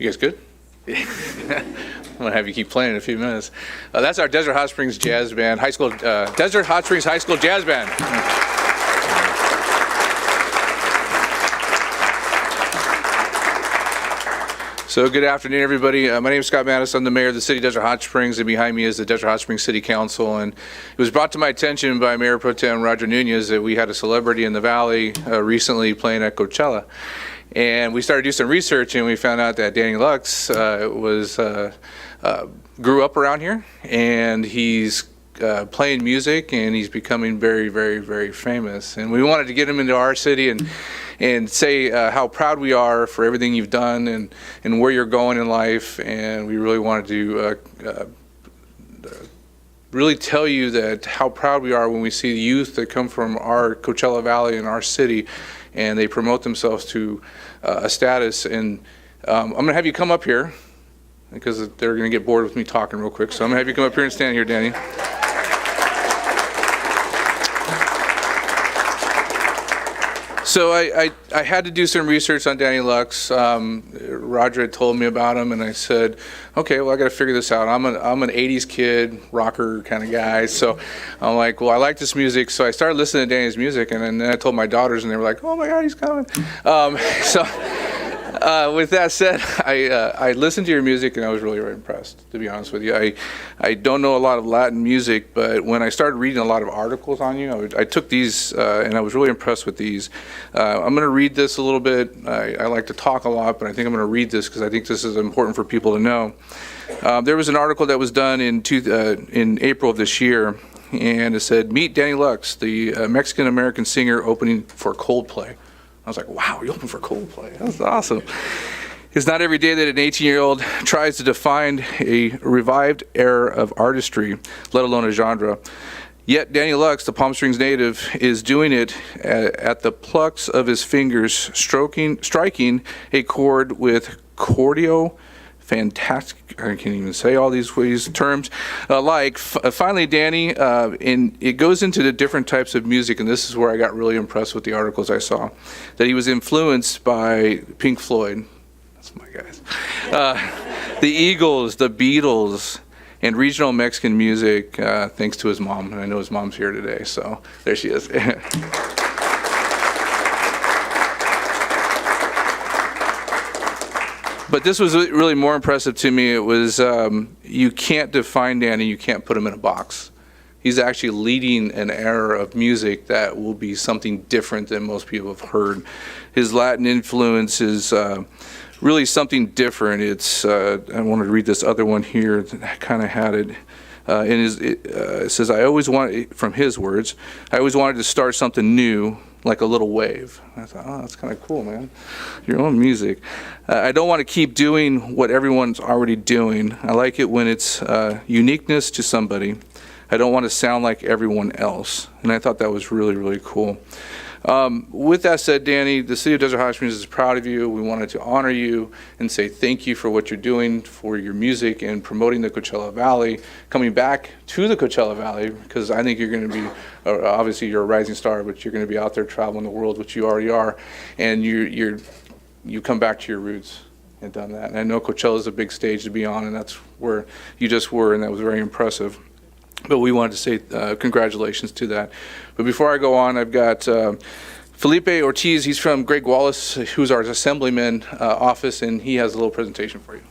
You guys good? I'm gonna have you keep playing in a few minutes. That's our Desert Hot Springs Jazz Band, Desert Hot Springs High School Jazz Band. So good afternoon, everybody. My name is Scott Mattis. I'm the mayor of the city of Desert Hot Springs, and behind me is the Desert Hot Springs City Council. And it was brought to my attention by Mayor Pro Tem Roger Nunez that we had a celebrity in the Valley recently playing at Coachella. And we started to do some research, and we found out that DannyLux grew up around here, and he's playing music, and he's becoming very, very, very famous. And we wanted to get him into our city and say how proud we are for everything you've done and where you're going in life. And we really wanted to really tell you that how proud we are when we see the youth that come from our Coachella Valley and our city, and they promote themselves to a status. And I'm going to have you come up here because they're going to get bored with me talking real quick. So I'm going to have you come up here and stand here, Danny. So I had to do some research on DannyLux. Roger had told me about him, and I said, okay, well, I got to figure this out. I'm an 80s kid, rocker kind of guy. So I'm like, well, I like this music. So I started listening to Danny's music, and then I told my daughters, and they were like, oh my God, he's coming. With that said, I listened to your music, and I was really, really impressed, to be honest with you. I don't know a lot of Latin music, but when I started reading a lot of articles on you, I took these, and I was really impressed with these. I'm going to read this a little bit. I like to talk a lot, but I think I'm going to read this because I think this is important for people to know. There was an article that was done in April of this year, and it said, "Meet DannyLux, the Mexican-American singer opening for Coldplay." I was like, wow, you open for Coldplay. That's awesome. It's not every day that an 18-year-old tries to define a revived era of artistry, let alone a genre. Yet DannyLux, the Palm Springs native, is doing it at the plucks of his fingers, striking a chord with cordio. Fantastic! I can't even say all these terms. Finally, Danny, and it goes into the different types of music, and this is where I got really impressed with the articles I saw. That he was influenced by Pink Floyd, that's my guys, the Eagles, the Beatles, and regional Mexican music, thanks to his mom. And I know his mom's here today, so there she is. But this was really more impressive to me. It was, you can't define Danny, you can't put him in a box. He's actually leading an era of music that will be something different than most people have heard. His Latin influence is really something different. It's, I want to read this other one here that kind of had it. It says, from his words, I always wanted to start something new, like a little wave. I thought, oh, that's kind of cool, man. Your own music. I don't want to keep doing what everyone's already doing. I like it when it's uniqueness to somebody. I don't want to sound like everyone else. And I thought that was really, really cool. With that said, Danny, the City of Desert Hot Springs is proud of you. We wanted to honor you and say thank you for what you're doing for your music and promoting the Coachella Valley, coming back to the Coachella Valley, because I think you're going to be, obviously you're a rising star, but you're going to be out there traveling the world, which you already are, and you come back to your roots and done that. And I know Coachella is a big stage to be on, and that's where you just were, and that was very impressive. But we wanted to say congratulations to that. But before I go on, I've got Felipe Ortiz. He's from Greg Wallace, who's our assemblyman office, and he has a little presentation for you.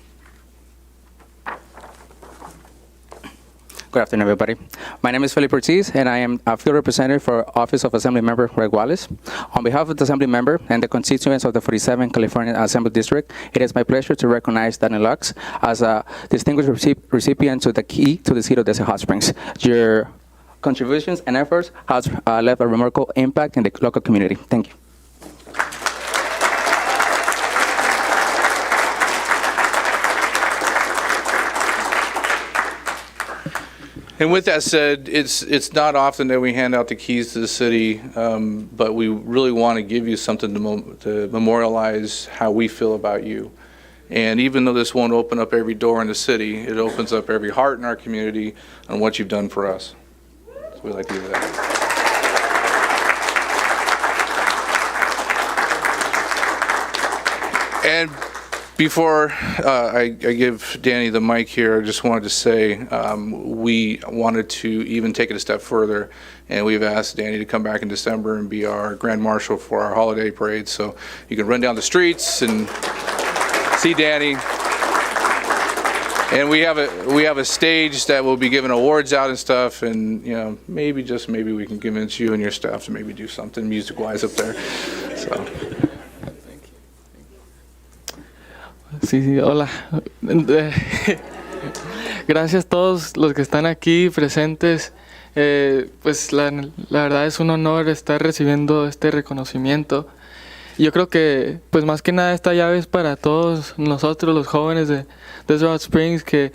Good afternoon, everybody. My name is Felipe Ortiz, and I am a field representative for Office of Assembly Member Greg Wallace. On behalf of the Assembly Member and the constituents of the 47th California Assembly District, it is my pleasure to recognize DannyLux as a distinguished recipient to the key to the City of Desert Hot Springs. Your contributions and efforts have left a remarkable impact in the local community. Thank you. And with that said, it's not often that we hand out the keys to the city, but we really want to give you something to memorialize how we feel about you. And even though this won't open up every door in the city, it opens up every heart in our community on what you've done for us. So we'd like to do that. And Before I give Danny the mic here, I just wanted to say we wanted to even take it a step further, and we've asked Danny to come back in December and be our grand marshal for our holiday parade. So you can run down the streets and see Danny. And we have a stage that will be giving awards out and stuff, and maybe just maybe we can convince you and your staff to maybe do something music-wise up there. So. Sí, hola. Gracias a todos los que están aquí presentes. Pues la verdad es un honor estar recibiendo este reconocimiento. Yo creo que, pues más que nada, esta llave es para todos nosotros, los jóvenes de Desert Hot Springs, que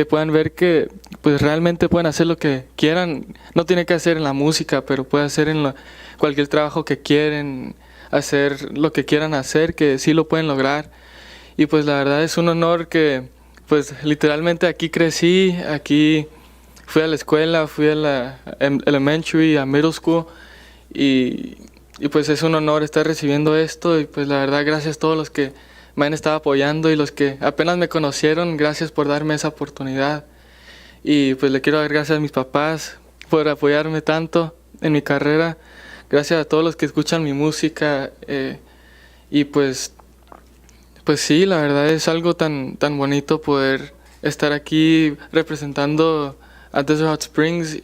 puedan ver que pues realmente pueden hacer lo que quieran. No tiene que hacer en la música, pero puede hacer en cualquier trabajo que quieren, hacer lo que quieran hacer, que sí lo pueden lograr. Y pues la verdad es un honor que, pues literalmente aquí crecí, aquí fui a la escuela, fui a la elementary, a middle school, y pues es un honor estar recibiendo esto. Y pues la verdad, gracias a todos los que me han estado apoyando y los que apenas me conocieron, gracias por darme esa oportunidad. Y pues le quiero dar gracias a mis papás por apoyarme tanto en mi carrera, gracias a todos los que escuchan mi música, y pues sí, la verdad es algo tan bonito poder estar aquí representando a Desert Hot Springs,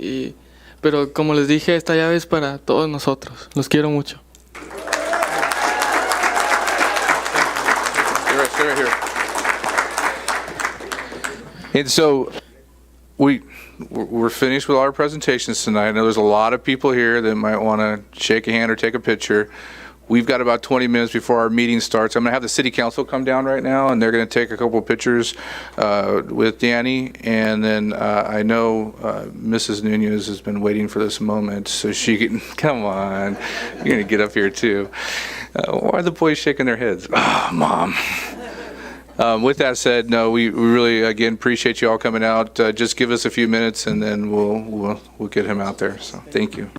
pero como les dije, esta llave es para todos nosotros. Los quiero mucho. Stay right here. And so we're finished with our presentations tonight. I know there's a lot of people here that might want to shake a hand or take a picture. We've got about 20 minutes before our meeting starts. I'm going to have the city council come down right now, and they're going to take a couple of pictures with Danny. And then I know Mrs. Nunez has been waiting for this moment, so she can, come on, you're going to get up here too. Why are the boys shaking their heads? Oh, Mom. With that said, no, we really, again, appreciate you all coming out. Just give us a few minutes, and then we'll get him out there. So thank you.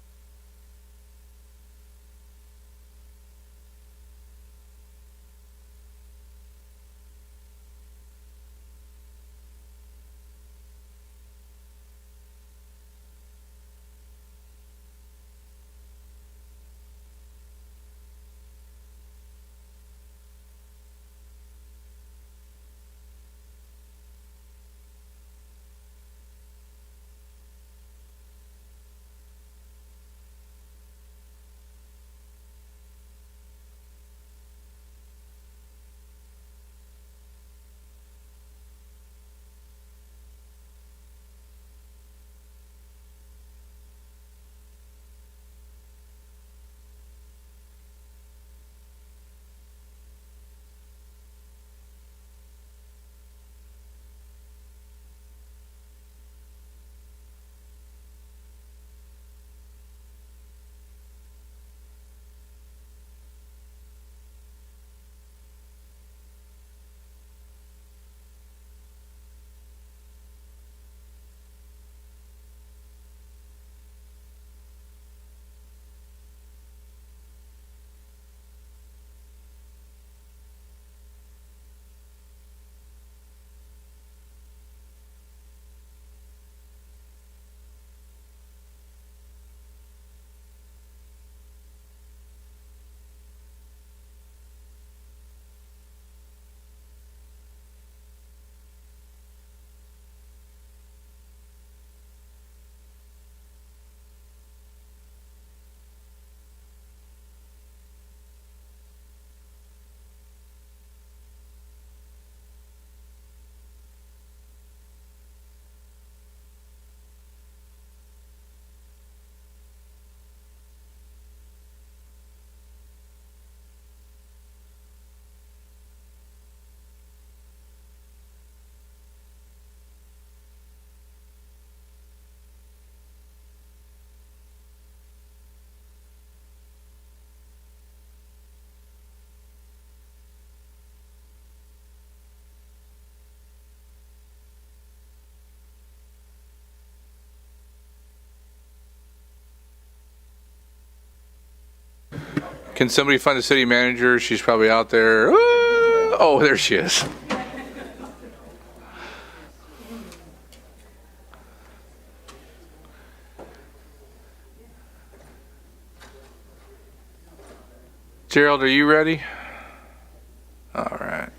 Can somebody find the city manager? She's probably out there. Oh, there she is. Gerald, are you ready? All right.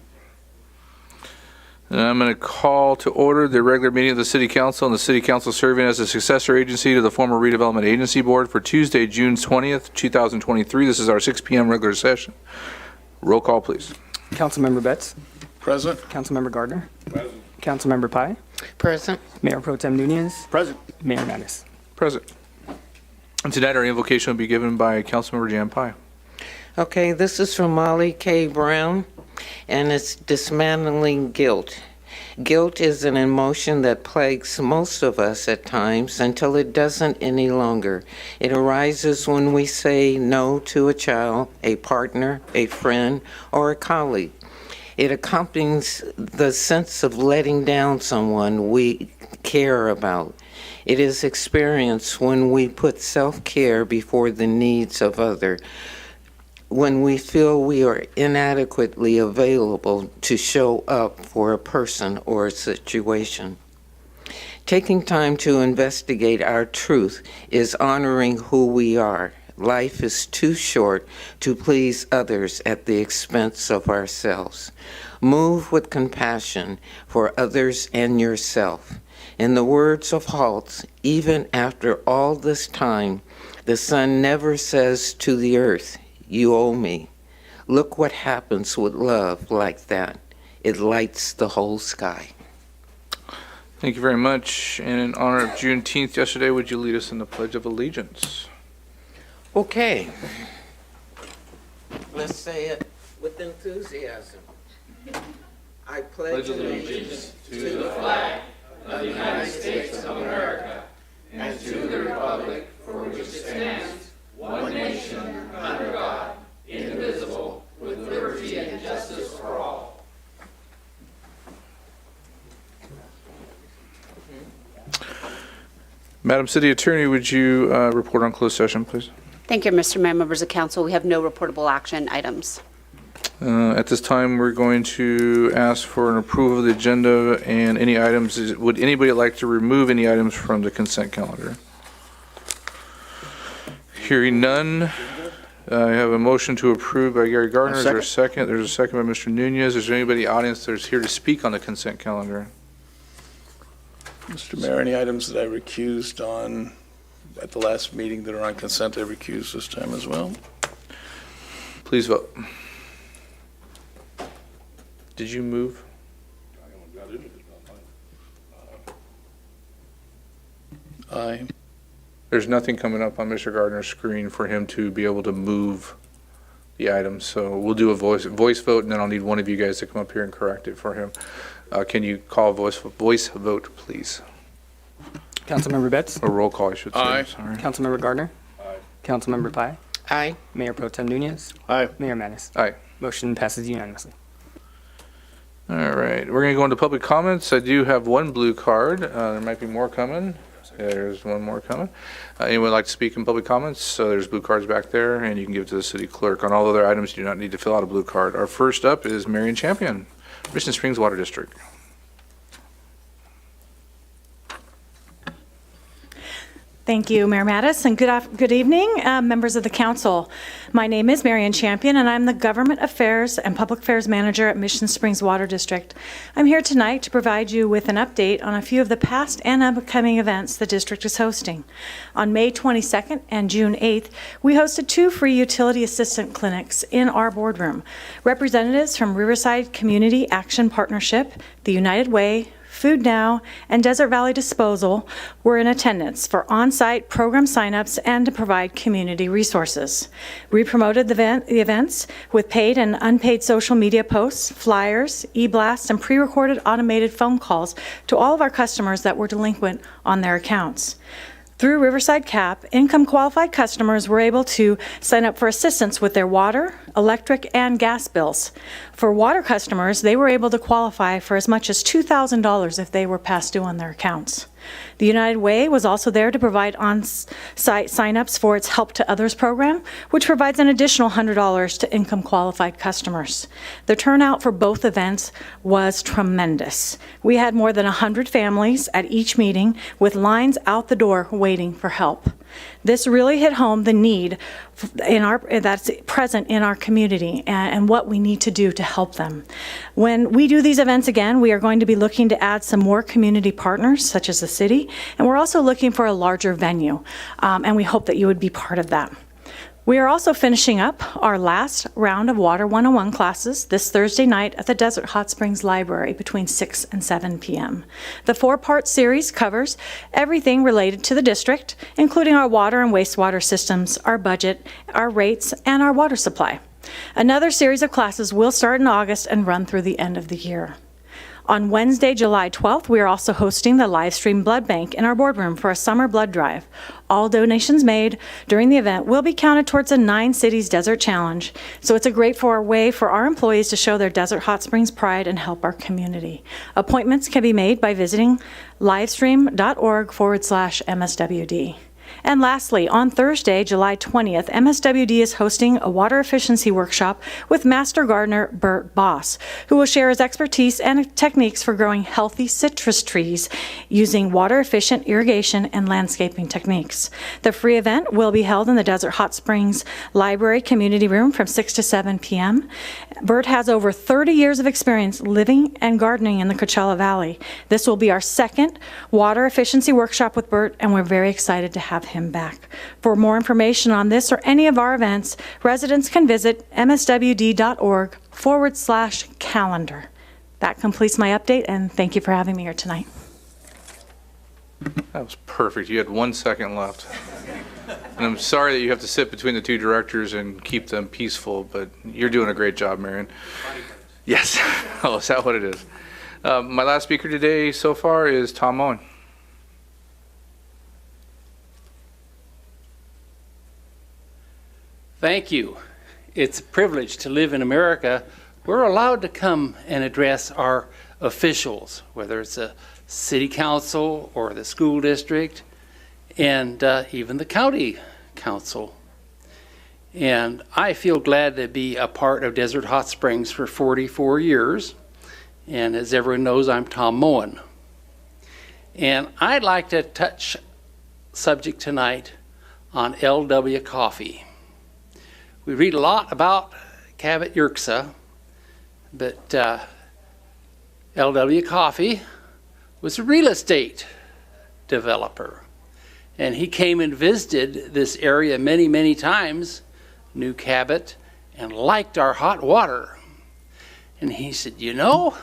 And I'm going to call to order the regular meeting of the City Council, and the City Council serving as a successor agency to the former Redevelopment Agency Board for Tuesday, June 20th, 2023. This is our 6 p.m. regular session. Roll call, please. Councilmember Betts. Present. Councilmember Gardner. Present. Councilmember Pai. Present. Mayor Pro Tem Nunez. Present. Mayor Mattis. Present. And tonight our invocation will be given by Councilmember Jan Pai. Okay, this is from Molly K. Brown, and it's dismantling guilt. Guilt is an emotion that plagues most of us at times until it doesn't any longer. It arises when we say no to a child, a partner, a friend, or a colleague. It accompanies the sense of letting down someone we care about. It is experienced when we put self-care before the needs of others, when we feel we are inadequately available to show up for a person or a situation. Taking time to investigate our truth is honoring who we are. Life is too short to please others at the expense of ourselves. Move with compassion for others and yourself. In the words of Halt, even after all this time, the sun never says to the earth, "You owe me." Look what happens with love like that. It lights the whole sky. Thank you very much. And in honor of Juneteenth yesterday, would you lead us in the Pledge of Allegiance? Okay. Let's say it with enthusiasm. I pledge allegiance to the flag of the United States of America and to the republic for which it stands, one nation, under God, indivisible, with liberty and justice for all. Madam City Attorney, would you report on closed session, please? Thank you, Mr. Mayor, members of council. We have no reportable action items. At this time, we're going to ask for an approval of the agenda and any items. Would anybody like to remove any items from the consent calendar? Hearing none, I have a motion to approve by Gary Gardner. Is there a second? There's a second by Mr. Nunez. Is there anybody in the audience that's here to speak on the consent calendar? Mr. Mayor, any items that I recused on at the last meeting that are on consent, I recused this time as well. Please vote. Did you move? Aye. There's nothing coming up on Mr. Gardner's screen for him to be able to move the items. So we'll do a voice vote, and then I'll need one of you guys to come up here and correct it for him. Can you call voice vote, please? Councilmember Betts. Or roll call, I should say. Aye. Sorry. Councilmember Gardner. Aye. Councilmember Pai. Aye. Mayor Pro Tem Nunez. Aye. Mayor Mattis. Aye. Motion passes unanimously. All right, we're going to go into public comments. I do have one blue card. There might be more coming. There's one more coming. Anyone like to speak in public comments? So there's blue cards back there, and you can give it to the city clerk. On all other items, you do not need to fill out a blue card. Our first up is Marion Champion, Mission Springs Water District. Thank you, Mayor Mattis, and good evening, members of the council. My name is Marian Champion, and I'm the Government Affairs and Public Affairs Manager at Mission Springs Water District. I'm here tonight to provide you with an update on a few of the past and upcoming events the district is hosting. On May 22nd and June 8th, we hosted 2 free utility assistant clinics in our boardroom. Representatives from Riverside Community Action Partnership, the United Way, Food Now, and Desert Valley Disposal were in attendance for on-site program signups and to provide community resources. We promoted the events with paid and unpaid social media posts, flyers, e-blasts, and pre-recorded automated phone calls to all of our customers that were delinquent on their accounts. Through Riverside CAP, income-qualified customers were able to sign up for assistance with their water, electric, and gas bills. For water customers, they were able to qualify for as much as $2,000 if they were past due on their accounts. The United Way was also there to provide on-site signups for its Help to Others program, which provides an additional $100 to income-qualified customers. The turnout for both events was tremendous. We had more than 100 families at each meeting with lines out the door waiting for help. This really hit home the need that's present in our community and what we need to do to help them. When we do these events again, we are going to be looking to add some more community partners, such as the city, and we're also looking for a larger venue, and we hope that you would be part of that. We are also finishing up our last round of Water 101 classes this Thursday night at the Desert Hot Springs Library between 6 and 7 p.m. The 4-part series covers everything related to the district, including our water and wastewater systems, our budget, our rates, and our water supply. Another series of classes will start in August and run through the end of the year. On Wednesday, July 12th, we are also hosting the live stream blood bank in our boardroom for a summer blood drive. All donations made during the event will be counted towards the 9 Cities Desert Challenge. So it's a great way for our employees to show their Desert Hot Springs pride and help our community. Appointments can be made by visiting livestream.org/MSWD. And lastly, on Thursday, July 20th, MSWD is hosting a water efficiency workshop with Master Gardener Bert Boss, who will share his expertise and techniques for growing healthy citrus trees using water-efficient irrigation and landscaping techniques. The free event will be held in the Desert Hot Springs Library Community Room from 6 to 7 p.m. Bert has over 30 years of experience living and gardening in the Coachella Valley. This will be our second water efficiency workshop with Bert, and we're very excited to have him back. For more information on this or any of our events, residents can visit mswd.org/calendar. That completes my update, and thank you for having me here tonight. That was perfect. You had 1 second left. And I'm sorry that you have to sit between the two directors and keep them peaceful, but you're doing a great job, Marion. Yes. Oh, is that what it is? My last speaker today so far is Tom Owen. Thank you. It's a privilege to live in America. We're allowed to come and address our officials, whether it's a city council or the school district, and even the county council. And I feel glad to be a part of Desert Hot Springs for 44 years. And as everyone knows, I'm Tom Moen. And I'd like to touch subject tonight on LW coffee. We read a lot about Cabot Yerxa, but LW Coffee was a real estate developer. And he came and visited this area many, many times, knew Cabot, and liked our hot water. And he said, you know,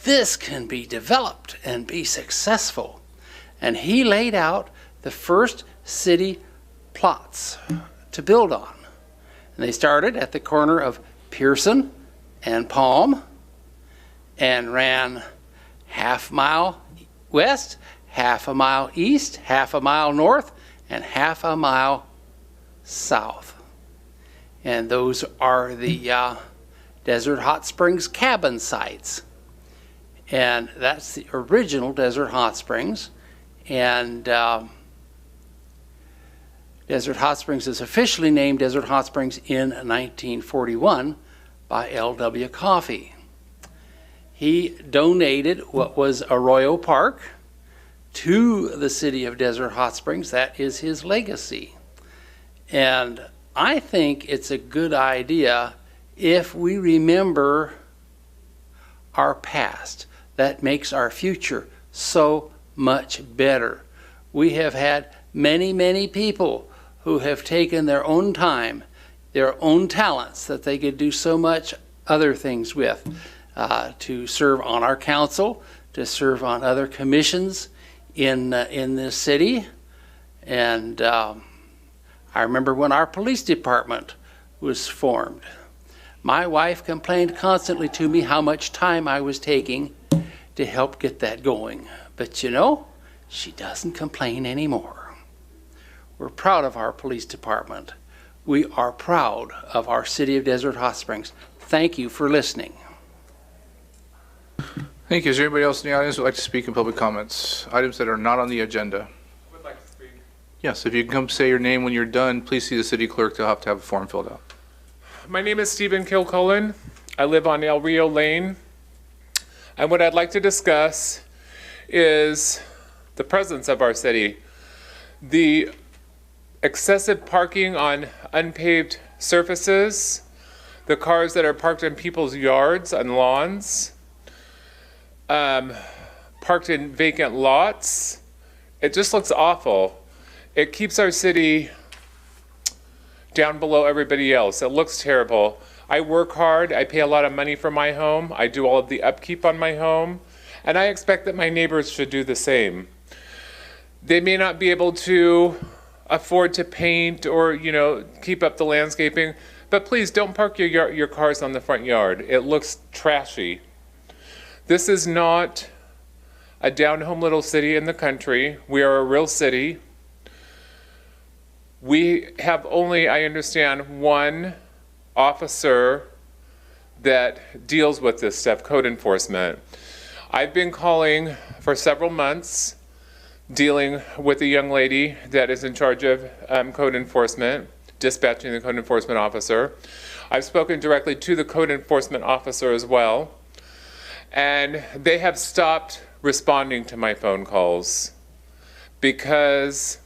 this can be developed and be successful. And he laid out the first city plots to build on. And they started at the corner of Pearson and Palm and ran half mile west, half a mile east, half a mile north, and half a mile south. And those are the Desert Hot Springs cabin sites. And that's the original Desert Hot Springs. And Desert Hot Springs is officially named Desert Hot Springs in 1941 by L.W. Coffee. He donated what was Arroyo Park to the city of Desert Hot Springs. That is his legacy. And I think it's a good idea if we remember our past. That makes our future so much better. We have had many, many people who have taken their own time, their own talents that they could do so much other things with, to serve on our council, to serve on other commissions in this city. And I remember when our police department was formed. My wife complained constantly to me how much time I was taking to help get that going. But you know, she doesn't complain anymore. We're proud of our police department. We are proud of our city of Desert Hot Springs. Thank you for listening. Thank you. Is there anybody else in the audience who would like to speak in public comments? Items that are not on the agenda. I would like to speak. Yes, if you can come say your name when you're done, please see the city clerk. They'll have to have a form filled out. My name is Stephen Kilcullen. I live on El Rio Lane. And what I'd like to discuss is the presence of our city. The excessive parking on unpaved surfaces, the cars that are parked in people's yards and lawns, parked in vacant lots. It just looks awful. It keeps our city down below everybody else. It looks terrible. I work hard. I pay a lot of money for my home. I do all of the upkeep on my home. And I expect that my neighbors should do the same. They may not be able to afford to paint or, keep up the landscaping, but please don't park your cars on the front yard. It looks trashy. This is not a down-home little city in the country. We are a real city. We have only, I understand, one officer that deals with this stuff, code enforcement. I've been calling for several months, dealing with a young lady that is in charge of code enforcement, dispatching the code enforcement officer. I've spoken directly to the code enforcement officer as well, and they have stopped responding to my phone calls because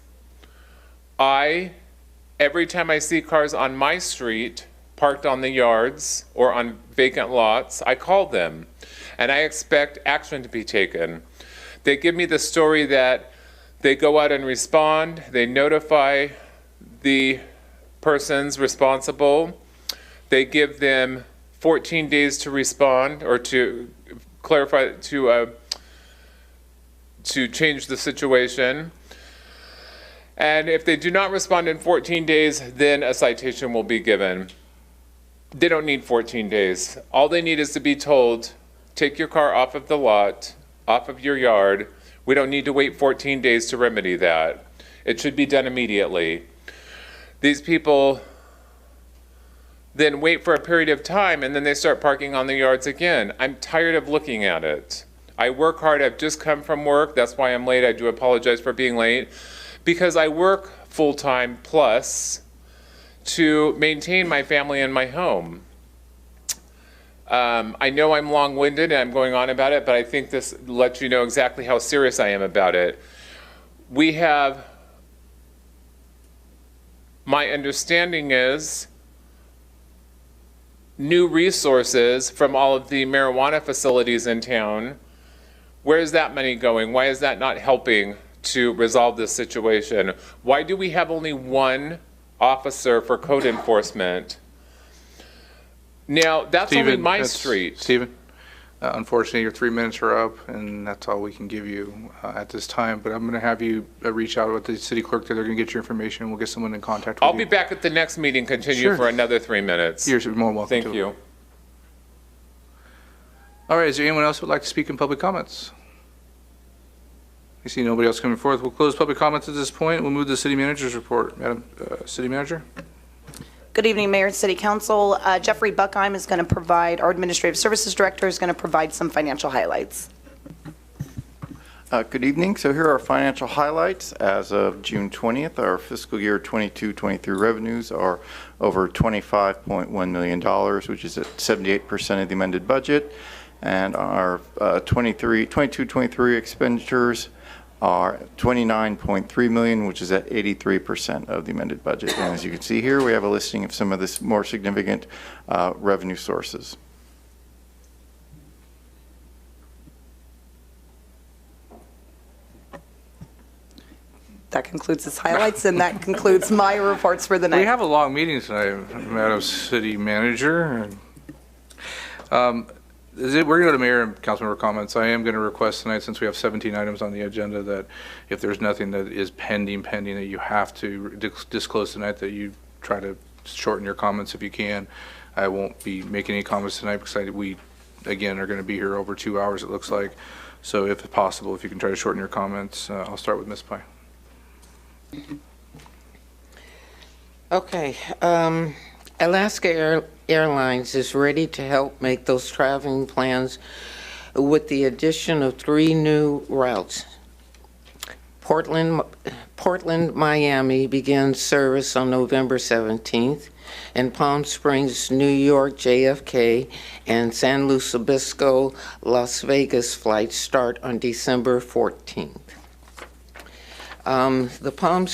every time I see cars on my street parked on the yards or on vacant lots, I call them and I expect action to be taken. They give me the story that they go out and respond, they notify the persons responsible, they give them 14 days to respond or to clarify, to change the situation. And if they do not respond in 14 days, then a citation will be given. They don't need 14 days. All they need is to be told, take your car off of the lot, off of your yard. We don't need to wait 14 days to remedy that. It should be done immediately. These people then wait for a period of time and then they start parking on the yards again. I'm tired of looking at it. I work hard. I've just come from work. That's why I'm late. I do apologize for being late. Because I work full-time plus to maintain my family and my home. I know I'm long-winded and I'm going on about it, but I think this lets you know exactly how serious I am about it. We have, my understanding is, new resources from all of the marijuana facilities in town. Where is that money going? Why is that not helping to resolve this situation? Why do we have only one officer for code enforcement? Now, that's only my street. Stephen, unfortunately, your 3 minutes are up, and that's all we can give you at this time. But I'm going to have you reach out with the city clerk. They're going to get your information. We'll get someone in contact with you. I'll be back at the next meeting, continue Sure. for another 3 minutes. You're more than welcome Thank to. you. All right, is there anyone else who would like to speak in public comments? I see nobody else coming forth. We'll close public comments at this point. We'll move to the city manager's report. Madam City Manager? Good evening, Mayor and City Council. Jeffrey Buckheim is going to provide, our Administrative Services Director is going to provide some financial highlights. Good evening. So here are our financial highlights. As of June 20th, our fiscal year 22-23 revenues are over $25.1 million, which is at 78% of the amended budget. And our 22-23 expenditures are $29.3 million, which is at 83% of the amended budget. And as you can see here, we have a listing of some of the more significant revenue sources. That concludes his highlights, and that concludes my reports for the night. We have a long meeting tonight, Madam City Manager. We're going to go to Mayor and Councilmember comments. I am going to request tonight, since we have 17 items on the agenda, that if there's nothing that is pending that you have to disclose tonight, that you try to shorten your comments if you can. I won't be making any comments tonight because we, again, are going to be here over 2 hours, it looks like. So if possible, if you can try to shorten your comments. I'll start with Ms. Pye. Okay. Alaska Airlines is ready to help make those traveling plans with the addition of 3 new routes. Portland, Miami begins service on November 17th, and Palm Springs, New York, JFK, and San Luis Obispo, Las Vegas flights start on December 14th. The Palm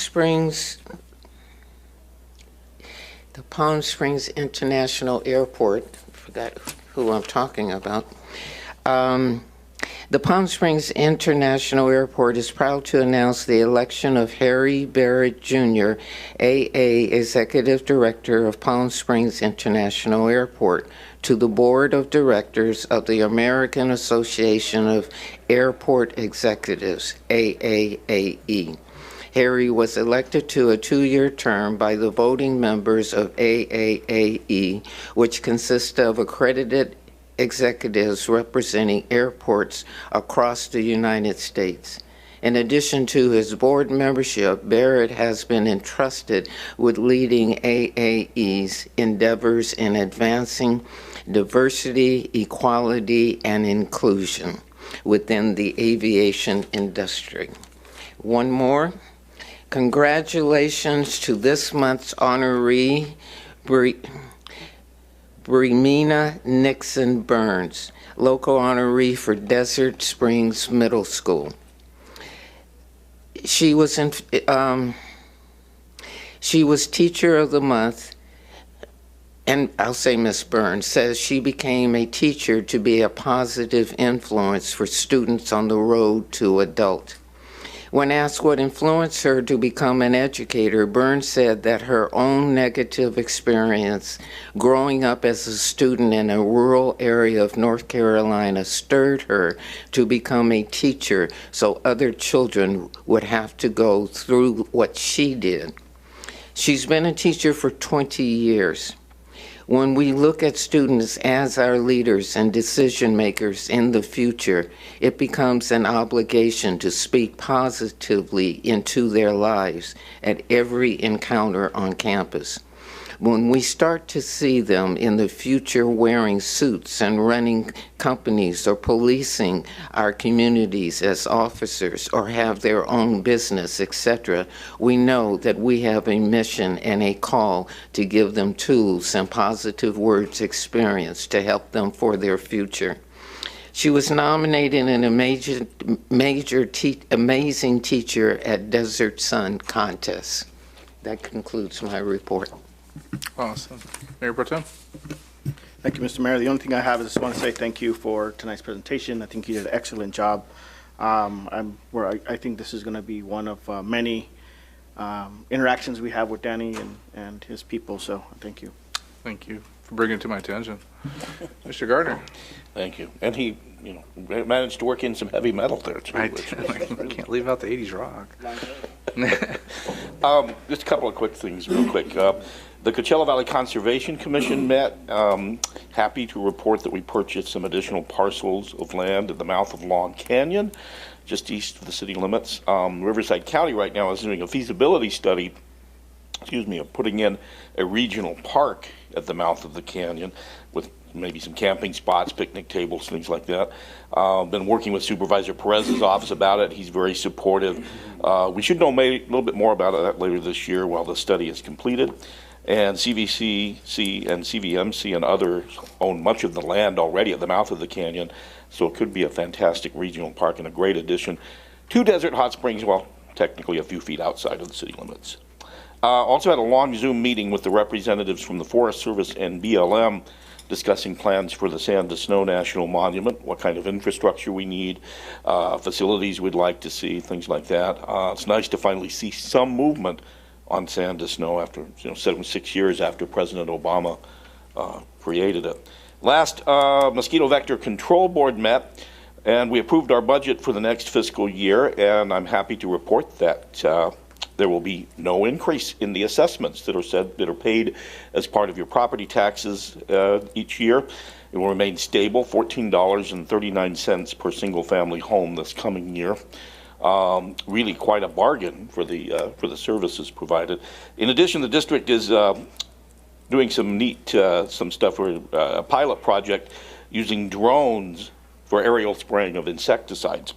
Springs International Airport, I forgot who I'm talking about. The Palm Springs International Airport is proud to announce the election of Harry Barrett Jr., AA Executive Director of Palm Springs International Airport, to the Board of Directors of the American Association of Airport Executives, AAAE. Harry was elected to a 2-year term by the voting members of AAAE, which consists of accredited executives representing airports across the United States. In addition to his board membership, Barrett has been entrusted with leading AAE's endeavors in advancing diversity, equality, and inclusion within the aviation industry. One more. Congratulations to this month's honoree, Bremina Nixon Burns, local honoree for Desert Springs Middle School. She was Teacher of the Month, and I'll say Miss Burns says she became a teacher to be a positive influence for students on the road to adult. When asked what influenced her to become an educator, Burns said that her own negative experience growing up as a student in a rural area of North Carolina stirred her to become a teacher so other children would have to go through what she did. She's been a teacher for 20 years. When we look at students as our leaders and decision makers in the future, it becomes an obligation to speak positively into their lives at every encounter on campus. When we start to see them in the future wearing suits and running companies or policing our communities as officers or have their own business, etc., we know that we have a mission and a call to give them tools and positive words experience to help them for their future. She was nominated in a amazing teacher at Desert Sun contest. That concludes my report. Awesome. Mayor Pro Tem? Thank you, Mr. Mayor. The only thing I have is just want to say thank you for tonight's presentation. I think you did an excellent job. I think this is going to be one of many interactions we have with Danny and his people, so thank you. Thank you for bringing it to my attention. Mr. Gardner? Thank you. And he, managed to work in some heavy metal there, too. I can't leave out the 80s rock. Just a couple of quick things, real quick. The Coachella Valley Conservation Commission met. Happy to report that we purchased some additional parcels of land at the mouth of Long Canyon, just east of the city limits. Riverside County right now is doing a feasibility study, of putting in a regional park at the mouth of the canyon with maybe some camping spots, picnic tables, things like that. Been working with Supervisor Perez's office about it. He's very supportive. We should know maybe a little bit more about that later this year while the study is completed. And CVCC and CVMC and others own much of the land already at the mouth of the canyon, so it could be a fantastic regional park and a great addition to Desert Hot Springs, well, technically a few feet outside of the city limits. Also had a long Zoom meeting with the representatives from the Forest Service and BLM discussing plans for the Sand to Snow National Monument, what kind of infrastructure we need, facilities we'd like to see, things like that. It's nice to finally see some movement on Sand to Snow after 6 years after President Obama created it. Last, Mosquito Vector Control Board met, and we approved our budget for the next fiscal year, and I'm happy to report that there will be no increase in the assessments that are paid as part of your property taxes each year. It will remain stable, $14.39 per single-family home this coming year. Really quite a bargain for the services provided. In addition, the district is doing some neat some stuff for a pilot project using drones for aerial spraying of insecticides,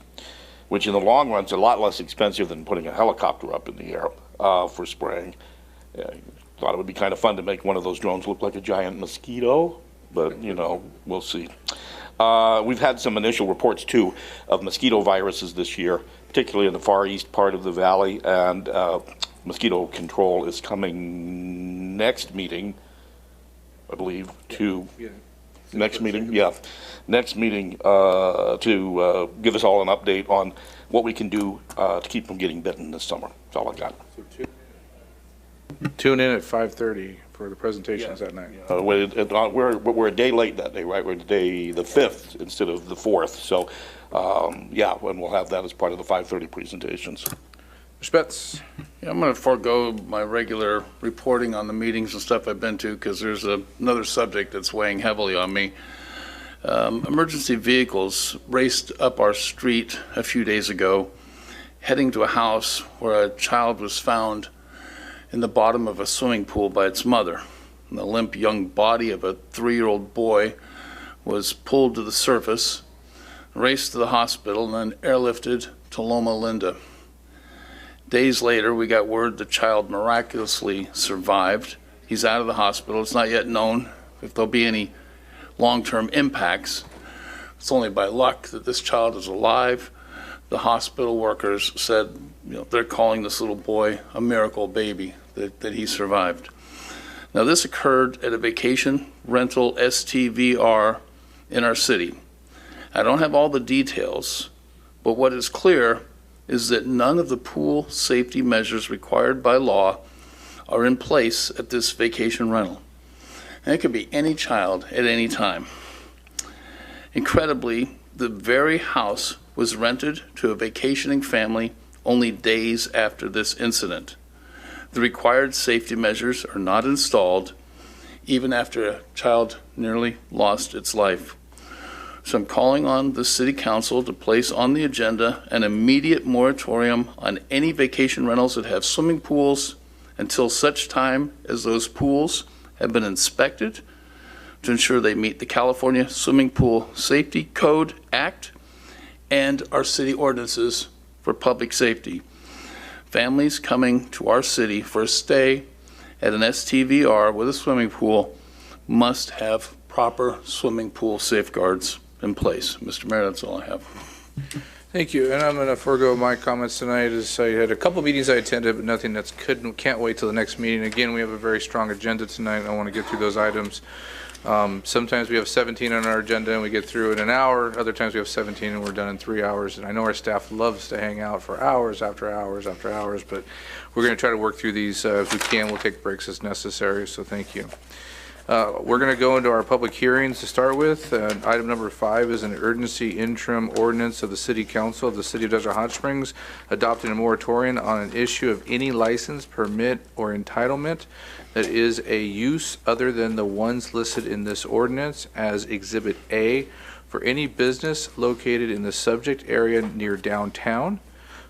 which in the long run is a lot less expensive than putting a helicopter up in the air for spraying. Thought it would be kind of fun to make one of those drones look like a giant mosquito, but you know, we'll see. We've had some initial reports too of mosquito viruses this year, particularly in the far east part of the valley, and mosquito control is coming next meeting, I believe, to next meeting to give us all an update on what we can do to keep from getting bitten this summer. That's all I got. Tune in at 5:30 for the presentations that night. We're a day late that day, right? We're the 5th instead of the 4th. So, yeah, and we'll have that as part of the 5:30 presentations. Mr. Betts. Yeah, I'm going to forego my regular reporting on the meetings and stuff I've been to because there's another subject that's weighing heavily on me. Emergency vehicles raced up our street a few days ago, heading to a house where a child was found in the bottom of a swimming pool by its mother. And the limp young body of a 3-year-old boy was pulled to the surface, raced to the hospital, and then airlifted to Loma Linda. Days later, we got word the child miraculously survived. He's out of the hospital. It's not yet known if there'll be any long-term impacts. It's only by luck that this child is alive. The hospital workers said, you know, they're calling this little boy a miracle baby that he survived. Now, this occurred at a vacation rental STVR in our city. I don't have all the details, but what is clear is that none of the pool safety measures required by law are in place at this vacation rental. And it could be any child at any time. Incredibly, the very house was rented to a vacationing family only days after this incident. The required safety measures are not installed even after a child nearly lost its life. So I'm calling on the City Council to place on the agenda an immediate moratorium on any vacation rentals that have swimming pools until such time as those pools have been inspected to ensure they meet the California Swimming Pool Safety Code Act and our city ordinances for public safety. Families coming to our city for a stay at an STVR with a swimming pool must have proper swimming pool safeguards in place. Mr. Mayor, that's all I have. Thank you, and I'm going to forego my comments tonight. As I had a couple meetings I attended, but nothing can't wait till the next meeting. Again, we have a very strong agenda tonight, and I want to get through those items. Sometimes we have 17 on our agenda and we get through in an hour. Other times we have 17 and we're done in 3 hours. And I know our staff loves to hang out for hours after hours after hours, but we're going to try to work through these if we can. We'll take breaks as necessary, so thank you. We're going to go into our public hearings to start with. Item number 5 is an urgency interim ordinance of the City Council of the City of Desert Hot Springs adopting a moratorium on an issue of any license, permit, or entitlement that is a use other than the ones listed in this ordinance as Exhibit A for any business located in the subject area near downtown,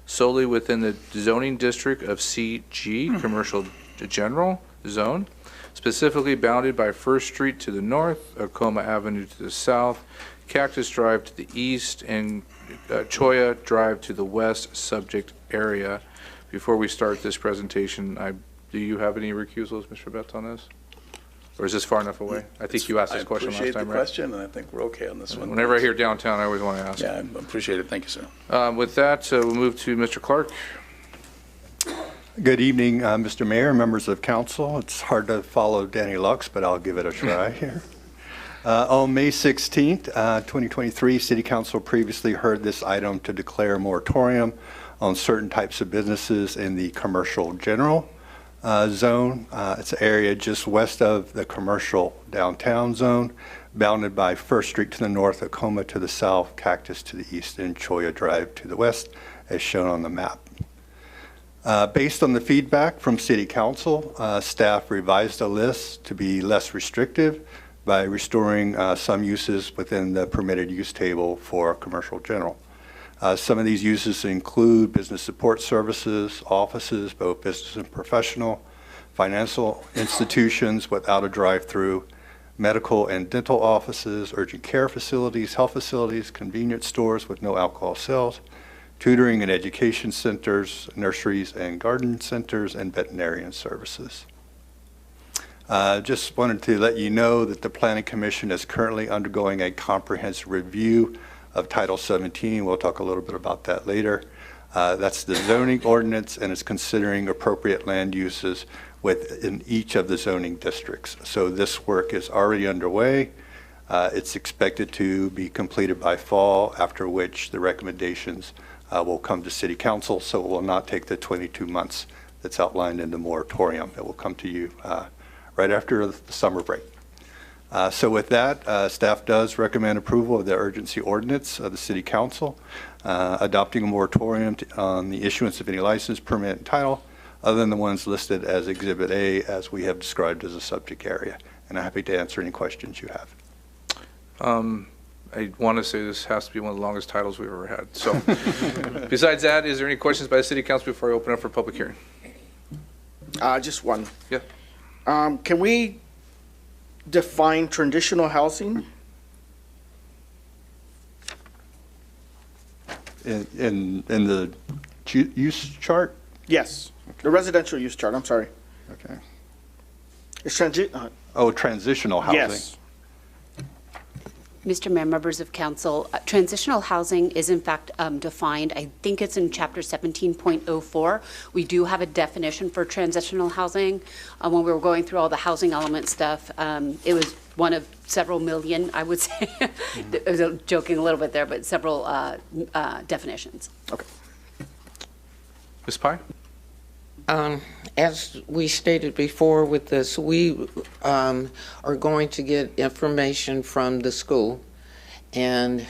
solely within the zoning district of CG, Commercial General Zone, specifically bounded by First Street to the north, Acoma Avenue to the south, Cactus Drive to the east, and Choya Drive to the west subject area. Before we start this presentation, do you have any recusals, Mr. Betts, on this? Or is this far enough away? I think you asked this question last time, right? I appreciate the question, and I think we're okay on this one. Whenever I hear downtown, I always want to ask. Yeah, I appreciate it. Thank you, sir. With that, we'll move to Mr. Clark. Good evening, Mr. Mayor, members of council. It's hard to follow DannyLux, but I'll give it a try here. On May 16th, 2023, City Council previously heard this item to declare a moratorium on certain types of businesses in the commercial general zone. It's an area just west of the commercial downtown zone, bounded by First Street to the north, Acoma to the south, Cactus to the east, and Choya Drive to the west, as shown on the map. Based on the feedback from City Council, staff revised the list to be less restrictive by restoring some uses within the permitted use table for commercial general. Some of these uses include business support services, offices, both business and professional, financial institutions without a drive-through, medical and dental offices, urgent care facilities, health facilities, convenience stores with no alcohol sales, tutoring and education centers, nurseries and garden centers, and veterinarian services. Just wanted to let you know that the Planning Commission is currently undergoing a comprehensive review of Title 17. We'll talk a little bit about that later. That's the zoning ordinance, and it's considering appropriate land uses within each of the zoning districts. So this work is already underway. It's expected to be completed by fall, after which the recommendations will come to City Council, so it will not take the 22 months that's outlined in the moratorium. It will come to you right after the summer break. So with that, staff does recommend approval of the urgency ordinance of the City Council, adopting a moratorium on the issuance of any license, permit, and title, other than the ones listed as Exhibit A, as we have described as a subject area. And I'm happy to answer any questions you have. I want to say this has to be one of the longest titles we've ever had. So, besides that, is there any questions by the City Council before I open up for public hearing? Just one. Yeah. Can we define traditional housing? In the use chart? Yes. The residential use chart, I'm sorry. Okay. It's transitional housing. Yes. Mr. Mayor, members of council, transitional housing is in fact defined. I think it's in chapter 17.04. We do have a definition for transitional housing. When we were going through all the housing element stuff, it was one of several million, I would say. I was joking a little bit there, but several definitions. Okay. Ms. Pye? As we stated before with this, we are going to get information from the school, and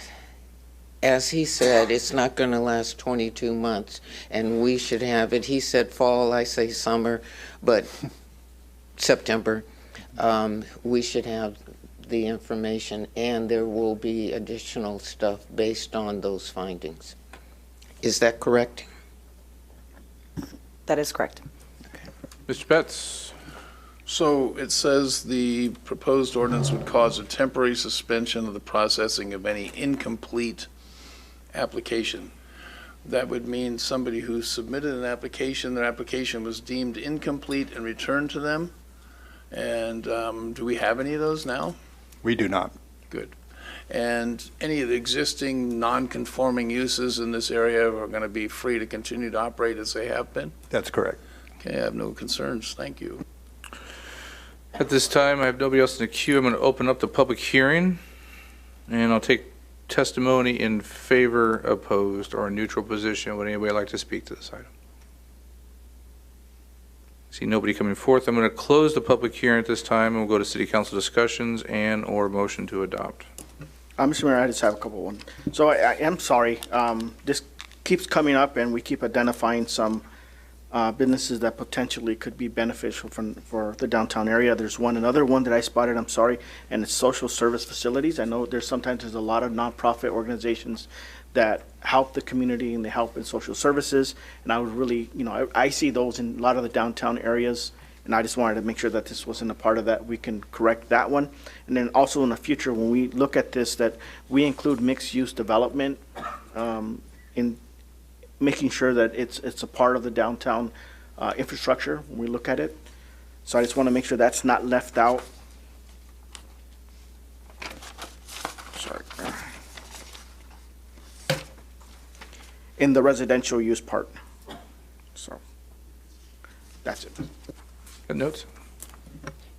as he said, it's not going to last 22 months, and we should have it. He said fall, I say summer, but September. We should have the information, and there will be additional stuff based on those findings. Is that correct? That is correct. Mr. Betts? So it says the proposed ordinance would cause a temporary suspension of the processing of any incomplete application. That would mean somebody who submitted an application, their application was deemed incomplete and returned to them. And do we have any of those now? We do not. Good. And any of the existing non-conforming uses in this area are going to be free to continue to operate as they have been? That's correct. Okay, I have no concerns. Thank you. At this time, I have nobody else in the queue. I'm going to open up the public hearing, and I'll take testimony in favor, opposed, or a neutral position. Would anybody like to speak to this item? See nobody coming forth. I'm going to close the public hearing at this time, and we'll go to City Council discussions and or motion to adopt. Mr. Mayor, I just have a couple ones. So I am sorry. This keeps coming up, and we keep identifying some businesses that potentially could be beneficial for the downtown area. There's another one that I spotted, I'm sorry, and it's social service facilities. I know there's a lot of nonprofit organizations that help the community and they help in social services. And I would really, I see those in a lot of the downtown areas. And I just wanted to make sure that this wasn't a part of that. We can correct that one. And then also in the future, when we look at this, that we include mixed-use development in making sure that it's a part of the downtown infrastructure when we look at it. So I just want to make sure that's not left out. Sorry. In the residential use part. So that's it. Got notes?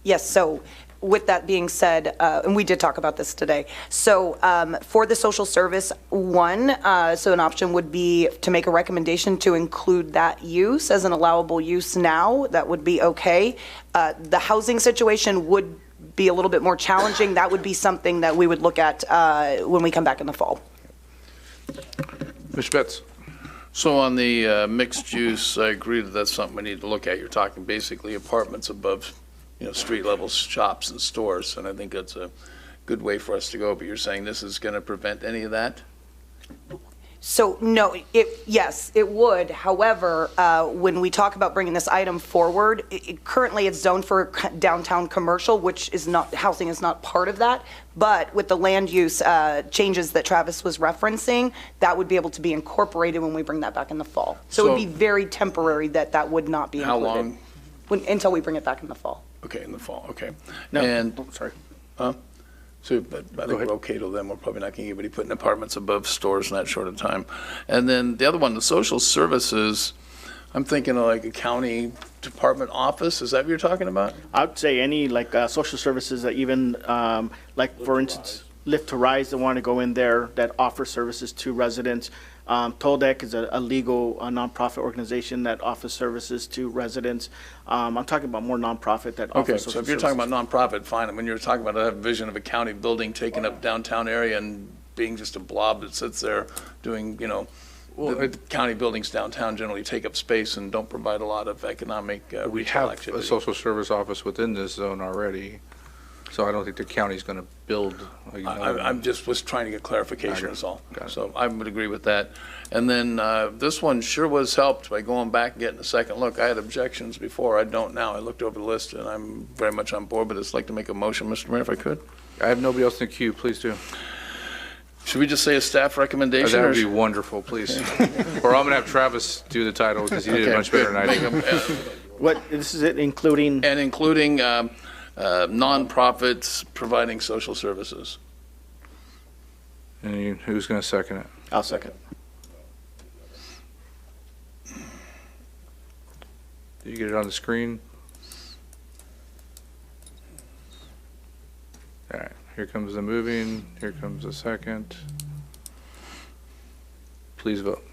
Yes, so with that being said, and we did talk about this today, so for the social service one, so an option would be to make a recommendation to include that use as an allowable use now. That would be okay. The housing situation would be a little bit more challenging. That would be something that we would look at when we come back in the fall. Mr. Betts? So on the mixed use, I agree that that's something we need to look at. You're talking basically apartments above, street level shops and stores, and I think that's a good way for us to go. But you're saying this is going to prevent any of that? So no, yes, it would. However, when we talk about bringing this item forward, currently it's zoned for downtown commercial, which is not, housing is not part of that. But with the land use changes that Travis was referencing, that would be able to be incorporated when we bring that back in the fall. So it would be very temporary that would not be included. How long? Until we bring it back in the fall. Okay, in the fall, okay. No, And, sorry. so, but I think we're okay till then. We're probably not going to get anybody putting apartments above stores in that short of time. And then the other one, the social services, I'm thinking of like a county department office. Is that what you're talking about? I'd say any like social services that even like for instance, Lift to Rise, that want to go in there that offer services to residents. Toldec is a legal nonprofit organization that offers services to residents. I'm talking about more nonprofit that offers Okay, social so if you're talking about nonprofit, fine. And when you're talking about that vision of a county building taking up downtown area and being just a blob that sits there doing, you know, the county buildings downtown generally take up space and don't provide a lot of economic We retail have activity. a social service office within this zone already, so I don't think the county's going to build. I'm just was trying to get clarification, is all. Got it. So I would agree with that. And then this one sure was helped by going back and getting a second look. I had objections before. I don't now. I looked over the list and I'm very much on board, but I'd like to make a motion, Mr. Mayor, if I could. I have nobody else in the queue. Please do. Should we just say a staff recommendation? That or would be wonderful, please. Or I'm going to have Travis do the title because he did it much better than I did. What, this is it, including? And including nonprofits providing social services. And who's going to second it? I'll second. Did you get it on the screen? All right, here comes the moving, here comes the second. Please vote.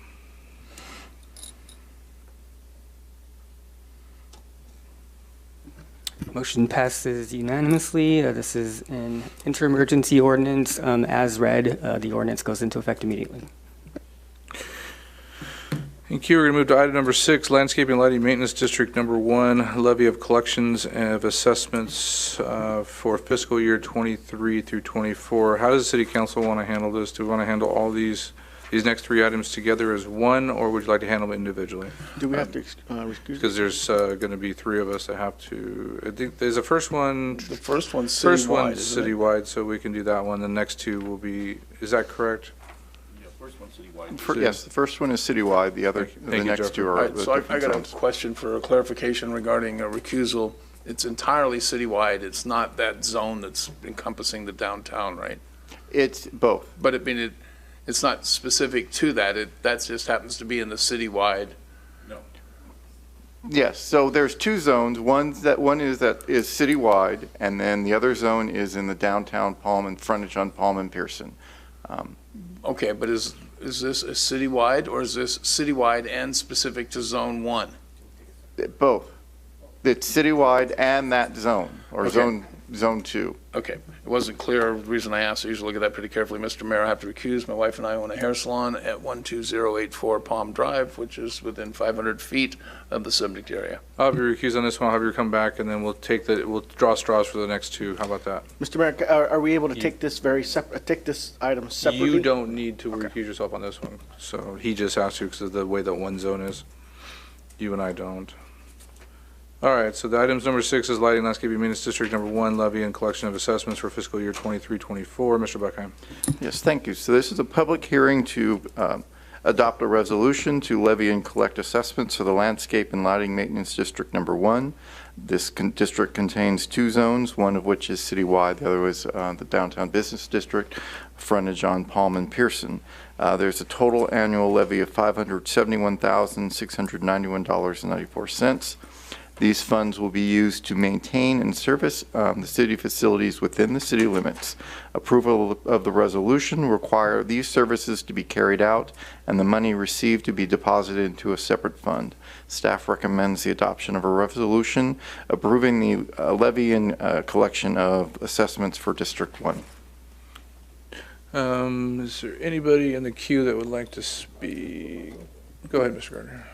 Motion passes unanimously. This is an interim emergency ordinance. As read, the ordinance goes into effect immediately. Thank you. We're going to move to item number 6, Landscaping and Lighting Maintenance District Number 1, Levy of Collections and of Assessments for fiscal year 23 through 24. How does the City Council want to handle this? Do we want to handle all these next 3 items together as one, or would you like to handle them individually? Do we have to recuse? Because there's going to be 3 of us that have to. I think there's a first one. The first one's citywide, First one's isn't it? citywide, so we can do that one. The next 2 will be. Is that correct? Yes, the first one is citywide, the other, Thank the you, next Jeffrey. 2 All are right, the so I different got zones. a question for a clarification regarding a recusal. It's entirely citywide. It's not that zone that's encompassing the downtown, right? It's both. But it's not specific to that. That just happens to be in the citywide. Yes, so there's 2 zones. One is citywide, and then the other zone is in the downtown Palm and frontage on Palm and Pearson. Okay, but is this a citywide, or is this citywide and specific to Zone 1? Both. It's citywide and that zone, or Okay. zone 2. Okay, it wasn't clear. The reason I asked, I usually look at that pretty carefully. Mr. Mayor, I have to recuse. My wife and I own a hair salon at 12084 Palm Drive, which is within 500 feet of the subject area. I'll have you recuse on this one. I'll have you come back, and then we'll draw straws for the next 2. How about that? Mr. Mayor, are we able to take this take this item separately? You don't need to recuse yourself on this one. So he just asked you because of the way that one zone is. You and I don't. All right, so the items number 6 is Lighting Landscaping Maintenance District Number 1, Levy and Collection of Assessments for fiscal year 23-24. Mr. Buckheim. Yes, thank you. So this is a public hearing to adopt a resolution to levy and collect assessments for the Landscape and Lighting Maintenance District Number 1. This district contains 2 zones, one of which is citywide, the other is the Downtown Business District, frontage on Palm and Pearson. There's a total annual levy of $571,691.94. These funds will be used to maintain and service the city facilities within the city limits. Approval of the resolution require these services to be carried out and the money received to be deposited into a separate fund. Staff recommends the adoption of a resolution approving the levy and collection of assessments for District 1. Is there anybody in the queue that would like to speak? Go ahead, Mr. Gardner.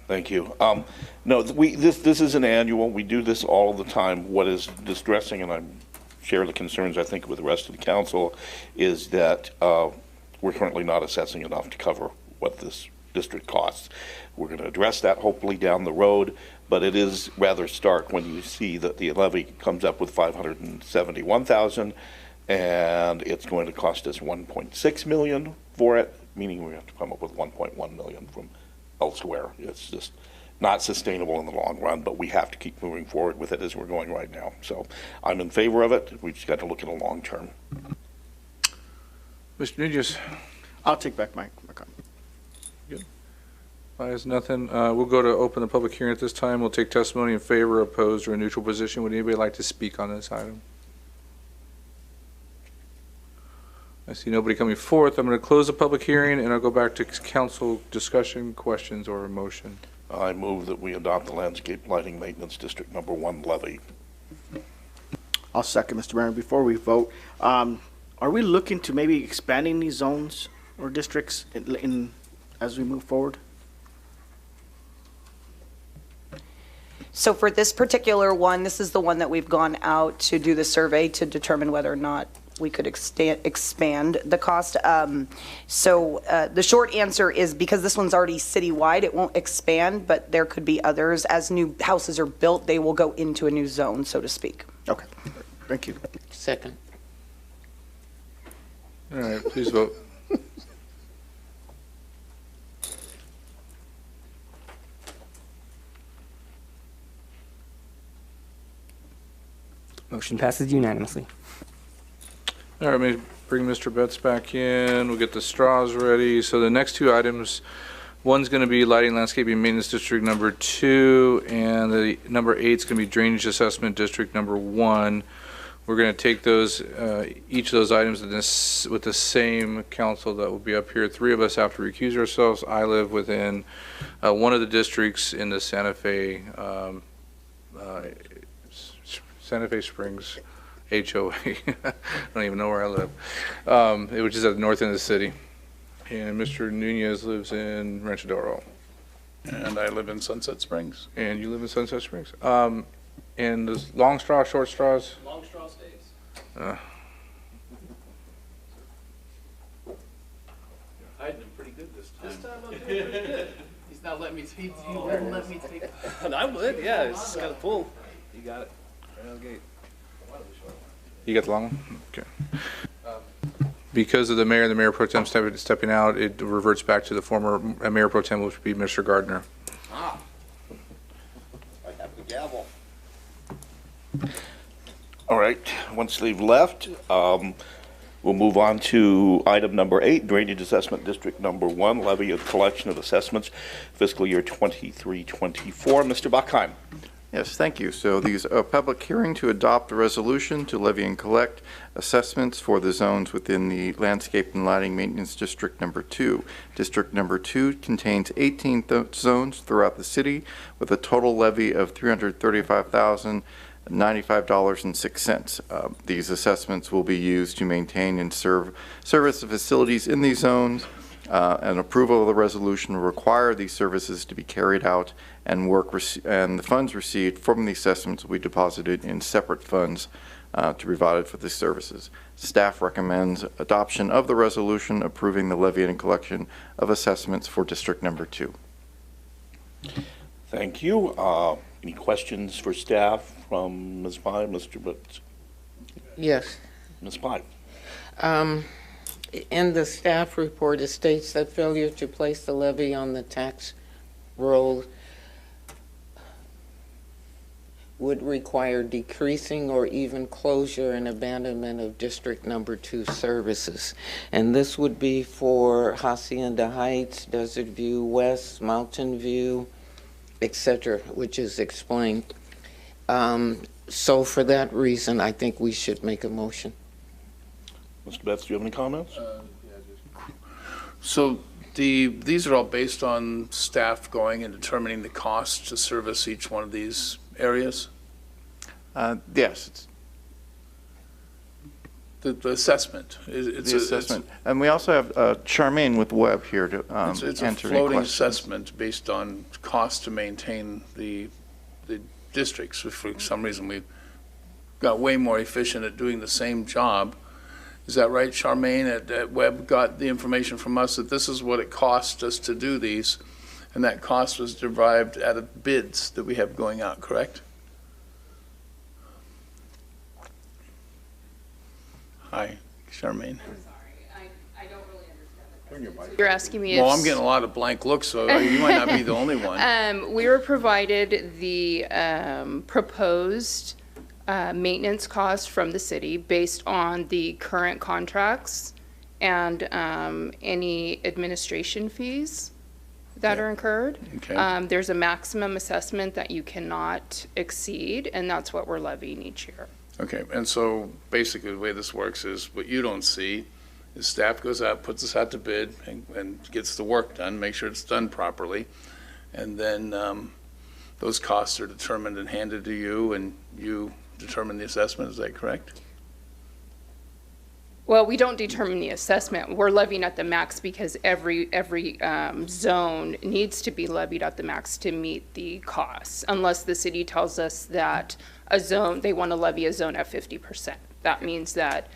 Thank you. No, this is an annual. We do this all the time. What is distressing, and I share the concerns, I think, with the rest of the council, is that we're currently not assessing enough to cover what this district costs. We're going to address that hopefully down the road, but it is rather stark when you see that the levy comes up with $571,000 and it's going to cost us $1.6 million for it, meaning we have to come up with $1.1 million from elsewhere. It's just not sustainable in the long run, but we have to keep moving forward with it as we're going right now. So I'm in favor of it. We just got to look at a long term. Mr. Nunez? I'll take back my comment. Good. There's nothing. We'll go to open the public hearing at this time. We'll take testimony in favor, opposed, or a neutral position. Would anybody like to speak on this item? I see nobody coming forth. I'm going to close the public hearing, and I'll go back to council discussion, questions, or a motion. I move that we adopt the Landscape Lighting Maintenance District Number 1 levy. I'll second, Mr. Mayor. Before we vote, are we looking to maybe expanding these zones or districts as we move forward? So for this particular one, this is the one that we've gone out to do the survey to determine whether or not we could expand the cost. The short answer is because this one's already citywide, it won't expand, but there could be others. As new houses are built, they will go into a new zone, so to speak. Okay, thank you. Second. All right, please vote. Motion passes unanimously. All right, let me bring Mr. Betts back in. We'll get the straws ready. So the next two items, one's going to be Lighting Landscaping Maintenance District Number 2, and the number 8 is going to be Drainage Assessment District Number 1. We're going to take those, each of those items with the same council that will be up here. 3 of us have to recuse ourselves. I live within one of the districts in the Santa Fe Springs HOA. I don't even know where I live, which is at the north end of the city. And Mr. Nunez lives in Ranchadoro. And I live in Sunset Springs. And you live in Sunset Springs. And there's long straw, short straws? Long straw stays. Hiding them pretty good this time. This time I'm doing pretty good. He's not letting me speak. He wouldn't let me take. I would, yeah. It's just got to pull. You got it. Right out the gate. You got the long one? Okay. Because of the mayor pro tem stepping out, it reverts back to the former mayor pro tem, which would be Mr. Gardner. I have the gavel. All right, once they've left, we'll move on to item number 8, Drainage Assessment District Number 1, Levy and Collection of Assessments, fiscal year 23-24. Mr. Buckheim. Yes, thank you. So these are a public hearing to adopt a resolution to levy and collect assessments for the zones within the Landscape and Lighting Maintenance District Number 2. District Number 2 contains 18 zones throughout the city with a total levy of $335,095.06. These assessments will be used to maintain and service the facilities in these zones. An approval of the resolution will require these services to be carried out, and the funds received from the assessments will be deposited in separate funds to be provided for the services. Staff recommends adoption of the resolution approving the levy and collection of assessments for District Number 2. Thank you. Any questions for staff from Ms. Pye, Mr. Butts? Yes. Ms. Pye. In the staff report, it states that failure to place the levy on the tax roll would require decreasing or even closure and abandonment of District Number 2 services. And this would be for Hacienda Heights, Desert View West, Mountain View, etc., which is explained. So for that reason, I think we should make a motion. Mr. Betts, do you have any comments? So these are all based on staff going and determining the cost to service each one of these areas? Yes. The assessment. It's the assessment. And we also have Charmaine with Webb here to it's a answer any floating questions. assessment based on cost to maintain the districts. If for some reason we got way more efficient at doing the same job, Is that right? Charmaine at Webb got the information from us that this is what it cost us to do these, and that cost was derived out of bids that we have going out, correct? Hi, Charmaine. You're asking me Well, if... I'm getting a lot of blank looks, so you might not be the only one. We were provided the proposed maintenance costs from the city based on the current contracts and any administration fees that are incurred. Okay. There's a maximum assessment that you cannot exceed, and that's what we're levying each year. Okay, and so basically the way this works is what you don't see is staff goes out, puts us out to bid and gets the work done, make sure it's done properly. And then those costs are determined and handed to you and you determine the assessment, is that correct? Well, we don't determine the assessment. We're levying at the max because every zone needs to be levied at the max to meet the costs, unless the city tells us that a zone, they want to levy a zone at 50%. That means that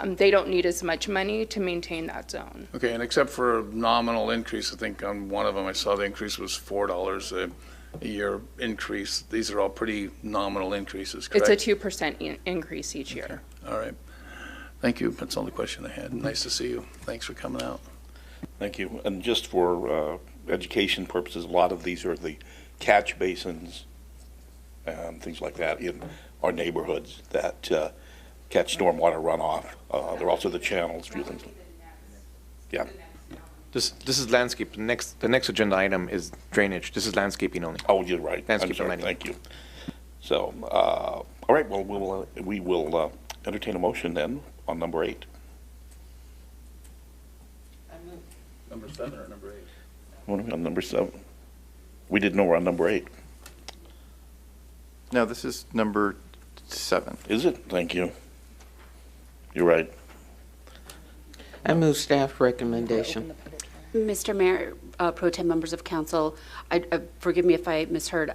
they don't need as much money to maintain that zone. Okay, and except for a nominal increase, I think on one of them I saw the increase was $4 a year increase. These are all pretty nominal increases, correct? It's a 2% increase each year. All right. Thank you. That's the only question I had. Nice to see you. Thanks for coming out. Thank you. And just for education purposes, a lot of these are the catch basins and things like that in our neighborhoods that catch stormwater runoff. They're also the channels, a few things. Yeah. This is landscape. The next agenda item is drainage. This is landscaping only. Oh, you're right. Landscape I'm sorry. lighting. Thank you. So, all right. Well, we will entertain a motion then on number 8. Number 7 or number 8? What are we on number 7? We didn't know we're on number 8. No, this is number 7. Is it? Thank you. You're right. I move staff recommendation. Mr. Mayor, Pro Tem members of council, forgive me if I misheard.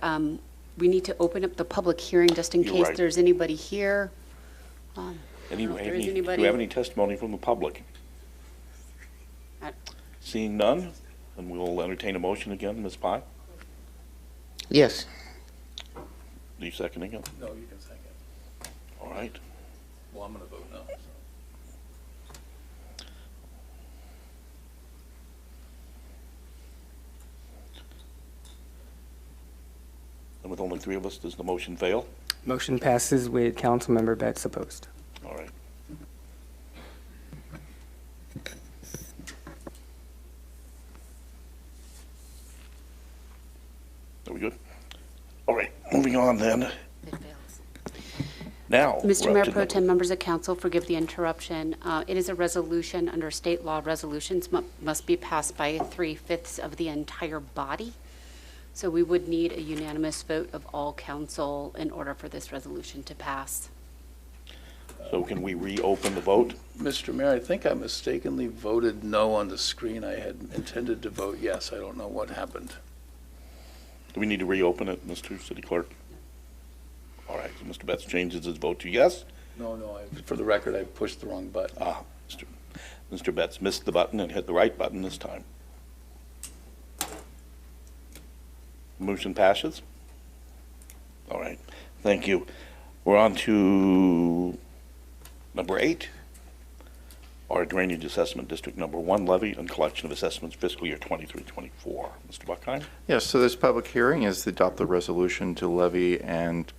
We need to open up the public hearing just in You're case right. there's anybody here. Do you there is have anybody- any testimony from the public? Seeing none, then we'll entertain a motion again, Ms. Pye. Yes. Are you seconding it? No, you can second. All right. Well, I'm going to vote no. So. And with only 3 of us, does the motion fail? Motion passes with Councilmember Betts opposed. All right. Are we good? All right, moving on then. It fails. Now. Mr. we're Mayor, up to Pro number- Tem members of council, forgive the interruption. It is a resolution under state law. Resolutions must be passed by 3/5 of the entire body. So we would need a unanimous vote of all council in order for this resolution to pass. So can we reopen the vote? Mr. Mayor, I think I mistakenly voted no on the screen. I had intended to vote yes. I don't know what happened. Do we need to reopen it, Mr. City Clerk? All right, so Mr. Betts changes his vote to yes. No, for the record, I pushed the wrong button. Mr. Betts missed the button and hit the right button this time. Motion passes? All right, thank you. We're on to number 8, our Drainage Assessment District Number 1 levy and collection of assessments fiscal year 23-24. Mr. Buckheim? Yes, so this public hearing is to adopt the resolution to levy and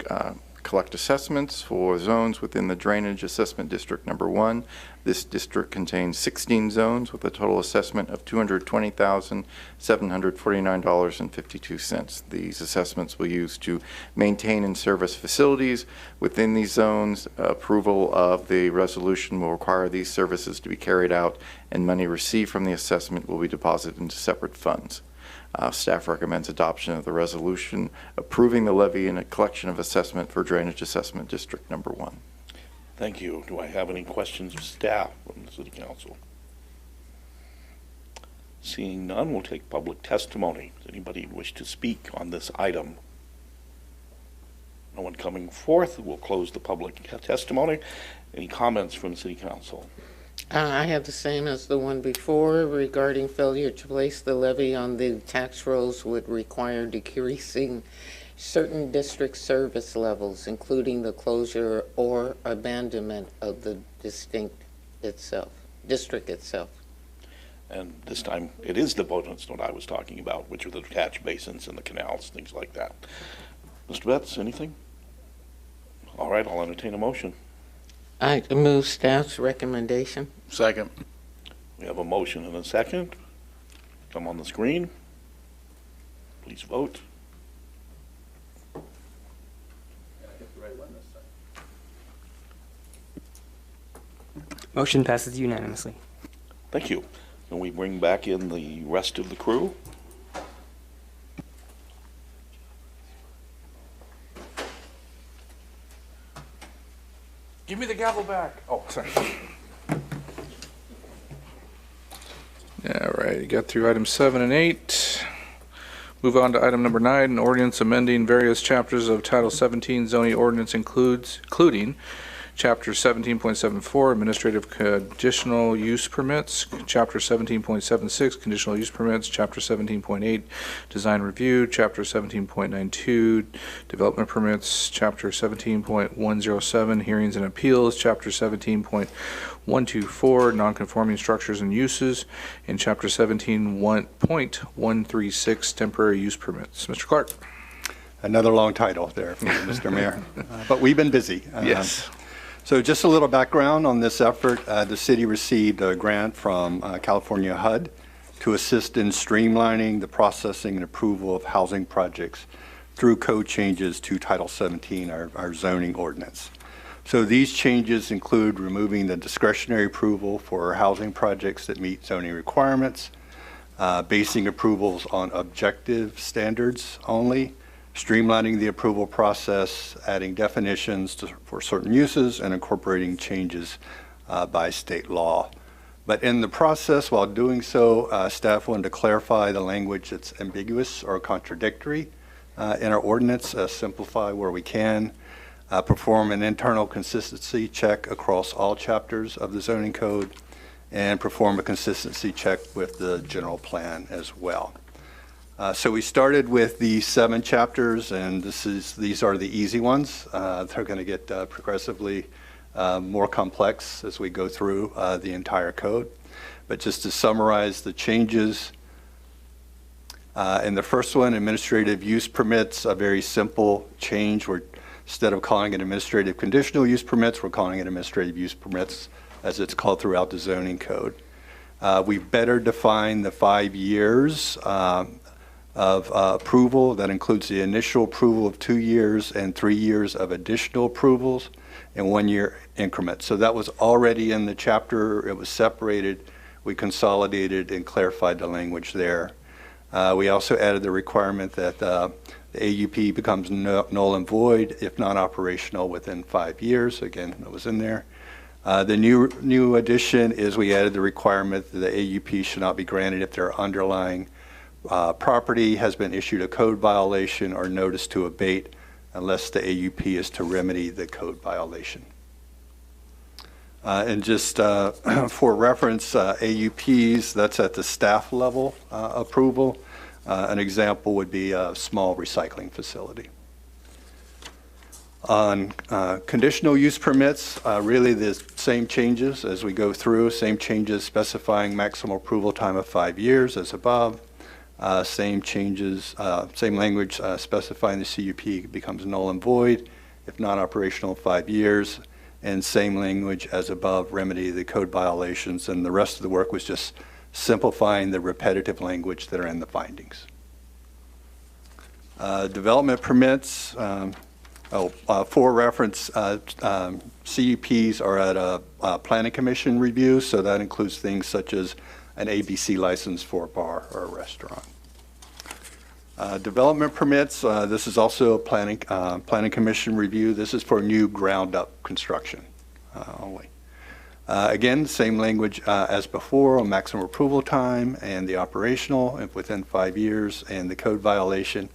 collect assessments for zones within the Drainage Assessment District Number 1. This district contains 16 zones with a total assessment of $220,749.52. These assessments will use to maintain and service facilities within these zones. Approval of the resolution will require these services to be carried out, and money received from the assessment will be deposited into separate funds. Staff recommends adoption of the resolution approving the levy and a collection of assessment for Drainage Assessment District Number 1. Thank you. Do I have any questions of staff from the City Council? Seeing none, we'll take public testimony. Does anybody wish to speak on this item? No one coming forth. We'll close the public testimony. Any comments from the City Council? I have the same as the one before regarding failure to place the levy on the tax rolls would require decreasing certain district service levels, including the closure or abandonment of the district itself. And this time, it is the bonus note I was talking about, which are the catch basins and the canals, things like that. Mr. Betts, anything? All right, I'll entertain a motion. I move staff's recommendation. Second. We have a motion and a second. Come on the screen. Please vote. Motion passes unanimously. Thank you. Can we bring back in the rest of the crew? Give me the gavel back. Oh, sorry. All right, you got through items 7 and 8. Move on to item number 9, an ordinance amending various chapters of Title 17 zoning ordinance including Chapter 17.74, Administrative Conditional Use Permits, Chapter 17.76, Conditional Use Permits, Chapter 17.8, Design Review, Chapter 17.92, Development Permits, Chapter 17.107, Hearings and Appeals, Chapter 17.124, Nonconforming Structures and Uses, and Chapter 17.136, Temporary Use Permits. Mr. Clark. Another long title there, Mr. Mayor. But we've been busy. Yes. So just a little background on this effort. The city received a grant from California HUD to assist in streamlining the processing and approval of housing projects through code changes to Title 17, our zoning ordinance. So these changes include removing the discretionary approval for housing projects that meet zoning requirements, basing approvals on objective standards only, streamlining the approval process, adding definitions for certain uses, and incorporating changes by state law. But in the process, while doing so, staff wanted to clarify the language that's ambiguous or contradictory in our ordinance, simplify where we can, perform an internal consistency check across all chapters of the zoning code, and perform a consistency check with the general plan as well. So we started with the 7 chapters, and these are the easy ones. They're going to get progressively more complex as we go through the entire code. But just to summarize the changes, in the first one, administrative use permits, a very simple change. Instead of calling it administrative conditional use permits, we're calling it administrative use permits as it's called throughout the zoning code. We've better defined the 5 years of approval. That includes the initial approval of 2 years and 3 years of additional approvals in 1-year increments. So that was already in the chapter. It was separated. We consolidated and clarified the language there. We also added the requirement that the AUP becomes null and void if not operational within 5 years. Again, that was in there. The new addition is we added the requirement that the AUP should not be granted if their underlying property has been issued a code violation or notice to abate unless the AUP is to remedy the code violation. And just for reference, AUPs, that's at the staff level approval. An example would be a small recycling facility. On conditional use permits, really the same changes as we go through, same changes specifying maximum approval time of 5 years as above. Same changes, same language specifying the CUP becomes null and void if not operational 5 years, and same language as above, remedy the code violations, and the rest of the work was just simplifying the repetitive language that are in the findings. Development permits, for reference, CUPs are at a planning commission review, so that includes things such as an ABC license for a bar or a restaurant. Development permits, this is also a planning commission review. This is for new ground-up construction only. Again, same language as before on maximum approval time and the operational if within 5 years and the code violation.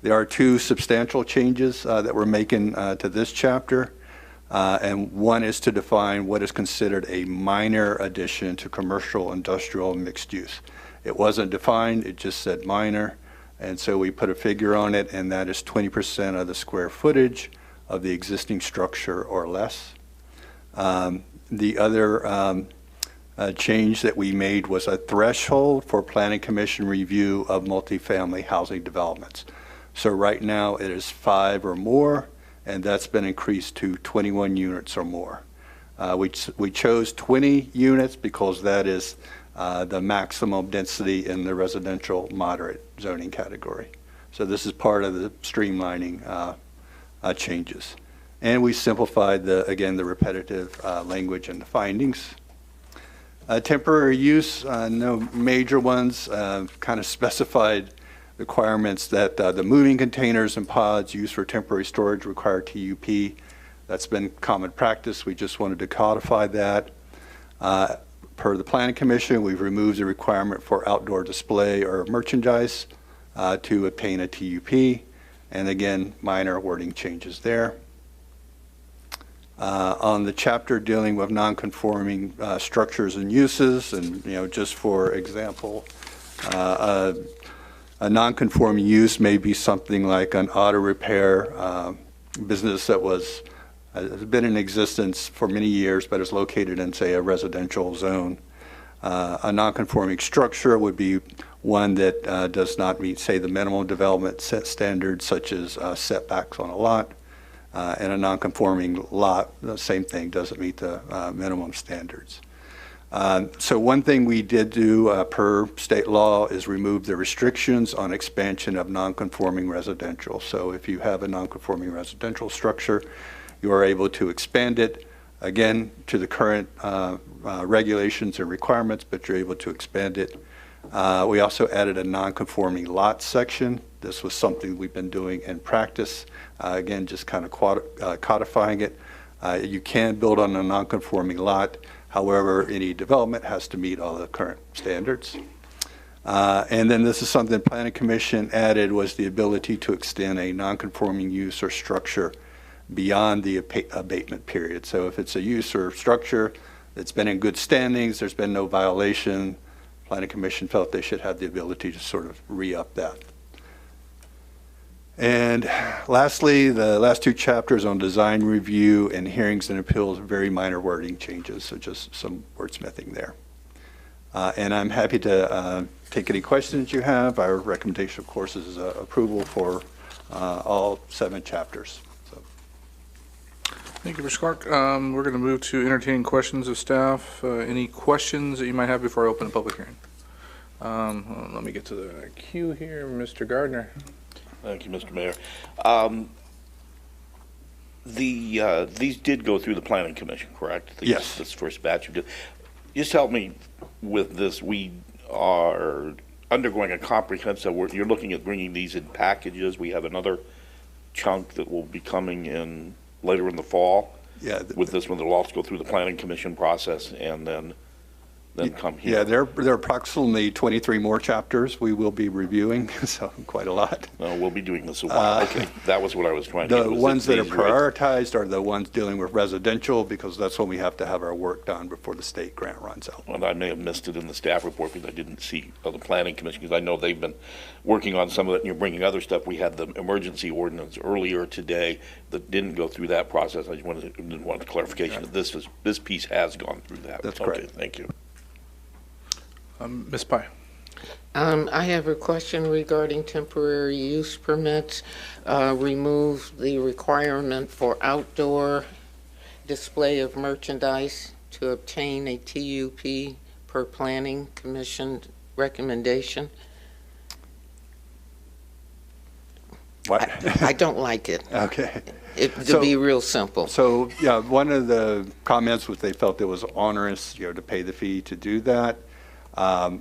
There are 2 substantial changes that we're making to this chapter. And one is to define what is considered a minor addition to commercial, industrial, and mixed use. It wasn't defined, it just said minor, and so we put a figure on it, and that is 20% of the square footage of the existing structure or less. The other change that we made was a threshold for Planning Commission review of multifamily housing developments. So right now it is 5 or more, and that's been increased to 21 units or more. We chose 20 units because that is the maximum density in the residential moderate zoning category. So this is part of the streamlining changes. And we simplified, again, the repetitive language and the findings. Temporary use, no major ones, kind of specified requirements that the moving containers and pods used for temporary storage require TUP. That's been common practice. We just wanted to codify that. Per the Planning Commission, we've removed the requirement for outdoor display or merchandise to obtain a TUP. And again, minor wording changes there. On the chapter dealing with non-conforming structures and uses, and just for example, a non-conforming use may be something like an auto repair business that has been in existence for many years, but is located in, say, a residential zone. A non-conforming structure would be one that does not meet, say, the minimum development set standards, such as setbacks on a lot. And a non-conforming lot, the same thing, doesn't meet the minimum standards. So one thing we did do per state law is remove the restrictions on expansion of non-conforming residential. So if you have a non-conforming residential structure, you are able to expand it, again, to the current regulations and requirements, but you're able to expand it. We also added a non-conforming lot section. This was something we've been doing in practice. Again, just kind of codifying it. You can build on a non-conforming lot. However, any development has to meet all the current standards. And then this is something the Planning Commission added, was the ability to extend a non-conforming use or structure beyond the abatement period. So if it's a use or structure that's been in good standings, there's been no violation, Planning Commission felt they should have the ability to sort of re-up that. And lastly, the last two chapters on design review and hearings and appeals, very minor wording changes, so just some wordsmithing there. And I'm happy to take any questions you have. Our recommendation, of course, is approval for all 7 chapters. So. Thank you, Mr. Clark. We're going to move to entertaining questions of staff. Any questions that you might have before I open the public hearing? Let me get to the queue here. Mr. Gardner. Thank you, Mr. Mayor. These did go through the Planning Commission, correct? Yes. This first batch. Just help me with this. We are undergoing a comprehensive, you're looking at bringing these in packages. We have another chunk that will be coming in later in the fall. Yeah. With this one, they'll also go through the Planning Commission process and then come here. Yeah, there are approximately 23 more chapters we will be reviewing, so quite a lot. No, we'll be doing this a while. Okay, that was what I was trying to The do. ones that are prioritized are the ones dealing with residential, because that's when we have to have our work done before the state grant runs out. Well, I may have missed it in the staff report because I didn't see the Planning Commission, because I know they've been working on some of it and you're bringing other stuff. We had the emergency ordinance earlier today that didn't go through that process. I just wanted clarification that this piece has gone through that. That's okay, correct. Thank you. Ms. Pye. I have a question regarding temporary use permits. Remove the requirement for outdoor display of merchandise to obtain a TUP per Planning Commission recommendation. What? I don't like it. Okay. To be real simple. So, yeah, one of the comments was they felt it was onerous, to pay the fee to do that.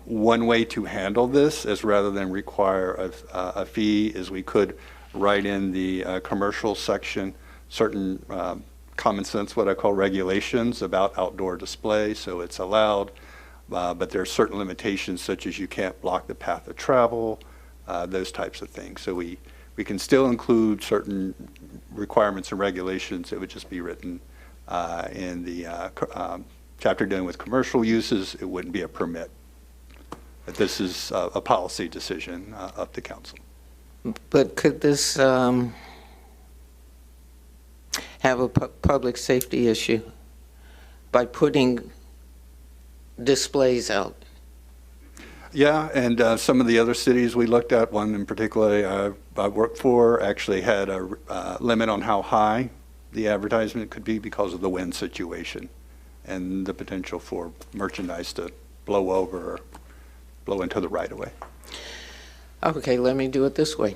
One way to handle this is, rather than require a fee, is we could write in the commercial section certain common sense, what I call regulations about outdoor display. So it's allowed, but there are certain limitations, such as you can't block the path of travel, those types of things. So we can still include certain requirements and regulations. It would just be written In the chapter dealing with commercial uses, it wouldn't be a permit. But this is a policy decision of the council. But could this have a public safety issue by putting displays out? Yeah, and some of the other cities we looked at, one in particular I worked for, actually had a limit on how high the advertisement could be because of the wind situation and the potential for merchandise to blow over or blow into the right-of-way. Okay, let me do it this way.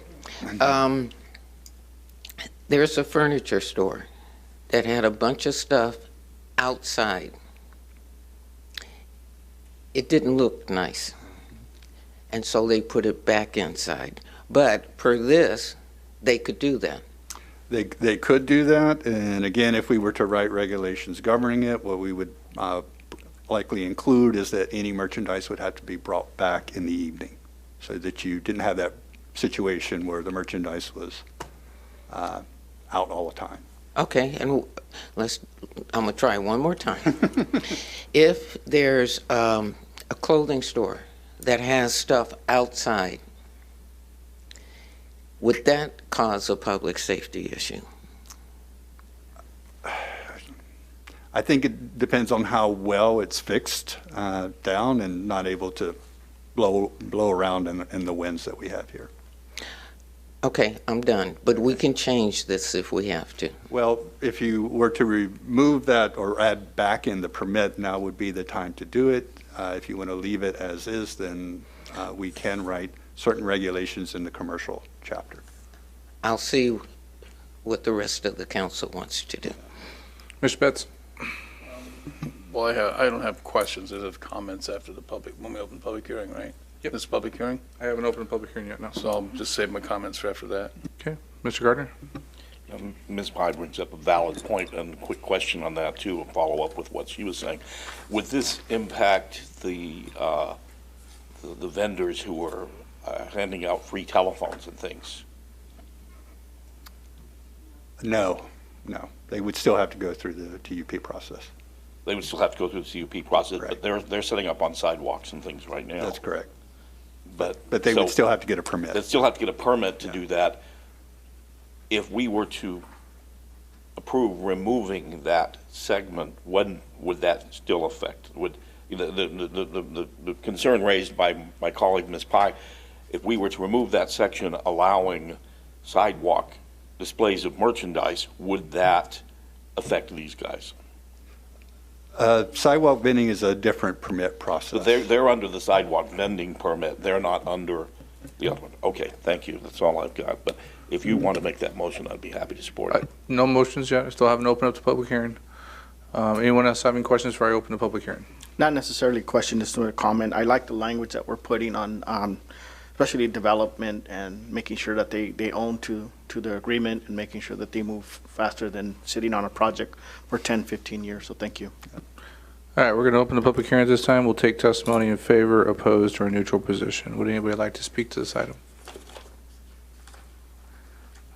There's a furniture store that had a bunch of stuff outside. It didn't look nice, and so they put it back inside. But per this, they could do that. They could do that, and again, if we were to write regulations governing it, what we would likely include is that any merchandise would have to be brought back in the evening, so that you didn't have that situation where the merchandise was out all the time. Okay, and I'm gonna try one more time. If there's a clothing store that has stuff outside, would that cause a public safety issue? I think it depends on how well it's fixed down and not able to blow around in the winds that we have here. Okay, I'm done, but we can change this if we have to. Well, if you were to remove that or add back in the permit, now would be the time to do it. If you want to leave it as is, then we can write certain regulations in the commercial chapter. I'll see what the rest of the council wants to do. Mr. Betts? Well, I don't have questions. I have comments after the public, when we open the public hearing, right? Yep. This public hearing? I haven't opened a public hearing yet, no. So I'll just save my comments for after that. Okay. Mr. Gardner? Ms. Pye brings up a valid point, and a quick question on that too, a follow up with what she was saying. Would this impact the vendors who are handing out free telephones and things? No. They would still have to go through the TUP process. They would still have to go through the CUP process, Correct. but they're setting up on sidewalks and things right now. That's correct. But they would still have to get a permit. They'd still have to get a permit to do that. If we were to approve removing that segment, when would that still affect? Would the concern raised by my colleague Ms. Pye, if we were to remove that section allowing sidewalk displays of merchandise, would that affect these guys? Sidewalk vending is a different permit process. But they're under the sidewalk vending permit. They're not under the other one. Okay, thank you. That's all I've got. But if you want to make that motion, I'd be happy to support it. No motions yet. I still haven't opened up the public hearing. Anyone else having questions before I open the public hearing? Not necessarily a question, just a comment. I like the language that we're putting on, especially development and making sure that they own to the agreement and making sure that they move faster than sitting on a project for 10, 15 years. So thank you. All right, we're going to open the public hearing at this time. We'll take testimony in favor, opposed, or a neutral position. Would anybody like to speak to this item?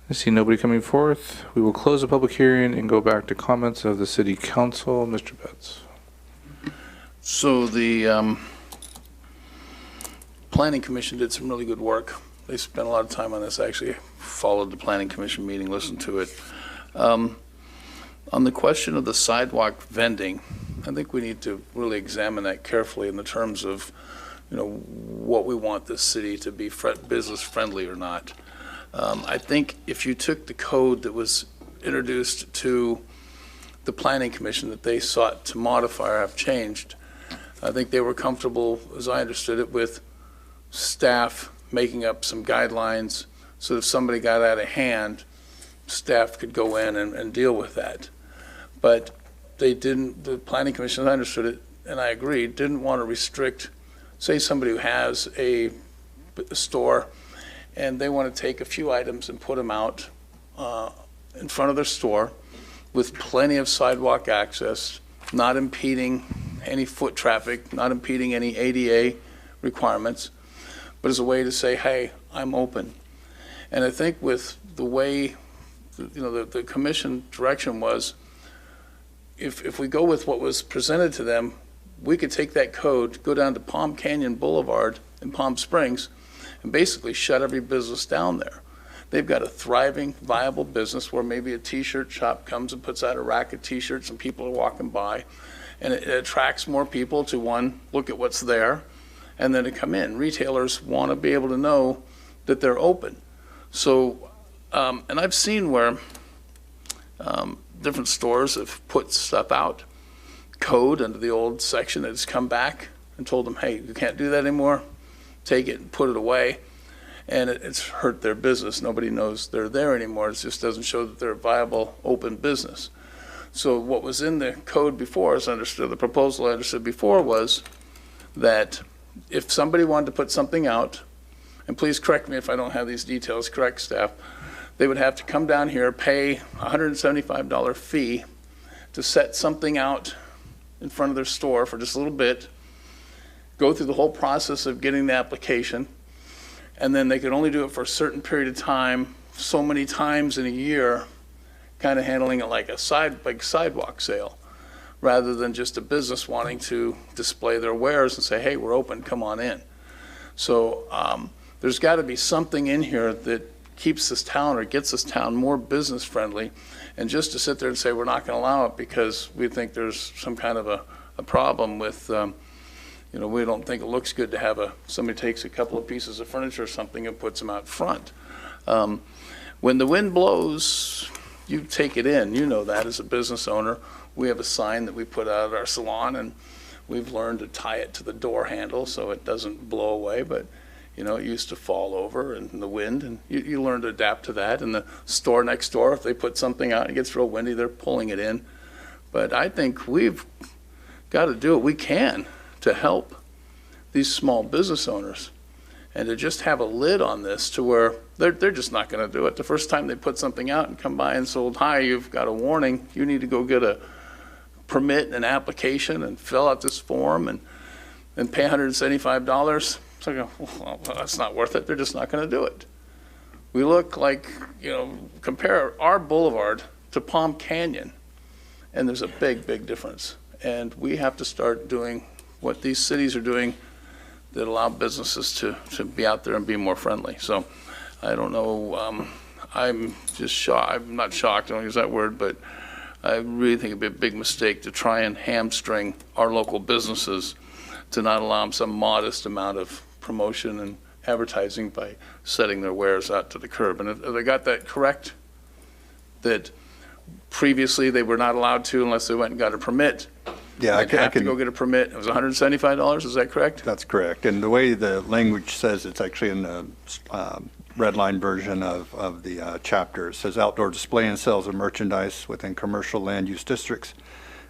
I see nobody coming forth. We will close the public hearing and go back to comments of the city council. Mr. Betts. So the Planning Commission did some really good work. They spent a lot of time on this. I actually followed the Planning Commission meeting, listened to it. On the question of the sidewalk vending, I think we need to really examine that carefully in the terms of, what we want this city to be business friendly or not. I think if you took the code that was introduced to the Planning Commission that they sought to modify or have changed, I think they were comfortable, as I understood it, with staff making up some guidelines so that if somebody got out of hand, staff could go in and deal with that. But they didn't, the Planning Commission, as I understood it, and I agree, didn't want to restrict, say somebody who has a store and they want to take a few items and put them out in front of their store with plenty of sidewalk access, not impeding any foot traffic, not impeding any ADA requirements, but as a way to say, hey, I'm open. And I think with the way, the commission direction was, if we go with what was presented to them, we could take that code, go down to Palm Canyon Boulevard in Palm Springs, and basically shut every business down there. They've got a thriving, viable business where maybe a T-shirt shop comes and puts out a rack of T-shirts and people are walking by, and it attracts more people to, one, look at what's there, and then to come in. Retailers want to be able to know that they're open. So, and I've seen where different stores have put stuff out, code under the old section that has come back and told them, hey, you can't do that anymore, take it and put it away. And it's hurt their business. Nobody knows they're there anymore. It just doesn't show that they're a viable, open business. So what was in the code before, as understood, the proposal I understood before was that if somebody wanted to put something out, and please correct me if I don't have these details correct, staff, they would have to come down here, pay a $175 fee to set something out in front of their store for just a little bit, go through the whole process of getting the application, and then they could only do it for a certain period of time, so many times in a year, kind of handling it like a sidewalk sale, rather than just a business wanting to display their wares and say, hey, we're open, come on in. So there's got to be something in here that keeps this town or gets this town more business friendly, and just to sit there and say we're not going to allow it because we think there's some kind of a problem with we don't think it looks good to have somebody takes a couple of pieces of furniture or something and puts them out front. When the wind blows, you take it in. You know that as a business owner. We have a sign that we put out at our salon, and we've learned to tie it to the door handle so it doesn't blow away, but it used to fall over in the wind, and you learn to adapt to that. And the store next door, if they put something out and it gets real windy, they're pulling it in. But I think we've got to do what we can to help these small business owners, and to just have a lid on this to where they're just not going to do it. The first time they put something out and come by and sold, hi, you've got a warning, you need to go get a permit and an application and fill out this form and pay $175. It's like, well, that's not worth it. They're just not going to do it. We look like, compare our boulevard to Palm Canyon, and there's a big, big difference. And we have to start doing what these cities are doing that allow businesses to be out there and be more friendly. So I don't know, I'm just shocked. I'm not shocked, I don't use that word, but I really think it'd be a big mistake to try and hamstring our local businesses to not allow them some modest amount of promotion and advertising by setting their wares out to the curb. And if I got that correct, that previously they were not allowed to unless they went and got a permit. Yeah, I have to go get a permit. It was $175, is that correct? That's correct. And the way the language says, it's actually in the red line version of the chapter. It says outdoor display and sales of merchandise within commercial land use districts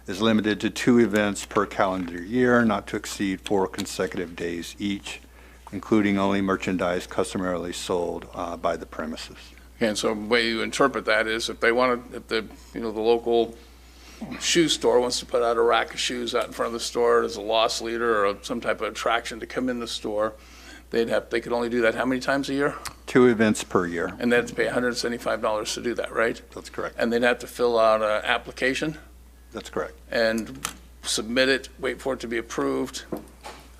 is limited to 2 events per calendar year, not to exceed 4 consecutive days each, including only merchandise customarily sold by the premises. And so the way you interpret that is if they want to, if the local shoe store wants to put out a rack of shoes out in front of the store as a loss leader or some type of attraction to come in the store, they could only do that how many times a year? 2 events per year. And they'd have to pay $175 to do that, right? That's correct. And they'd have to fill out an application? That's correct. And submit it, wait for it to be approved?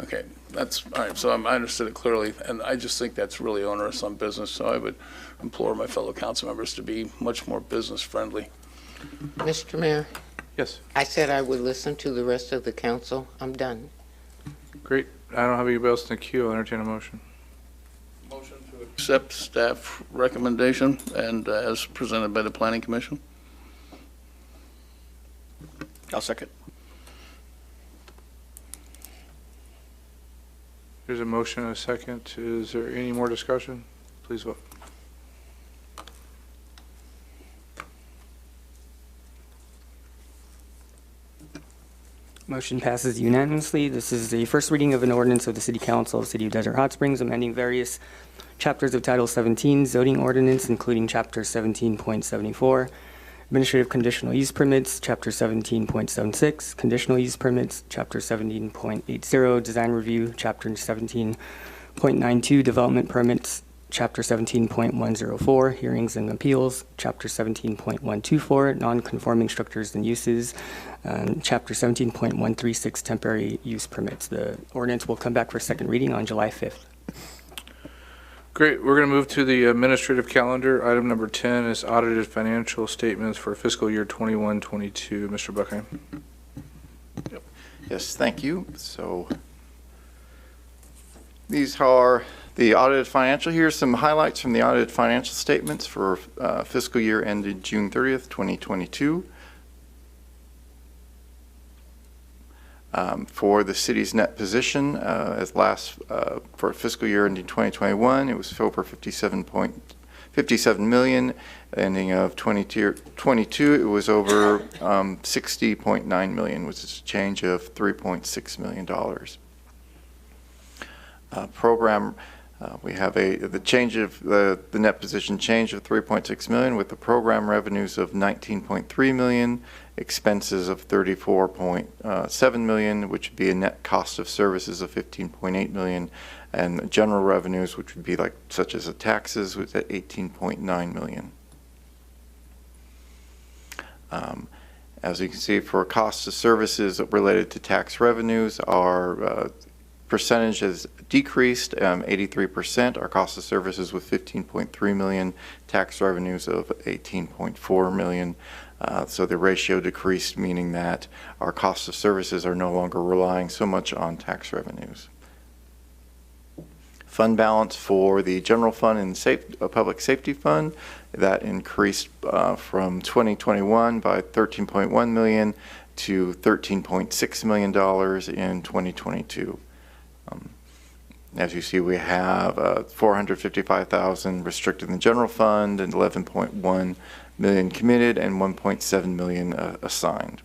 Okay, that's, all right, so I understood it clearly, and I just think that's really onerous on business, so I would implore my fellow council members to be much more business friendly. Mr. Mayor? Yes. I said I would listen to the rest of the council. I'm done. Great. I don't have anybody else in the queue. I'll entertain a motion. Motion to accept staff recommendation and as presented by the Planning Commission. I'll second. There's a motion and a second. Is there any more discussion? Please vote. Motion passes unanimously. This is the first reading of an ordinance of the City Council of the City of Desert Hot Springs amending various chapters of Title 17 zoning ordinance, including Chapter 17.74, Administrative Conditional Use Permits, Chapter 17.76, Conditional Use Permits, Chapter 17.80, Design Review, Chapter 17.92, Development Permits, Chapter 17.104, Hearings and Appeals, Chapter 17.124, Non-Conforming Structures and Uses, and Chapter 17.136, Temporary Use Permits. The ordinance will come back for second reading on July 5th. Great. We're going to move to the administrative calendar. Item number 10 is audited financial statements for fiscal year 21-22. Mr. Buckheim. Yes, thank you. So these are the audited financial. Here's some highlights from the audited financial statements for fiscal year ended June 30th, 2022. For the city's net position, for fiscal year ending 2021, it was over 57 million. Ending of 22, it was over 60.9 million, which is a change of $3.6 million. Program, we have the change of the net position change of 3.6 million, with the program revenues of 19.3 million, expenses of 34.7 million, which would be a net cost of services of 15.8 million, and general revenues, which would be such as the taxes, was at 18.9 million. As you can see, for costs of services related to tax revenues, our percentage has decreased 83%. Our cost of services was 15.3 million, tax revenues of 18.4 million. So the ratio decreased, meaning that our costs of services are no longer relying so much on tax revenues. Fund balance for the general fund and public safety fund, that increased from 2021 by 13.1 million to $13.6 million in 2022. As you see, we have 455,000 restricted in the general fund and 11.1 million committed and 1.7 million assigned.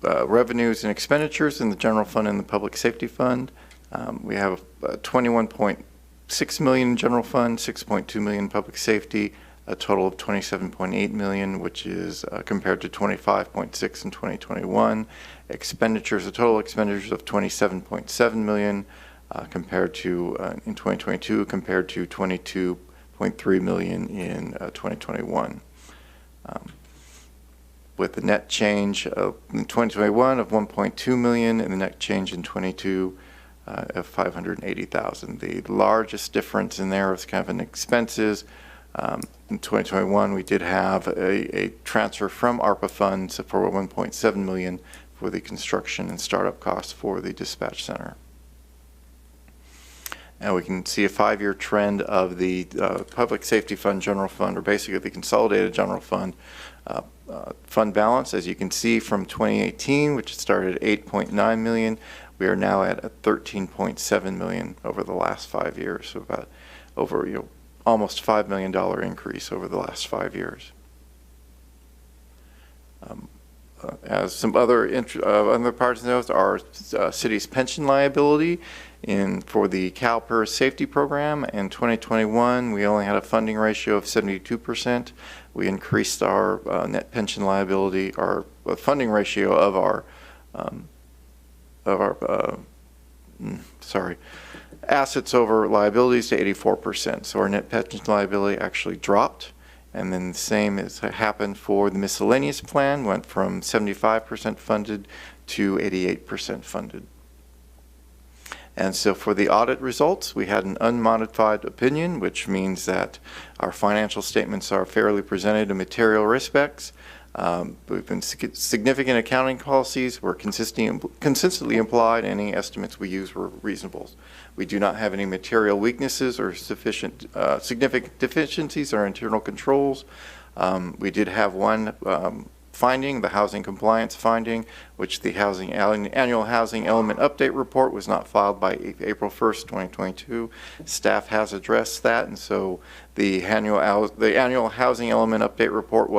Revenues and expenditures in the general fund and the public safety fund. We have 21.6 million in general fund, 6.2 million public safety, a total of 27.8 million, which is compared to 25.6 in 2021. Expenditures, a total expenditures of 27.7 million compared to in 2022, compared to 22.3 million in 2021. With the net change in 2021 of 1.2 million and the net change in 22 of 580,000. The largest difference in there is kind of an expenses. In 2021, we did have a transfer from ARPA funds for 1.7 million for the construction and startup costs for the dispatch center. And we can see a 5-year trend of the public safety fund, general fund, or basically the consolidated general fund fund balance. As you can see from 2018, which started at 8.9 million, we are now at 13.7 million over the last 5 years. So about over almost $5 million increase over the last 5 years. As some other parts of those, our city's pension liability for the CalPERS safety program in 2021, we only had a funding ratio of 72%. We increased our net pension liability, our funding ratio of our assets over liabilities to 84%. So our net pension liability actually dropped. And then the same has happened for the miscellaneous plan, went from 75% funded to 88% funded. And so for the audit results, we had an unmodified opinion, which means that our financial statements are fairly presented in material respects. We've been significant accounting policies were consistently implied. Any estimates we used were reasonable. We do not have any material weaknesses or significant deficiencies in our internal controls. We did have one finding, the housing compliance finding, which the annual housing element update report was not filed by April 1st, 2022. Staff has addressed that, and so the annual housing element update report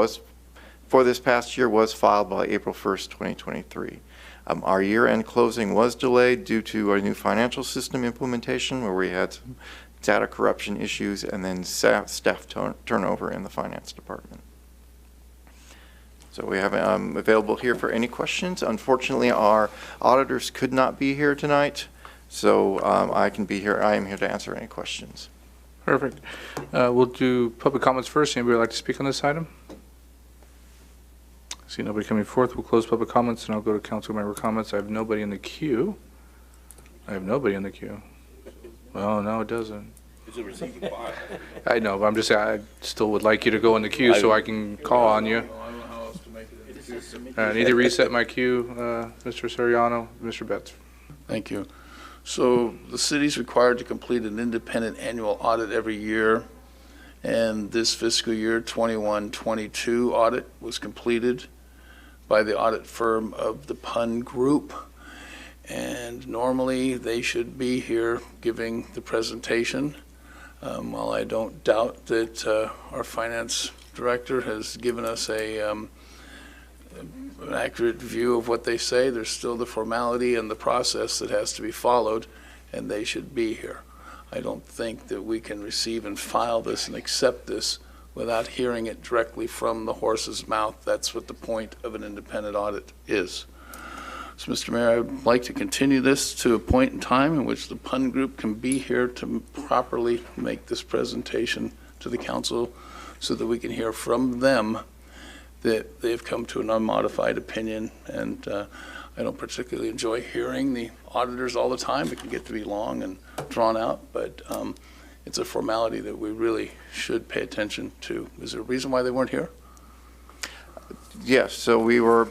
for this past year was filed by April 1st, 2023. Our year-end closing was delayed due to our new financial system implementation, where we had some data corruption issues and then staff turnover in the finance department. So we have available here for any questions. Unfortunately, our auditors could not be here tonight, so I can be here. I am here to answer any questions. Perfect. We'll do public comments first. Anybody would like to speak on this item? See nobody coming forth. We'll close public comments, and I'll go to council member comments. I have nobody in the queue. Well, no, it doesn't. Is it receiving file? I know, but I'm just saying, I still would like you to go in the queue so I can call on you. I need to reset my queue, Mr. Soriano, Mr. Betts. Thank you. So the city's required to complete an independent annual audit every year, and this fiscal year 21-22 audit was completed by the audit firm of the Pun Group, and normally they should be here giving the presentation. While I don't doubt that our finance director has given us an accurate view of what they say, there's still the formality and the process that has to be followed, and they should be here. I don't think that we can receive and file this and accept this without hearing it directly from the horse's mouth. That's what the point of an independent audit is. So, Mr. Mayor, I'd like to continue this to a point in time in which the Pun Group can be here to properly make this presentation to the council so that we can hear from them that they've come to an unmodified opinion. And I don't particularly enjoy hearing the auditors all the time. It can get to be long and drawn out, but it's a formality that we really should pay attention to. Is there a reason why they weren't here? Yes, so we were,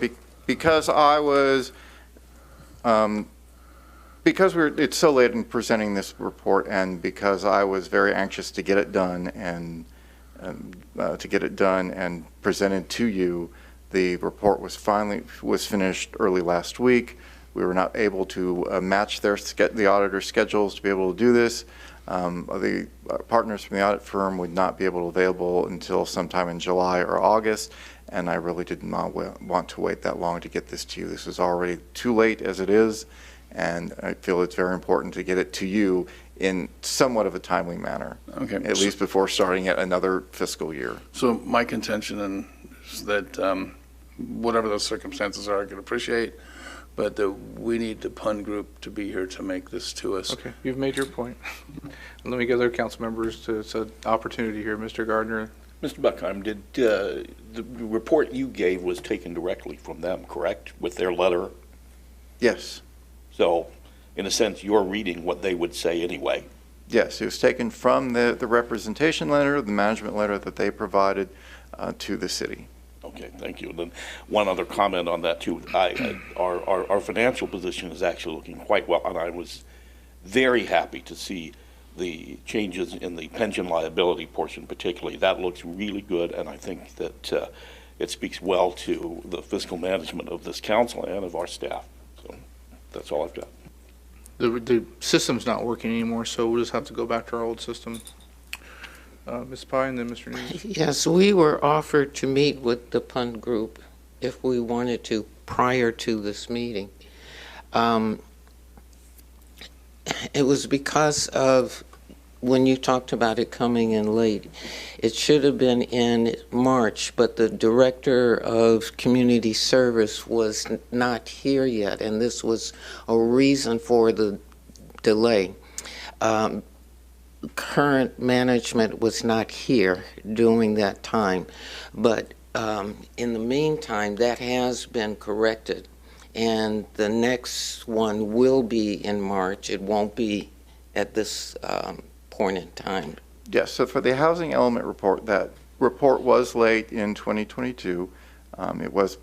because I was, it's so late in presenting this report, and because I was very anxious to get it done and presented to you, the report was finished early last week. We were not able to match the auditor's schedules to be able to do this. The partners from the audit firm would not be available until sometime in July or August, and I really did not want to wait that long to get this to you. This is already too late as it is, and I feel it's very important to get it to you in somewhat of a timely manner, okay, at least before starting yet another fiscal year. So my contention is that whatever those circumstances are, I can appreciate, but that we need the Pun Group to be here to make this to us. Okay, you've made your point. Let me get other council members to, it's an opportunity here. Mr. Gardner. Mr. Buckheim, did the report you gave was taken directly from them, correct, with their letter? Yes. So, in a sense, you're reading what they would say anyway. Yes, it was taken from the representation letter, the management letter that they provided to the city. Okay, thank you. And then one other comment on that too. Our financial position is actually looking quite well, and I was very happy to see the changes in the pension liability portion particularly. That looks really good, and I think that it speaks well to the fiscal management of this council and of our staff. So that's all I've got. The system's not working anymore, so we'll just have to go back to our old system. Ms. Pye and then Mr. News. Yes, we were offered to meet with the Pun Group if we wanted to prior to this meeting. It was because of when you talked about it coming in late. It should have been in March, but the director of community service was not here yet, and this was a reason for the delay. Current management was not here during that time, but in the meantime, that has been corrected, and the next one will be in March. It won't be at this point in time. Yes, so for the housing element report, that report was late in 2022. It was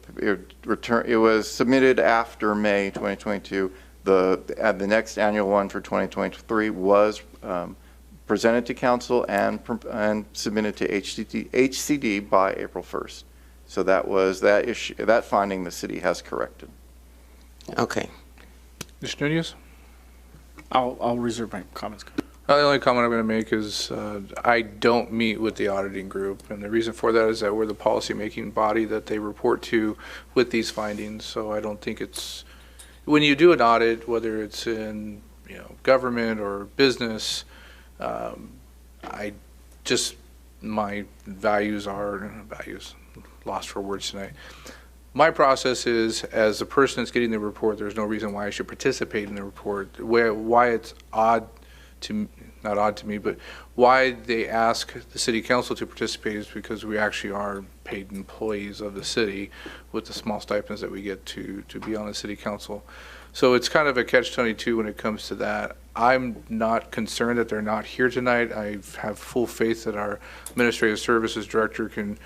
submitted after May 2022. The next annual one for 2023 was presented to council and submitted to HCD by April 1st. So that was that issue, that finding the city has corrected. Okay. Mr. Nunez? I'll reserve my comments. The only comment I'm going to make is I don't meet with the auditing group, and the reason for that is that we're the policy-making body that they report to with these findings. So I don't think it's, when you do an audit, whether it's in government or business, my values are values. lost for words tonight. My process is, as the person that's getting the report, there's no reason why I should participate in the report. Why it's odd to, not odd to me, but why they ask the city council to participate is because we actually are paid employees of the city with the small stipends that we get to be on the city council. So it's kind of a catch-22 when it comes to that. I'm not concerned that they're not here tonight. I have full faith that our administrative services director can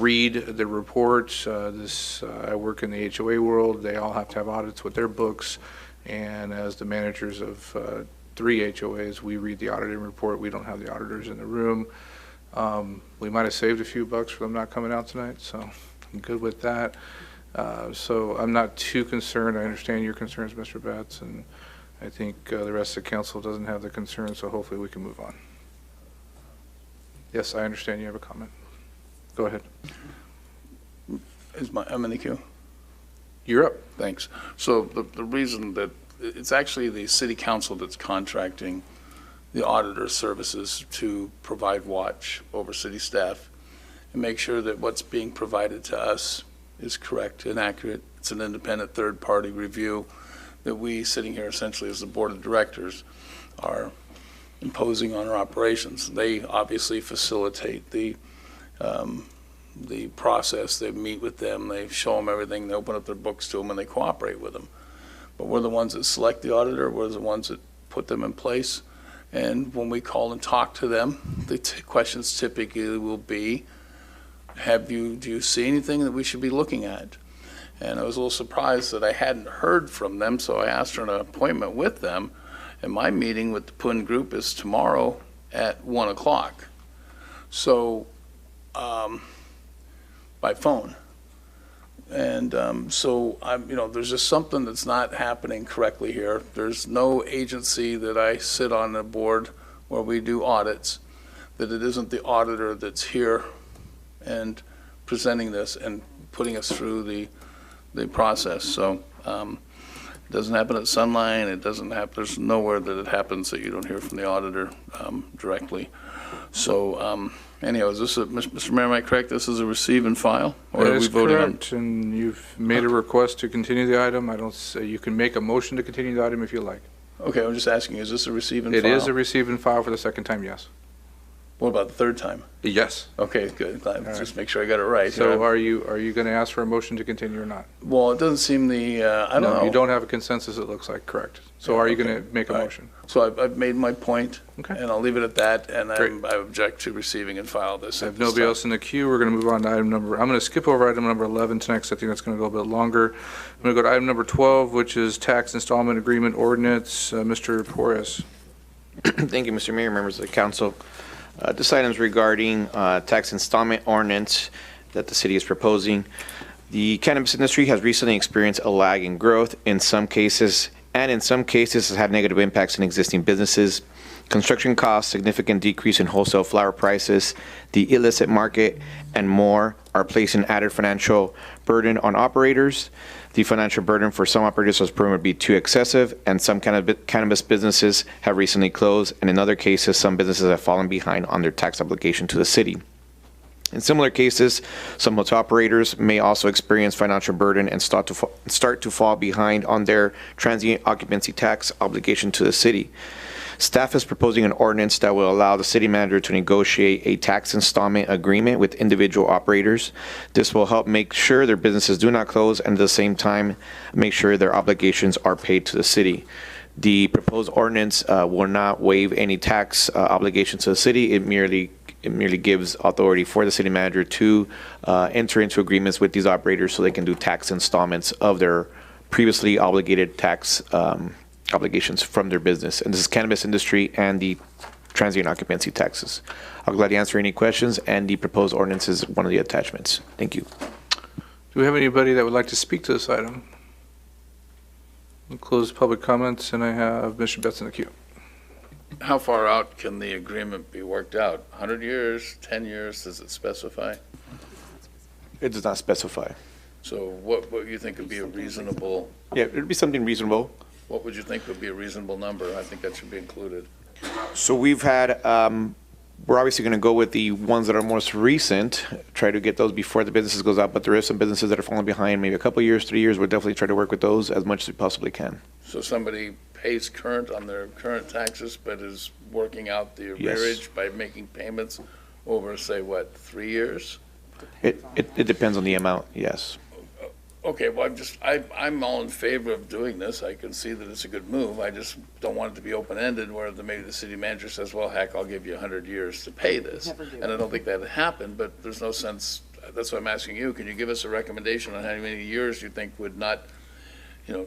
read the reports. I work in the HOA world. They all have to have audits with their books. And as the managers of 3 HOAs, we read the auditing report. We don't have the auditors in the room. We might have saved a few bucks for them not coming out tonight, so I'm good with that. So I'm not too concerned. I understand your concerns, Mr. Betts, and I think the rest of the council doesn't have the concerns, so hopefully we can move on. Yes, I understand you have a comment. Go ahead. I'm in the queue. You're up. Thanks. So the reason that it's actually the city council that's contracting the auditor services to provide watch over city staff and make sure that what's being provided to us is correct and accurate. It's an independent third-party review that we, sitting here essentially as the board of directors, are imposing on our operations. They obviously facilitate the process. They meet with them, they show them everything, they open up their books to them, and they cooperate with them. But we're the ones that select the auditor, we're the ones that put them in place, and when we call and talk to them, the questions typically will be, do you see anything that we should be looking at? And I was a little surprised that I hadn't heard from them, so I asked for an appointment with them, and my meeting with the PUN group is tomorrow at 1 o'clock. So, by phone. And so there's just something that's not happening correctly here. There's no agency that I sit on the board where we do audits, that it isn't the auditor that's here and presenting this and putting us through the process. So it doesn't happen at Sunline. It doesn't happen. There's nowhere that it happens that you don't hear from the auditor directly. So anyhow, is this Mr. Mayor, am I correct? This is a receive and file? Or That are we is voting on? correct, and you've made a request to continue the item. I don't say, you can make a motion to continue the item if you like. Okay, I'm just asking, is this a receive and file? It is a receive and file for the second time, yes. What about the third time? Yes. Okay, good. Glad. All Just make sure I got it right. So are you going to ask for a motion to continue or not? Well, it doesn't seem I don't know. No, you don't have a consensus, it looks like, correct. So are you going to make a motion? So I've made my point, Okay. and I'll leave it at that, and Great. I object to receiving and file this. I at have this nobody time. else in the queue. We're going to move on to item number, I'm going to skip over item number 11 tonight because I think that's going to go a bit longer. I'm going to go to item number 12, which is tax installment agreement ordinance. Mr. Porras. Thank you, Mr. Mayor, members of the council. This item is regarding tax installment ordinance that the city is proposing. The cannabis industry has recently experienced a lag in growth in some cases, and in some cases has had negative impacts on existing businesses. Construction costs, significant decrease in wholesale flower prices, the illicit market, and more are placing added financial burden on operators. The financial burden for some operators has proven to be too excessive, and some cannabis businesses have recently closed, and in other cases, some businesses have fallen behind on their tax obligation to the city. In similar cases, some hotel operators may also experience financial burden and start to fall behind on their transient occupancy tax obligation to the city. Staff is proposing an ordinance that will allow the city manager to negotiate a tax installment agreement with individual operators. This will help make sure their businesses do not close and at the same time make sure their obligations are paid to the city. The proposed ordinance will not waive any tax obligations to the city. It merely gives authority for the city manager to enter into agreements with these operators so they can do tax installments of their previously obligated tax obligations from their business. And this is cannabis industry and the transient occupancy taxes. I'll gladly answer any questions, and the proposed ordinance is one of the attachments. Thank you. Do we have anybody that would like to speak to this item? We'll close public comments, and I have Mr. Betts in the queue. How far out can the agreement be worked out? 100 years, 10 years, does it specify? It does not specify. So what you think would be a reasonable, Yeah, it would be something reasonable. what would you think would be a reasonable number? I think that should be included. So we've had We're obviously going to go with the ones that are most recent, try to get those before the businesses goes out, but there is some businesses that are falling behind, maybe a couple years, 3 years. We'll definitely try to work with those as much as we possibly can. So somebody pays current on their current taxes, but is working out the Yes. arrearage by making payments over, say, what, 3 years? It depends on the amount, yes. Okay, well, I'm all in favor of doing this. I can see that it's a good move. I just don't want it to be open-ended where maybe the city manager says, well, heck, I'll give you 100 years to pay this. And I don't think that'd happen, but there's no sense, that's why I'm asking you, can you give us a recommendation on how many years you think would not,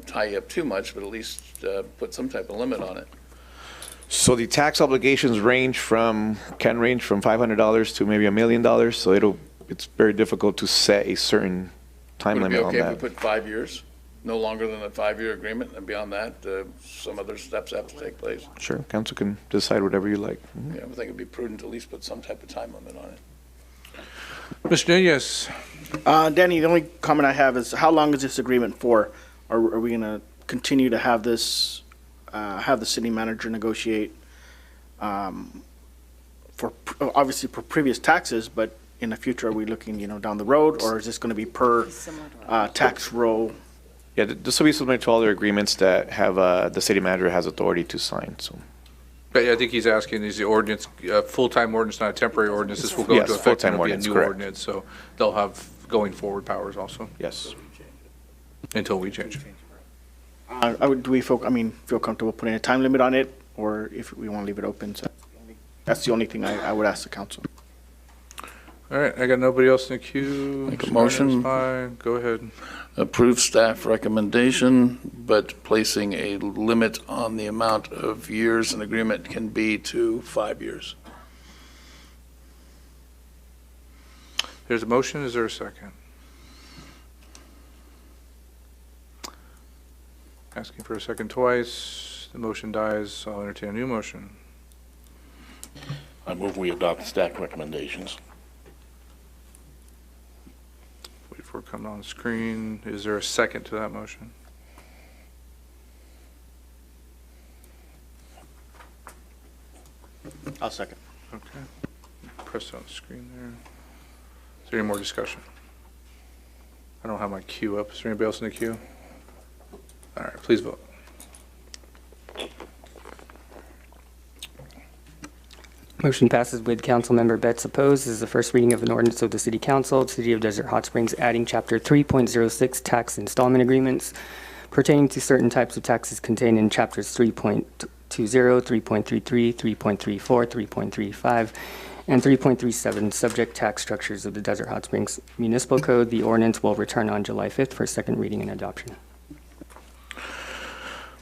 tie you up too much, but at least put some type of limit on it? So the tax obligations can range from $500 to maybe $1 million, so it's very difficult to set a certain time Would it be limit on okay if that. we put 5 years? No longer than a 5-year agreement, and beyond that, some other steps have to take place? Sure, council can decide whatever you like. Yeah, I would think it'd be prudent to at least put some type of time limit on it. Mr. Nunez. Danny, the only comment I have is how long is this agreement for? Are we going to continue to have this, have the city manager negotiate obviously for previous taxes, but in the future, are we looking, down the road, or is this going to be per tax roll? Yeah, this will be similar to all their agreements that have, the city manager has authority to sign, so. But I think he's asking, is the ordinance, full-time ordinance, not a temporary ordinance? This will go Yes, into effect full-time and it'll be a ordinance, new correct. ordinance, so they'll have going forward powers also. Yes. Until we change it. Do we feel comfortable putting a time limit on it, or if we want to leave it open? So that's the only thing I would ask the council. All right, I got nobody else in the queue. Make a motion. Fine. Go ahead. Approve staff recommendation, but placing a limit on the amount of years an agreement can be to 5 years. There's a motion. Is there a second? Asking for a second twice. The motion dies. I'll entertain a new motion. I move we adopt the staff recommendations. Wait for it coming on the screen. Is there a second to that motion? I'll second. Okay. Press it on the screen there. Is there any more discussion? I don't have my queue up. Is there anybody else in the queue? All right, please vote. Motion passes with Councilmember Betts opposed. This is the first reading of an ordinance of the City Council, City of Desert Hot Springs, adding Chapter 3.06 Tax Installment Agreements pertaining to certain types of taxes contained in Chapters 3.20, 3.33, 3.34, 3.35, and 3.37 subject tax structures of the Desert Hot Springs Municipal Code. The ordinance will return on July 5th for second reading and adoption.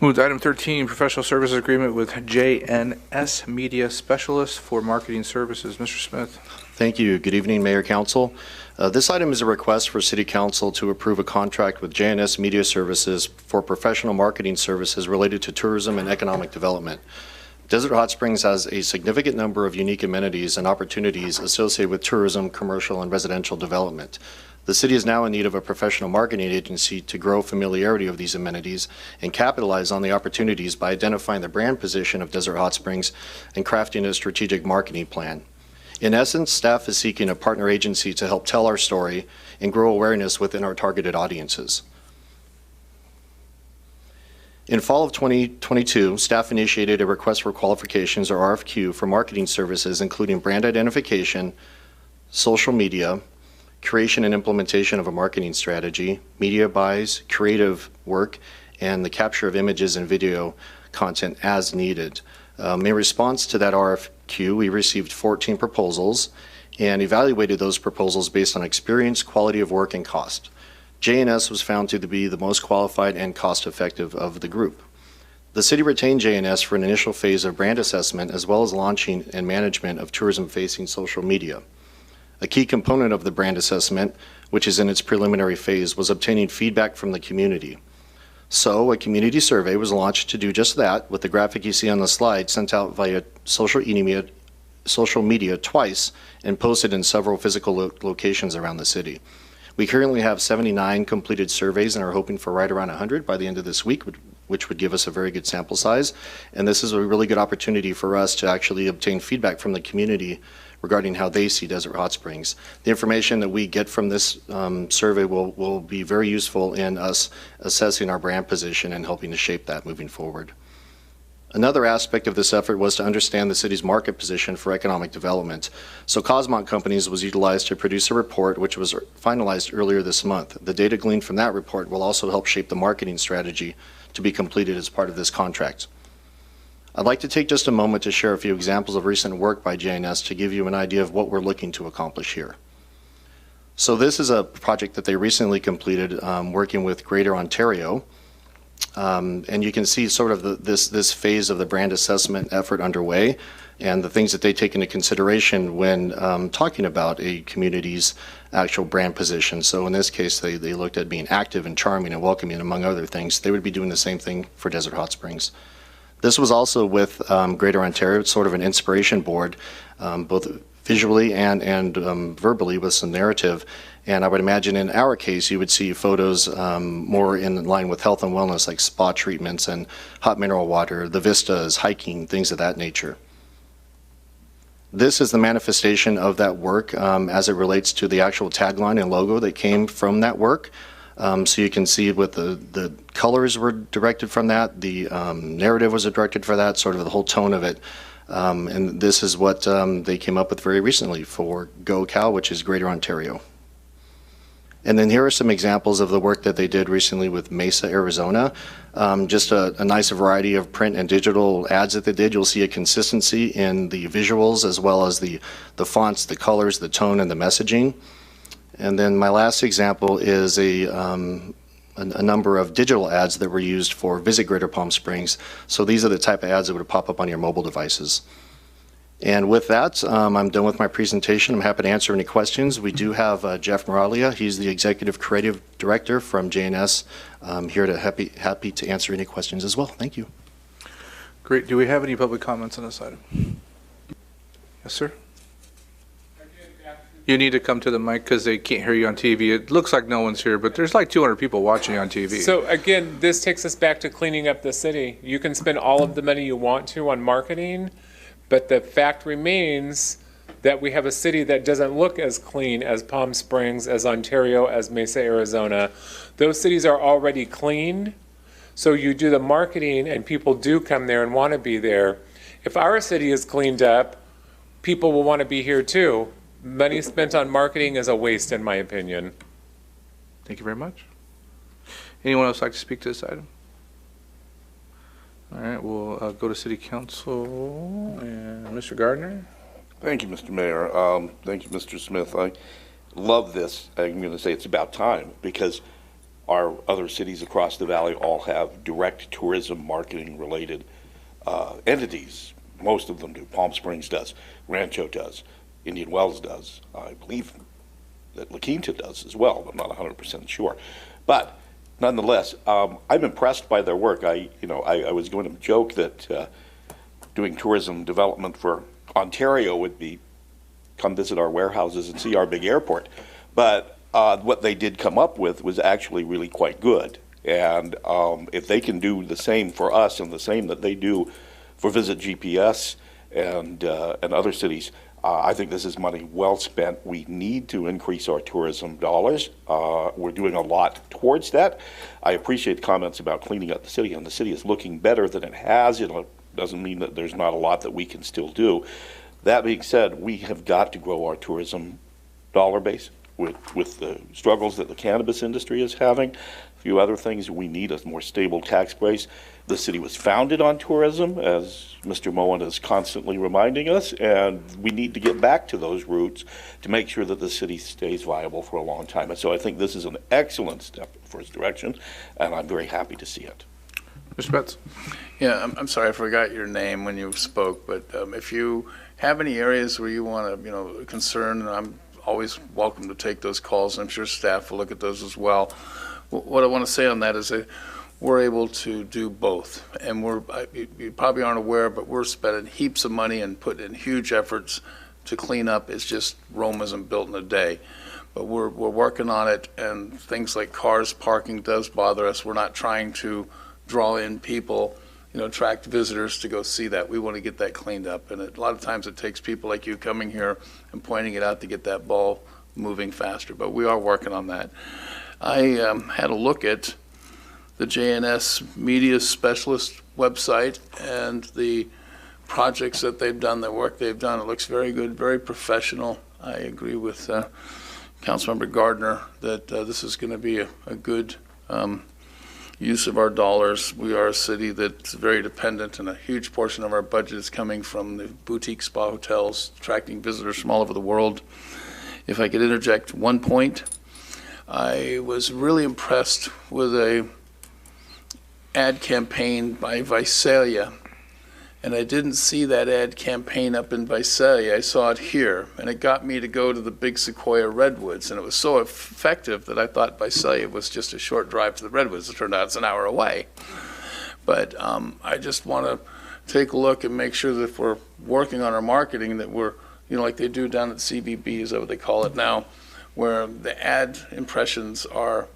Move to item 13, professional services agreement with JNS Media Specialists for marketing services. Mr. Smith. Thank you. Good evening, Mayor, Council. This item is a request for City Council to approve a contract with JNS Media Services for professional marketing services related to tourism and economic development. Desert Hot Springs has a significant number of unique amenities and opportunities associated with tourism, commercial, and residential development. The city is now in need of a professional marketing agency to grow familiarity of these amenities and capitalize on the opportunities by identifying the brand position of Desert Hot Springs and crafting a strategic marketing plan. In essence, staff is seeking a partner agency to help tell our story and grow awareness within our targeted audiences. In fall of 2022, staff initiated a request for qualifications, or RFQ, for marketing services including brand identification, social media, creation and implementation of a marketing strategy, media buys, creative work, and the capture of images and video content as needed. In response to that RFQ, we received 14 proposals and evaluated those proposals based on experience, quality of work, and cost. JNS was found to be the most qualified and cost-effective of the group. The city retained JNS for an initial phase of brand assessment as well as launching and management of tourism-facing social media. A key component of the brand assessment, which is in its preliminary phase, was obtaining feedback from the community. So a community survey was launched to do just that, with the graphic you see on the slide sent out via social media twice and posted in several physical locations around the city. We currently have 79 completed surveys and are hoping for right around 100 by the end of this week, which would give us a very good sample size. And this is a really good opportunity for us to actually obtain feedback from the community regarding how they see Desert Hot Springs. The information that we get from this survey will be very useful in us assessing our brand position and helping to shape that moving forward. Another aspect of this effort was to understand the city's market position for economic development. So Cosmont Companies was utilized to produce a report which was finalized earlier this month. The data gleaned from that report will also help shape the marketing strategy to be completed as part of this contract. I'd like to take just a moment to share a few examples of recent work by JNS to give you an idea of what we're looking to accomplish here. So this is a project that they recently completed working with Greater Ontario. And you can see sort of this phase of the brand assessment effort underway and the things that they take into consideration when talking about a community's actual brand position. So in this case, they looked at being active and charming and welcoming, among other things. They would be doing the same thing for Desert Hot Springs. This was also with Greater Ontario. It's sort of an inspiration board, both visually and verbally with some narrative. And I would imagine in our case, you would see photos more in line with health and wellness, like spa treatments and hot mineral water, the vistas, hiking, things of that nature. This is the manifestation of that work as it relates to the actual tagline and logo that came from that work. So you can see what the colors were directed from that, the narrative was directed for that, sort of the whole tone of it. And this is what they came up with very recently for GoCal, which is Greater Ontario. And then here are some examples of the work that they did recently with Mesa, Arizona. Just a nice variety of print and digital ads that they did. You'll see a consistency in the visuals as well as the fonts, the colors, the tone, and the messaging. And then my last example is a number of digital ads that were used for Visit Greater Palm Springs. So these are the type of ads that would pop up on your mobile devices. And with that, I'm done with my presentation. I'm happy to answer any questions. We do have Jeff Moralia. He's the Executive Creative Director from JNS, here to happy to answer any questions as well. Thank you. Great. Do we have any public comments on this item? Yes, sir. You need to come to the mic because they can't hear you on TV. It looks like no one's here, but there's like 200 people watching on TV. So again, this takes us back to cleaning up the city. You can spend all of the money you want to on marketing, but the fact remains that we have a city that doesn't look as clean as Palm Springs, as Ontario, as Mesa, Arizona. Those cities are already clean, so you do the marketing and people do come there and want to be there. If our city is cleaned up, people will want to be here too. Money spent on marketing is a waste, in my opinion. Thank you very much. Anyone else like to speak to this item? All right, we'll go to City Council and Mr. Gardner. Thank you, Mr. Mayor. Thank you, Mr. Smith. I love this. I'm going to say it's about time because our other cities across the valley all have direct tourism marketing related entities. Most of them do. Palm Springs does. Rancho does. Indian Wells does. I believe that La Quinta does as well. I'm not 100% sure. But nonetheless, I'm impressed by their work. I was going to joke that doing tourism development for Ontario would be come visit our warehouses and see our big airport. But what they did come up with was actually really quite good. And if they can do the same for us and the same that they do for Visit GPS and other cities, I think this is money well spent. We need to increase our tourism dollars. We're doing a lot towards that. I appreciate the comments about cleaning up the city, and the city is looking better than it has. It doesn't mean that there's not a lot that we can still do. That being said, we have got to grow our tourism dollar base with the struggles that the cannabis industry is having. A few other things, we need a more stable tax base. The city was founded on tourism, as Mr. Moen is constantly reminding us, and we need to get back to those roots to make sure that the city stays viable for a long time. And so I think this is an excellent step in first direction, and I'm very happy to see it. Mr. Betts. Yeah, I'm sorry, I forgot your name when you spoke, but if you have any areas where you want to, concern, I'm always welcome to take those calls. I'm sure staff will look at those as well. What I want to say on that is that we're able to do both, and you probably aren't aware, but we're spending heaps of money and putting in huge efforts to clean up. It's just Rome isn't built in a day, but we're working on it, and things like cars parking does bother us. We're not trying to draw in people, attract visitors to go see that. We want to get that cleaned up. And a lot of times it takes people like you coming here and pointing it out to get that ball moving faster. But we are working on that. I had a look at the JNS Media Specialist website and the projects that they've done, the work they've done. It looks very good, very professional. I agree with Councilmember Gardner that this is going to be a good use of our dollars. We are a city that's very dependent, and a huge portion of our budget is coming from the boutique spa hotels, attracting visitors from all over the world. If I could interject one point, I was really impressed with a ad campaign by Visalia, and I didn't see that ad campaign up in Visalia. I saw it here, and it got me to go to the big Sequoia Redwoods, and it was so effective that I thought Visalia was just a short drive to the Redwoods. It turned out it's an hour away. But I just want to take a look and make sure that if we're working on our marketing that we're, like they do down at CVB, is that what they call it now, where the ad impressions are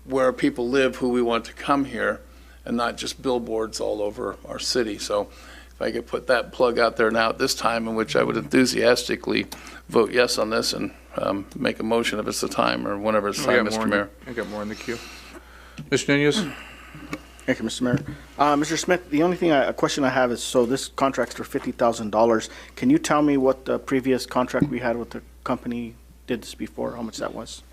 where people live who we want to come here, and not just billboards all over our city. So if I could put that plug out there now at this time, in which I would enthusiastically vote yes on this and make a motion if it's the time or whenever it's time, Mr. Mayor. I got more in the queue. Mr. Nunez? Thank you, Mr. Mayor. Mr. Smith, the only thing, a question I have is, so this contract's for $50,000. Can you tell me what the previous contract we had with the company did this before, how much that was?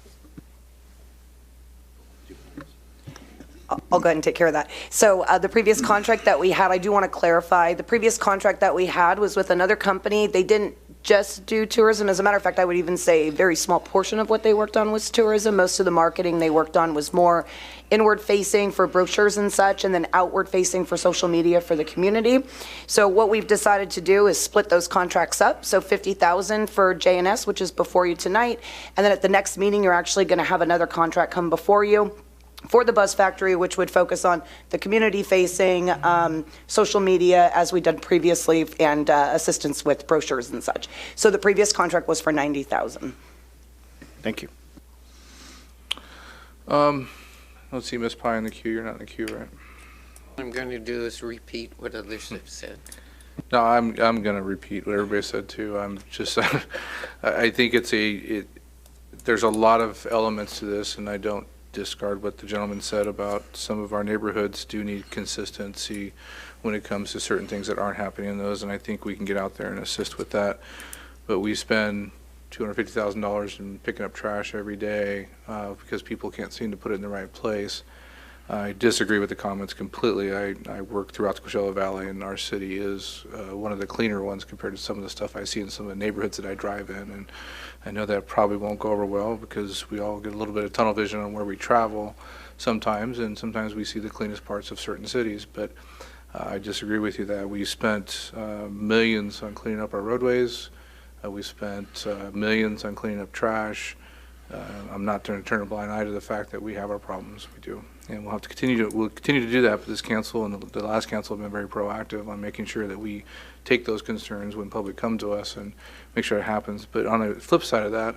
I'll go ahead and take care of that. So the previous contract that we had, I do want to clarify, the previous contract that we had was with another company. They didn't just do tourism. As a matter of fact, I would even say a very small portion of what they worked on was tourism. Most of the marketing they worked on was more inward facing for brochures and such, and then outward facing for social media for the community. So what we've decided to do is split those contracts up. So $50,000 for JNS, which is before you tonight. And then at the next meeting, you're actually going to have another contract come before you for the Buzz Factory, which would focus on the community-facing social media, as we did previously, and assistance with brochures and such. So the previous contract was for $90,000. Thank you. Let's see, Ms. Pye in the queue. You're not in the queue, right? What I'm going to do is repeat what others have said. No, I'm going to repeat what everybody said too. I'm just, I think there's a lot of elements to this, and I don't discard what the gentleman said about some of our neighborhoods do need consistency when it comes to certain things that aren't happening in those, and I think we can get out there and assist with that. But we spend $250,000 in picking up trash every day because people can't seem to put it in the right place. I disagree with the comments completely. I work throughout the Coachella Valley, and our city is one of the cleaner ones compared to some of the stuff I see in some of the neighborhoods that I drive in. And I know that probably won't go over well because we all get a little bit of tunnel vision on where we travel sometimes, and sometimes we see the cleanest parts of certain cities. But I disagree with you that we spent millions on cleaning up our roadways. We spent millions on cleaning up trash. I'm not going to turn a blind eye to the fact that we have our problems. We do. And we'll continue to do that, but this council and the last council have been very proactive on making sure that we take those concerns when public come to us and make sure it happens. But on the flip side of that,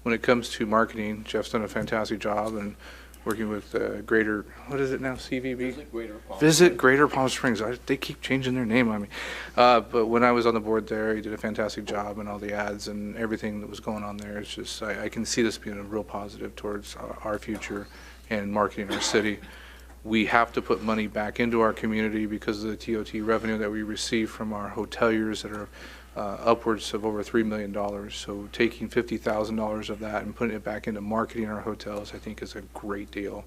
when it comes to marketing, Jeff's done a fantastic job and working with Greater, what is it now, CVB? Visit Greater Palm Springs. They keep changing their name on me. But when I was on the board there, he did a fantastic job, and all the ads and everything that was going on there. It's just, I can see this being a real positive towards our future and marketing our city. We have to put money back into our community because of the TOT revenue that we receive from our hoteliers that are upwards of over $3 million. So taking $50,000 of that and putting it back into marketing our hotels, I think is a great deal.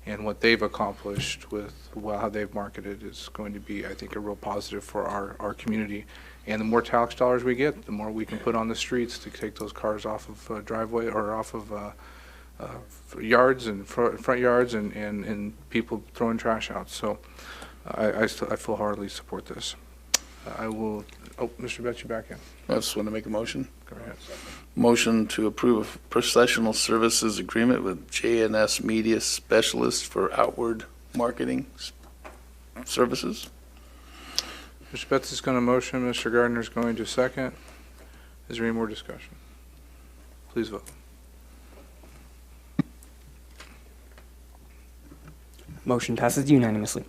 And what they've accomplished with how they've marketed is going to be, I think, a real positive for our community. And the more tax dollars we get, the more we can put on the streets to take those cars off of driveway or off of yards and front yards and people throwing trash out. So I full-heartedly support this. I will, Mr. Betts, you back in. I just want to make a motion. Go ahead. Motion to approve a professional services agreement with JNS Media Specialist for outward marketing services. Mr. Betts is going to motion. Mr. Gardner is going to second. Is there any more discussion? Please vote. Motion passes unanimously.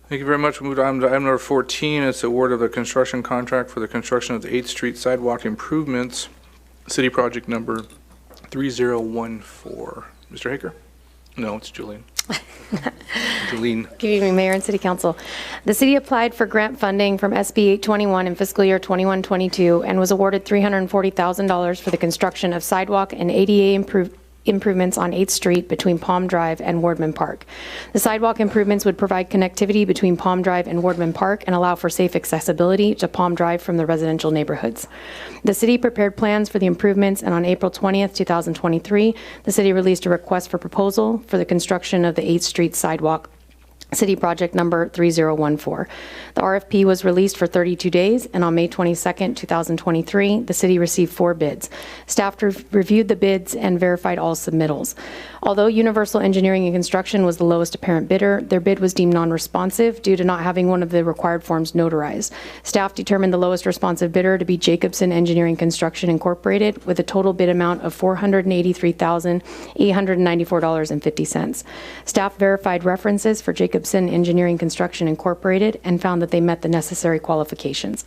Thank you very much. We move on to item number 14. It's award of the construction contract for the construction of the 8th Street sidewalk improvements, city project number 3014. Mr. Haker? No, it's Julian. Julene. Good evening, Mayor and City Council. The city applied for grant funding from SB 821 in fiscal year 21-22 and was awarded $340,000 for the construction of sidewalk and ADA improvements on 8th Street between Palm Drive and Wardman Park. The sidewalk improvements would provide connectivity between Palm Drive and Wardman Park and allow for safe accessibility to Palm Drive from the residential neighborhoods. The city prepared plans for the improvements, and on April 20th, 2023, the city released a request for proposal for the construction of the 8th Street sidewalk, city project number 3014. The RFP was released for 32 days, and on May 22nd, 2023, the city received 4 bids. Staff reviewed the bids and verified all submittals. Although Universal Engineering and Construction was the lowest apparent bidder, their bid was deemed non-responsive due to not having one of the required forms notarized. Staff determined the lowest responsive bidder to be Jacobson Engineering Construction Incorporated with a total bid amount of $483,894.50. Staff verified references for Jacobson Engineering Construction Incorporated and found that they met the necessary qualifications.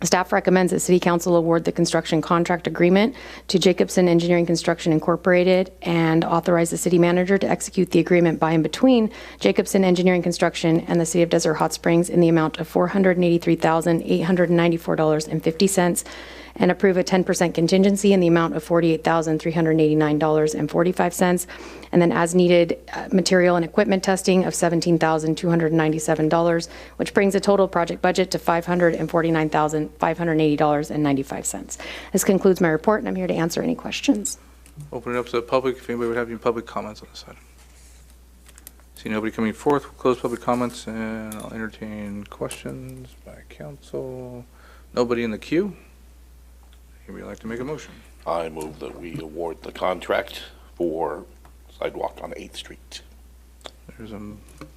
Staff recommends that City Council award the construction contract agreement to Jacobson Engineering Construction Incorporated and authorize the city manager to execute the agreement by and between Jacobson Engineering Construction and the City of Desert Hot Springs in the amount of $483,894.50 and approve a 10% contingency in the amount of $48,389.45, and then as needed material and equipment testing of $17,297, which brings the total project budget to $549,580.95. This concludes my report, and I'm here to answer any questions. Open it up to the public if anybody would have any public comments on this item. See nobody coming forth, we'll close public comments, and I'll entertain questions by council. Nobody in the queue? Anybody like to make a motion? I move that we award the contract for sidewalk on 8th Street. There's a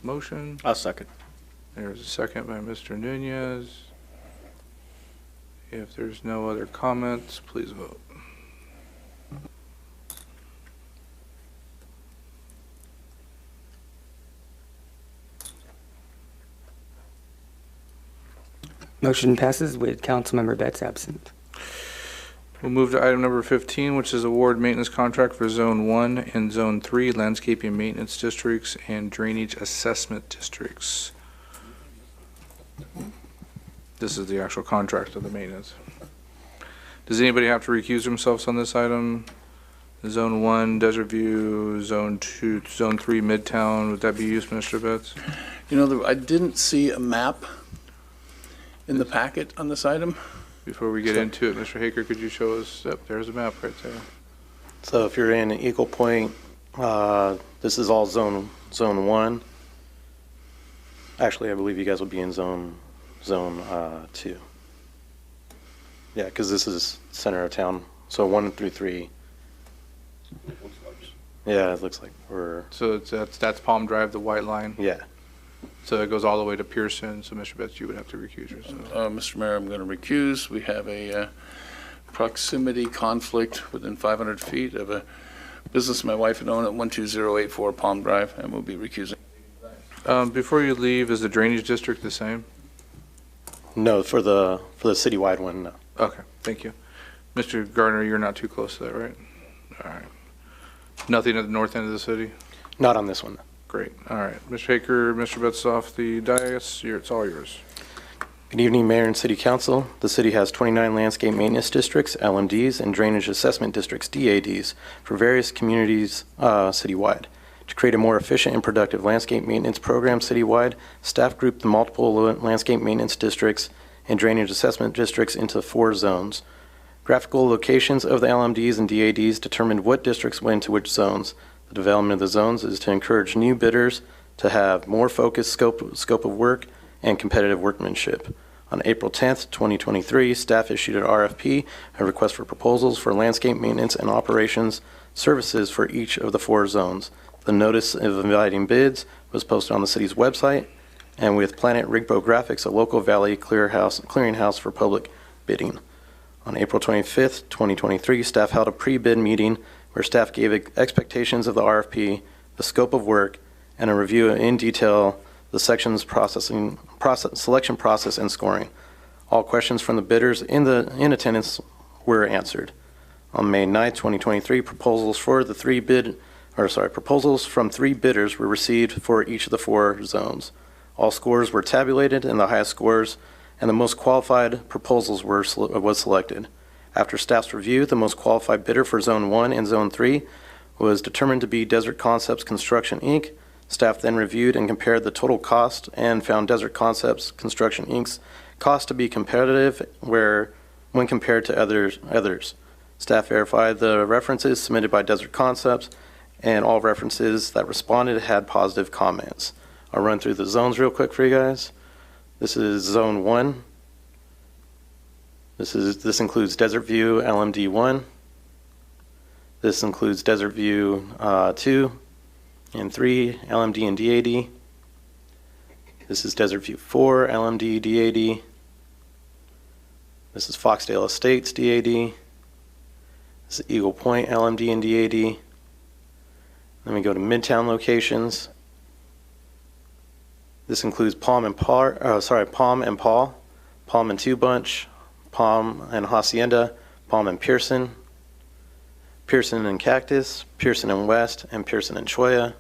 motion. I'll second. There's a second by Mr. Nunez. If there's no other comments, please vote. Motion passes with Councilmember Betts absent. We'll move to item number 15, which is award maintenance contract for Zone 1 and Zone 3 landscaping maintenance districts and drainage assessment districts. This is the actual contract of the maintenance. Does anybody have to recuse themselves on this item? Zone 1, Desert View, Zone 2, Zone 3, Midtown, would that be used, Mr. Betts? You know, I didn't see a map in the packet on this item. Before we get into it, Mr. Haker, could you show us? Yep, there's a map right there. So if you're in Eagle Point, this is all zone 1. Actually, I believe you guys will be in zone 2. Yeah, because this is center of town. So 1 through 3. Yeah, it looks like we're. So that's Palm Drive, the white line. Yeah. So it goes all the way to Pearson. So Mr. Betts, you would have to recuse yourself. Mr. Mayor, I'm going to recuse. We have a proximity conflict within 500 feet of a business my wife had owned at 12084 Palm Drive, and we'll be recusing. Before you leave, is the drainage district the same? No, for the citywide one, no. Okay, thank you. Mr. Gardner, you're not too close to that, right? All right. Nothing at the north end of the city? Not on this one. Great. All right. Mr. Haker, Mr. Betts off the dais. It's all yours. Good evening, Mayor and City Council. The city has 29 landscape maintenance districts, LMDs, and drainage assessment districts, DADs, for various communities citywide. To create a more efficient and productive landscape maintenance program citywide, staff grouped the multiple landscape maintenance districts and drainage assessment districts into 4 zones. Graphical locations of the LMDs and DADs determined what districts went into which zones. The development of the zones is to encourage new bidders to have more focused scope of work and competitive workmanship. On April 10th, 2023, staff issued an RFP, a request for proposals for landscape maintenance and operations services for each of the 4 zones. The notice of inviting bids was posted on the city's website and with Planet Rigbo Graphics, a local valley clearinghouse for public bidding. On April 25th, 2023, staff held a pre-bid meeting where staff gave expectations of the RFP, the the scope of work, and a review in detail the section's selection process and scoring. All questions from the bidders in attendance were answered. On May 9, 2023, proposals from 3 bidders were received for each of the 4 zones. All scores were tabulated, and the highest scores and the most qualified proposals was selected. After staff's review, the most qualified bidder for Zone 1 and Zone 3 was determined to be Desert Concepts Construction, Inc. Staff then reviewed and compared the total cost and found Desert Concepts Construction, Inc.'s cost to be competitive when compared to others. Staff verified the references submitted by Desert Concepts, and all references that responded had positive comments. I'll run through the zones real quick for you guys. This is Zone 1. This includes Desert View LMD 1. This includes Desert View 2 and 3 LMD and DAD. This is Desert View 4 LMD DAD. This is Foxdale Estates DAD. This is Eagle Point LMD and DAD. Then we go to Midtown locations. This includes Palm and Paul, Palm and Two Bunch, Palm and Hacienda, Palm and Pearson, Pearson and Cactus, Pearson and West, and Pearson and Choya. It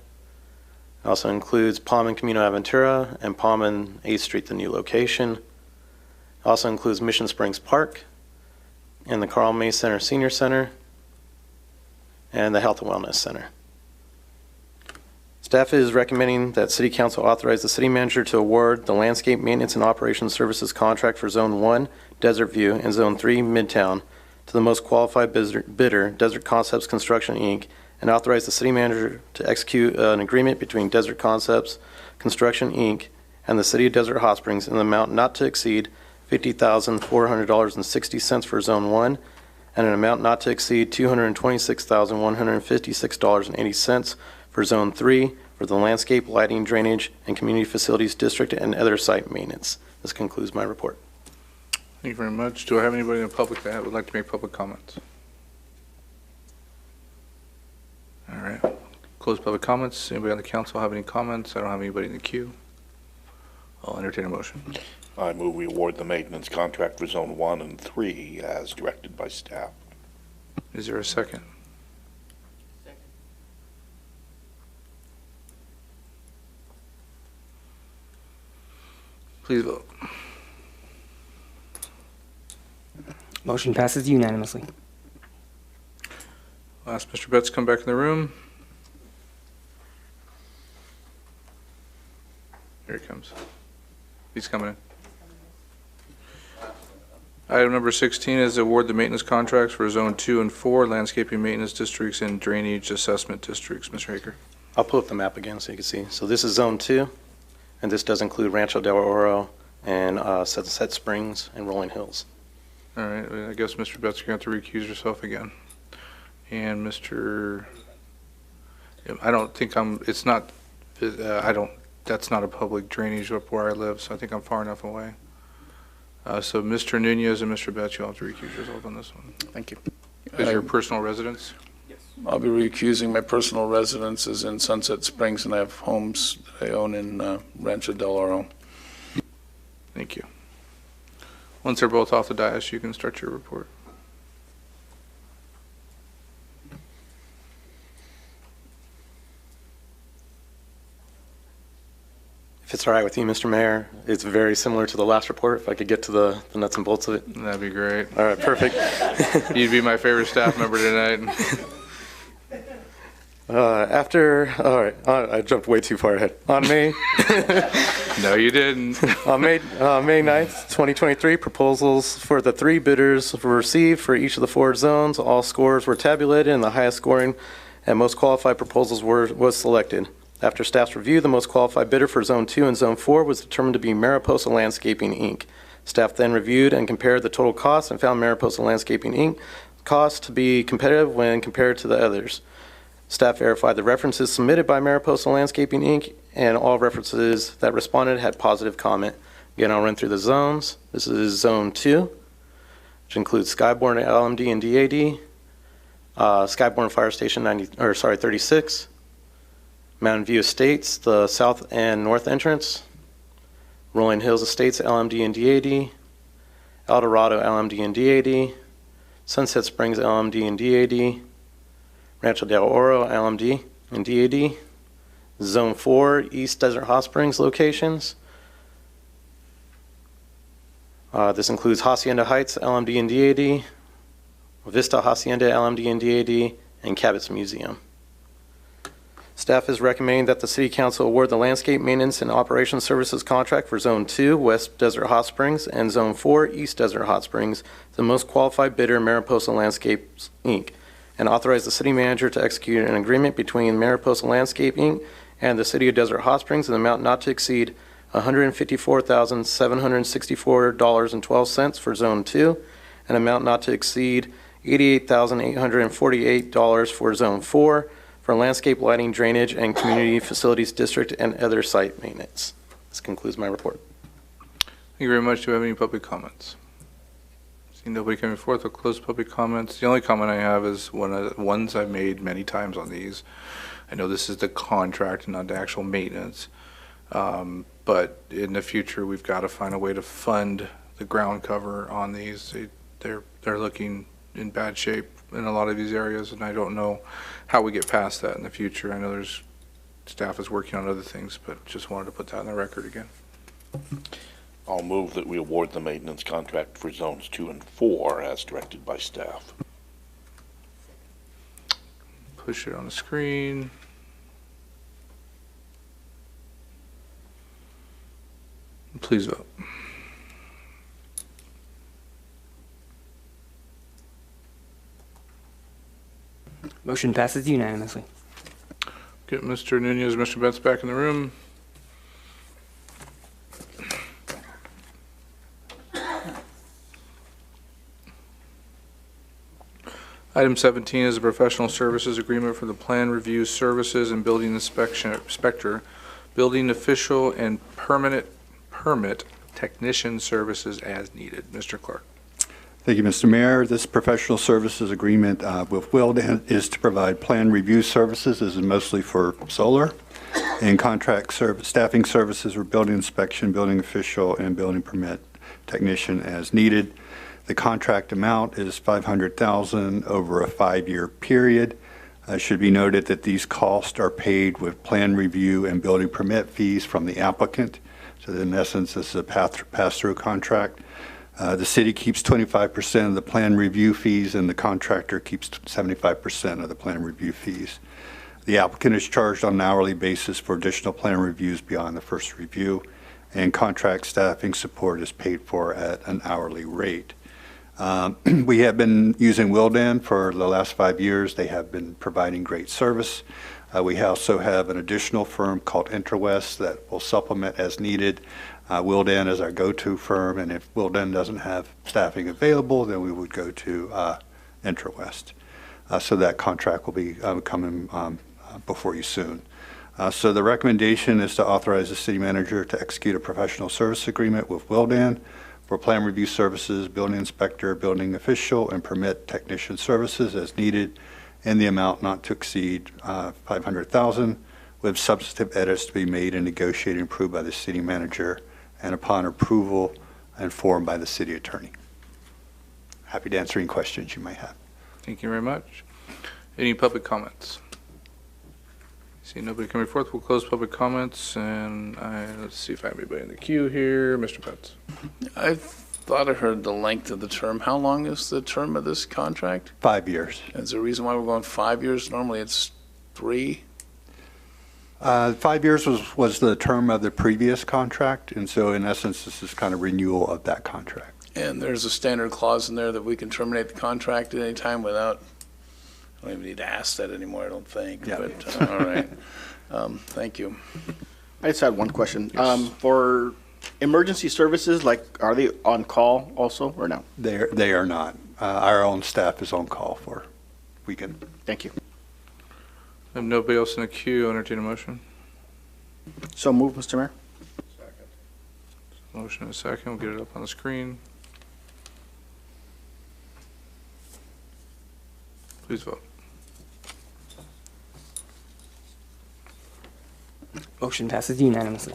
also includes Palm and Camino Aventura and Palm and 8th Street, the new location. It also includes Mission Springs Park and the Carl May Center Senior Center and the Health and Wellness Center. Staff is recommending that City Council authorize the City Manager to award the Landscape Maintenance and Operations Services contract for Zone 1, Desert View, and Zone 3, Midtown, to the most qualified bidder, Desert Concepts Construction, Inc., and authorize the City Manager to execute an agreement between Desert Concepts Construction, Inc. and the City of Desert Hot Springs in the amount not to exceed $50,400.60 for Zone 1 and an amount not to exceed $226,156.80 for Zone 3 for the Landscape, Lighting, Drainage, and Community Facilities District and other site maintenance. This concludes my report. Thank you very much. Do I have anybody in the public that would like to make public comments? All right. Close public comments. Anybody on the council have any comments? I don't have anybody in the queue. I'll entertain a motion. I move we award the maintenance contract for Zone 1 and 3 as directed by staff. Is there a second? Please vote. Motion passes unanimously. I'll ask Mr. Betts to come back in the room. Here he comes. He's coming in. Item number 16 is award the maintenance contracts for Zone 2 and 4 landscaping maintenance districts and drainage assessment districts. Mr. Haker. I'll pull up the map again so you can see. So this is Zone 2, and this does include Rancho Del Oro and Sunset Springs and Rolling Hills. All right. I guess Mr. Betts, you're going to have to recuse yourself again. And Mr. I don't think it's not, that's not a public drainage up where I live, so I think I'm far enough away. So Mr. Nunez and Mr. Betts, you'll have to recuse yourself on this one. Thank you. Is your personal residence? Yes. I'll be recusing. My personal residence is in Sunset Springs, and I have homes that I own in Rancho Del Oro. Thank you. Once they're both off the dais, you can start your report. If it's all right with you, Mr. Mayor, it's very similar to the last report. If I could get to the nuts and bolts of it. That'd be great. All right, perfect. You'd be my favorite staff member tonight. I jumped way too far ahead. On May. No, you didn't. On May 9th, 2023, proposals for the 3 bidders were received for each of the 4 zones. All scores were tabulated, and the highest scoring and most qualified proposals was selected. After staff's review, the most qualified bidder for Zone 2 and Zone 4 was determined to be Mariposa Landscaping, Inc. Staff then reviewed and compared the total costs and found Mariposa Landscaping, Inc. cost to be competitive when compared to the others. Staff verified the references submitted by Mariposa Landscaping, Inc., and all references that responded had positive comment. Again, I'll run through the zones. This is Zone 2, which includes Skyborn LMD and DAD, Skyborn Fire Station 36, Mountain View Estates, the south and north entrance. Rolling Hills Estates, LMD and DAD. El Dorado, LMD and DAD. Sunset Springs, LMD and DAD. Rancho del Oro, LMD and DAD. Zone 4, East Desert Hot Springs locations. This includes Hacienda Heights, LMD and DAD. Vista Hacienda, LMD and DAD, and Cabot's Museum. Staff is recommending that the City Council award the landscape maintenance and operations services contract for Zone 2, West Desert Hot Springs, and Zone 4, East Desert Hot Springs, to the most qualified bidder, Mariposa Landscapes, Inc., and authorize the city manager to execute an agreement between Mariposa Landscape, Inc. and the City of Desert Hot Springs in an amount not to exceed $154,764.12 for Zone 2, an amount not to exceed $88,848 for Zone 4, for landscape lighting, drainage, and community facilities district and other site maintenance. This concludes my report. Thank you very much. Do you have any public comments? Seeing nobody coming forth, I'll close public comments. The only comment I have is one of the ones I've made many times on these. I know this is the contract and not the actual maintenance, but in the future, we've got to find a way to fund the ground cover on these. They're looking in bad shape in a lot of these areas, and I don't know how we get past that in the future. I know there's staff is working on other things, but just wanted to put that on the record again. I'll move that we award the maintenance contract for zones 2 and 4 as directed by staff. Push it on the screen. Please vote. Motion passes unanimously. Get Mr. Nunez, Mr. Betts back in the room. Item 17 is a professional services agreement for the plan review services and building inspector, building official, and permit technician services as needed. Mr. Clark. Thank you, Mr. Mayor. This professional services agreement with Wilden is to provide plan review services. This is mostly for solar, and contract staffing services for building inspection, building official, and building permit technician as needed. The contract amount is $500,000 over a 5-year period. It should be noted that these costs are paid with plan review and building permit fees from the applicant. So in essence, this is a pass-through contract. The city keeps 25% of the plan review fees, and the contractor keeps 75% of the plan review fees. The applicant is charged on an hourly basis for additional plan reviews beyond the first review, and contract staffing support is paid for at an hourly rate. We have been using Wildan for the last 5 years. They have been providing great service. We also have an additional firm called Interwest that will supplement as needed. Wildan is our go-to firm, and if Wildan doesn't have staffing available, then we would go to Interwest. So that contract will be coming before you soon. So the recommendation is to authorize the city manager to execute a professional service agreement with Wildan for plan review services, building inspector, building official, and permit technician services as needed in the amount not to exceed $500,000, with substantive edits to be made and negotiated and approved by the city manager, and upon approval and formed by the city attorney. Happy to answer any questions you might have. Thank you very much. Any public comments? See nobody coming forth, we'll close public comments, and let's see if I have anybody in the queue here. Mr. Betts. I thought I heard the length of the term. How long is the term of this contract? 5 years. Is there a reason why we're going 5 years? Normally it's 3. 5 years was the term of the previous contract, and so in essence, this is kind of renewal of that contract. And there's a standard clause in there that we can terminate the contract at any time without, I don't even need to ask that anymore, I don't think. Yeah. But, all right. Thank you. I just had one question. For emergency services, like, are they on call also or no? They are not. Our own staff is on call for weekend. Thank you. I have nobody else in the queue. Entertain a motion. So move, Mr. Mayor. Motion in a second. We'll get it up on the screen. Please vote. Motion passes unanimously.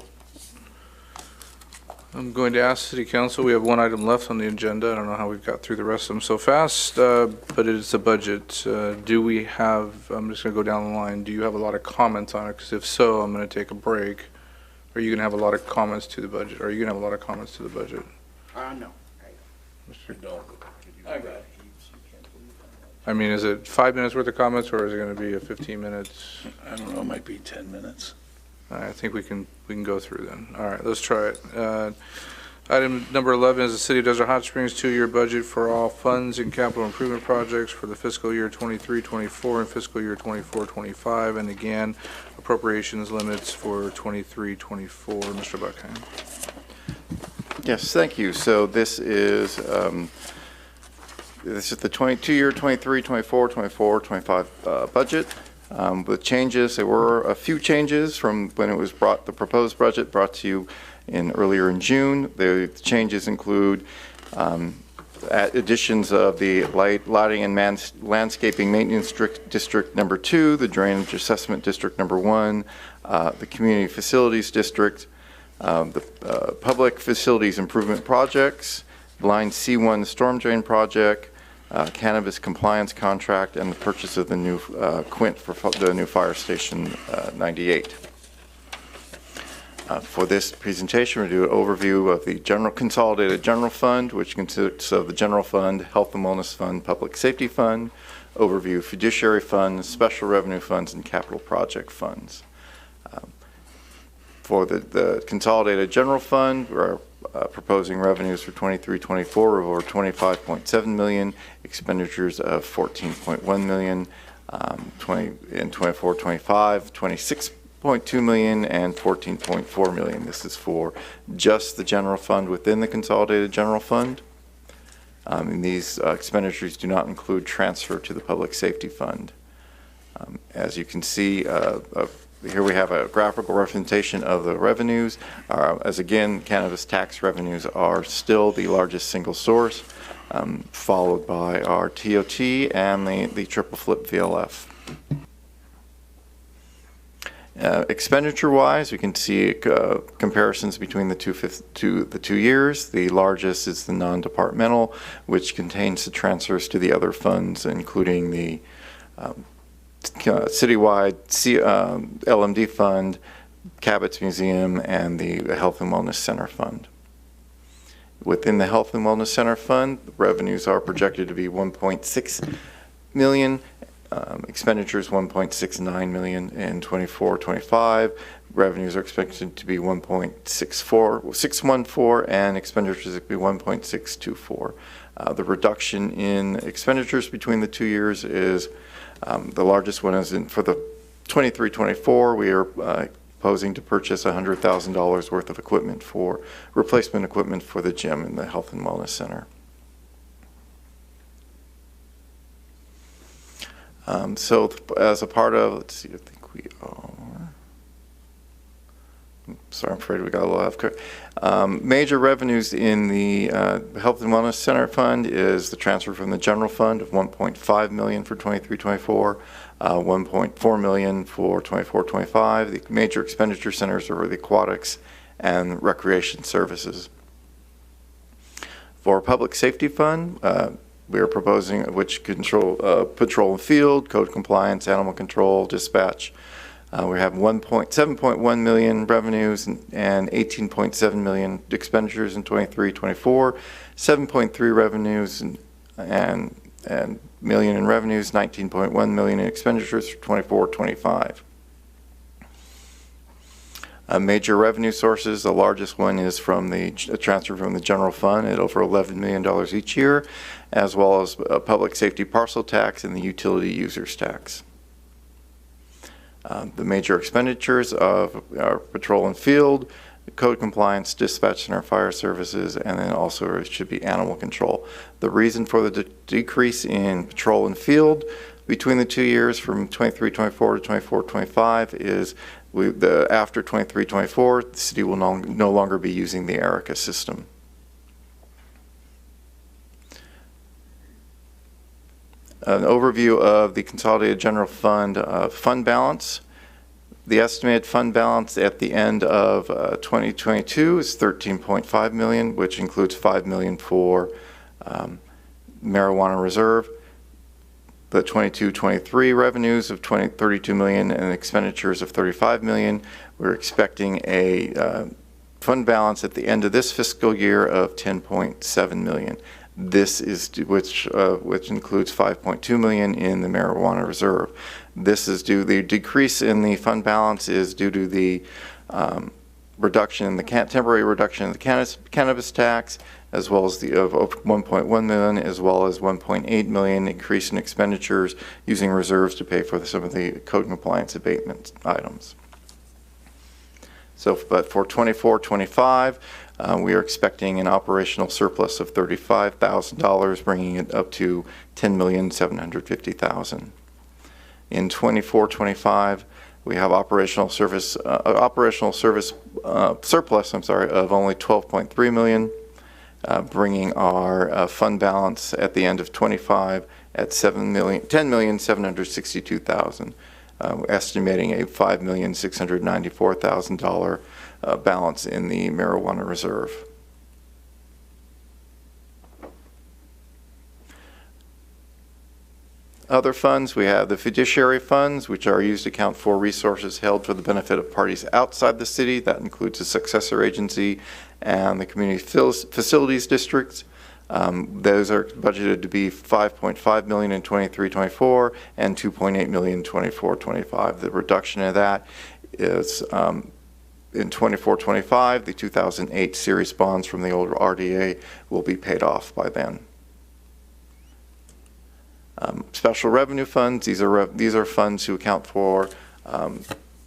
I'm going to ask City Council, we have one item left on the agenda. I don't know how we've got through the rest of them so fast, but it is the budget. Do we have, I'm just going to go down the line, do you have a lot of comments on it? Because if so, I'm going to take a break. Are you going to have a lot of comments to the budget? Are you going to have a lot of comments to the budget? No. I mean, is it 5 minutes worth of comments, or is it going to be a 15 minutes? I don't know, it might be 10 minutes. I think we can go through then. All right, let's try it. Item number 11 is the City of Desert Hot Springs 2-year budget for all funds and capital improvement projects for the fiscal year 23-24 and fiscal year 24-25, and again, appropriations limits for 23-24. Mr. Buckheim. Yes, thank you. So this is the 22-year, 23, 24, 24, 25 budget. With changes, there were a few changes from when it was brought, the proposed budget brought to you earlier in June. The changes include additions of the lighting and landscaping maintenance district number 2, the drainage assessment district number 1, the community facilities district, the public facilities improvement projects, line C1 storm drain project, cannabis compliance contract, and the purchase of the new quint for the new fire station 98. For this presentation, we'll do an overview of the consolidated general fund, which consists of the general fund, health and wellness fund, public safety fund, overview fiduciary funds, special revenue funds, and capital project funds. For the consolidated general fund, we're proposing revenues for 23-24 of over $25.7 million, expenditures of $14.1 million, in 24-25, $26.2 million, and $14.4 million. This is for just the general fund within the consolidated general fund. And these expenditures do not include transfer to the public safety fund. As you can see, here we have a graphical representation of the revenues. As again, cannabis tax revenues are still the largest single source, followed by our TOT and the triple flip VLF. Expenditure-wise, we can see comparisons between the two years. The largest is the non-departmental, which contains the transfers to the other funds, including the citywide LMD fund, Cabot's Museum, and the Health and Wellness Center fund. Within the Health and Wellness Center fund, revenues are projected to be $1.6 million, expenditures $1.69 million in 24-25. Revenues are expected to be $1.614, and expenditures to be $1.624. The reduction in expenditures between the 2 years is the largest one is for the 23-24. We are proposing to purchase $100,000 worth of equipment for replacement equipment for the gym in the Health and Wellness Center. So as a part of, let's see, I think we are. Sorry, I'm afraid we got a little off. Major revenues in the Health and Wellness Center Fund is the transfer from the general fund of $1.5 million for 23-24, $1.4 million for 24-25. The major expenditure centers are the aquatics and recreation services. For Public Safety Fund, we are proposing which control patrol and field, code compliance, animal control, dispatch. We have 7.1 million revenues and 18.7 million expenditures in 23-24, 7.3 revenues and million in revenues, 19.1 million in expenditures for 24-25. Major revenue sources, the largest one is from the transfer from the general fund at over $11 million each year, as well as public safety parcel tax and the utility users tax. The major expenditures of our patrol and field, code compliance, dispatch center, fire services, and then also it should be animal control. The reason for the decrease in patrol and field between the 2 years from 23-24 to 24-25 is after 23-24, the city will no longer be using the ERICA system. An overview of the Consolidated General Fund fund balance. The estimated fund balance at the end of 2022 is $13.5 million, which includes $5 million for marijuana reserve. The 22-23 revenues of $32 million and expenditures of $35 million. We're expecting a fund balance at the end of this fiscal year of $10.7 million. This is which includes $5.2 million in the marijuana reserve. This is due, the decrease in the fund balance is due to the temporary reduction in the cannabis tax, as well as the of $1.1 million, as well as $1.8 million increase in expenditures using reserves to pay for some of the code compliance abatement items. So, but for 24-25, we are expecting an operational surplus of $35,000, bringing it up to $10,750,000. In 24-25, we have operational surplus of only $12.3 million, bringing our fund balance at the end of 25 at $10,762,000, estimating a $5,694,000 balance in the marijuana reserve. Other funds, we have the fiduciary funds, which are used to account for resources held for the benefit of parties outside the city. That includes the successor agency and the community facilities districts. Those are budgeted to be $5.5 million in 23-24 and $2.8 million in 24-25. The reduction of that is in 24-25, the 2008 series bonds from the old RDA will be paid off by then. Special revenue funds, these are funds who account for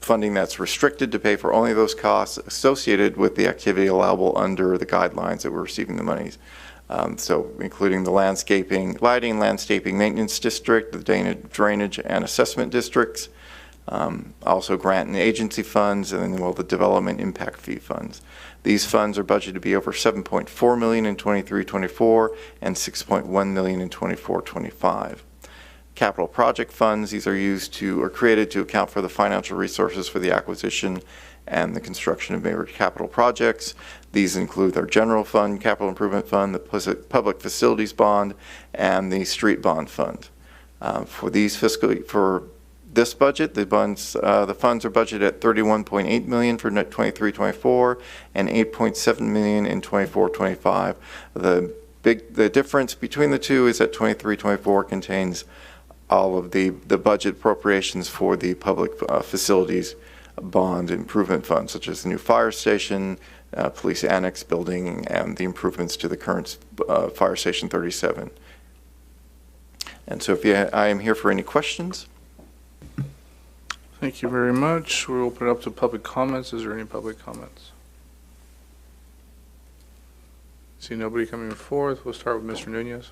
funding that's restricted to pay for only those costs associated with the activity allowable under the guidelines that we're receiving the monies. So including the landscaping, lighting, landscaping maintenance district, the drainage and assessment districts, also grant and agency funds, and then the development impact fee funds. These funds are budgeted to be over $7.4 million in 23-24 and $6.1 million in 24-25. Capital project funds, these are created to account for the financial resources for the acquisition and the construction of major capital projects. These include our general fund, capital improvement fund, the public facilities bond, and the street bond fund. For this budget, the funds are budgeted at $31.8 million for 23-24 and $8.7 million in 24-25. The difference between the two is that 23-24 contains all of the budget appropriations for the public facilities bond improvement fund, such as the new fire station, police annex building, and the improvements to the current fire station 37. And so I am here for any questions. Thank you very much. We'll open it up to public comments. Is there any public comments? See nobody coming forth. We'll start with Mr. Nunez.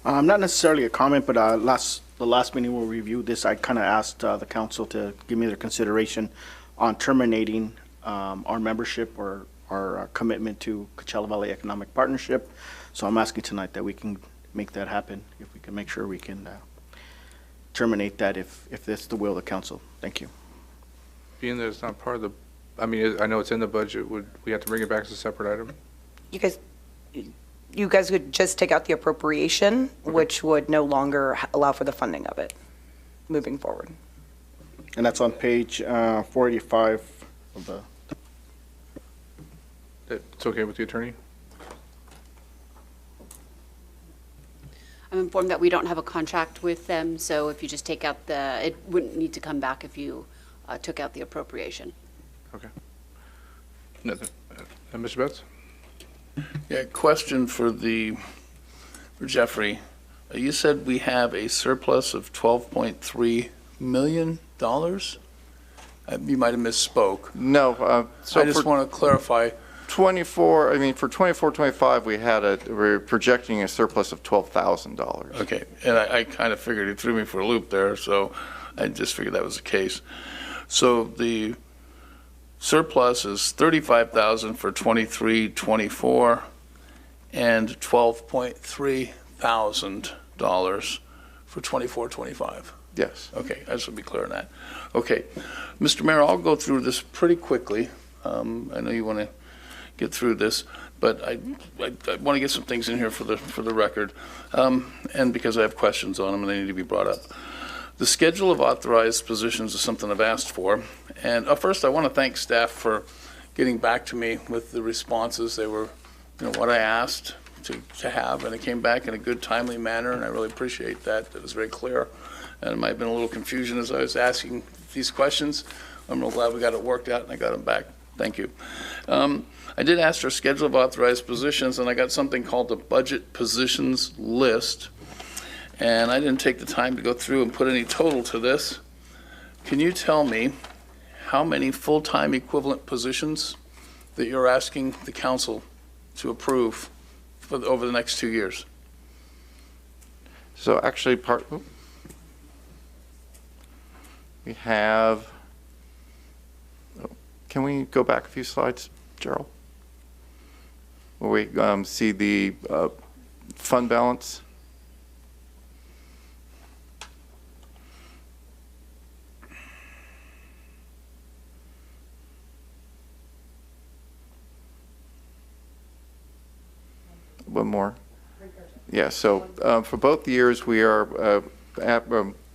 Not necessarily a comment, but the last meeting we reviewed this, I kind of asked the council to give me their consideration on terminating our membership or our commitment to Coachella Valley Economic Partnership. So I'm asking tonight that we can make that happen, if we can make sure we can terminate that if that's the will of the council. Thank you. Being that it's not part of the, I mean, I know it's in the budget, would we have to bring it back as a separate item? You guys would just take out the appropriation, which would no longer allow for the funding of it moving forward. And that's on page 485 of the. It's okay with the attorney? I'm informed that we don't have a contract with them, so if you just take out it wouldn't need to come back if you took out the appropriation. Okay. Mr. Betts? Yeah, question for Jeffrey. You said we have a surplus of $12.3 million? You might have misspoke. No. So I just want to clarify. For 24-25, we're projecting a surplus of $12,000. Okay, and I kind of figured it threw me for a loop there, so I just figured that was the case. So the surplus is $35,000 for 23-24 and $12.3 thousand for 24-25. Yes. Okay, I just want to be clear on that. Okay, Mr. Mayor, I'll go through this pretty quickly. I know you want to get through this, but I want to get some things in here for the record, and because I have questions on them and they need to be brought up. The schedule of authorized positions is something I've asked for, and first I want to thank staff for getting back to me with the responses. They were, what I asked to have, and it came back in a good, timely manner, and I really appreciate that. It was very clear, and it might have been a little confusion as I was asking these questions. I'm real glad we got it worked out and I got them back. Thank you. I did ask for a schedule of authorized positions, and I got something called the budget positions list, and I didn't take the time to go through and put any total to this. Can you tell me how many full-time equivalent positions that you're asking the council to approve over the next 2 years? So actually we have, can we go back a few slides, Gerald? Where we see the fund balance. One more. Yeah, so for both years, we are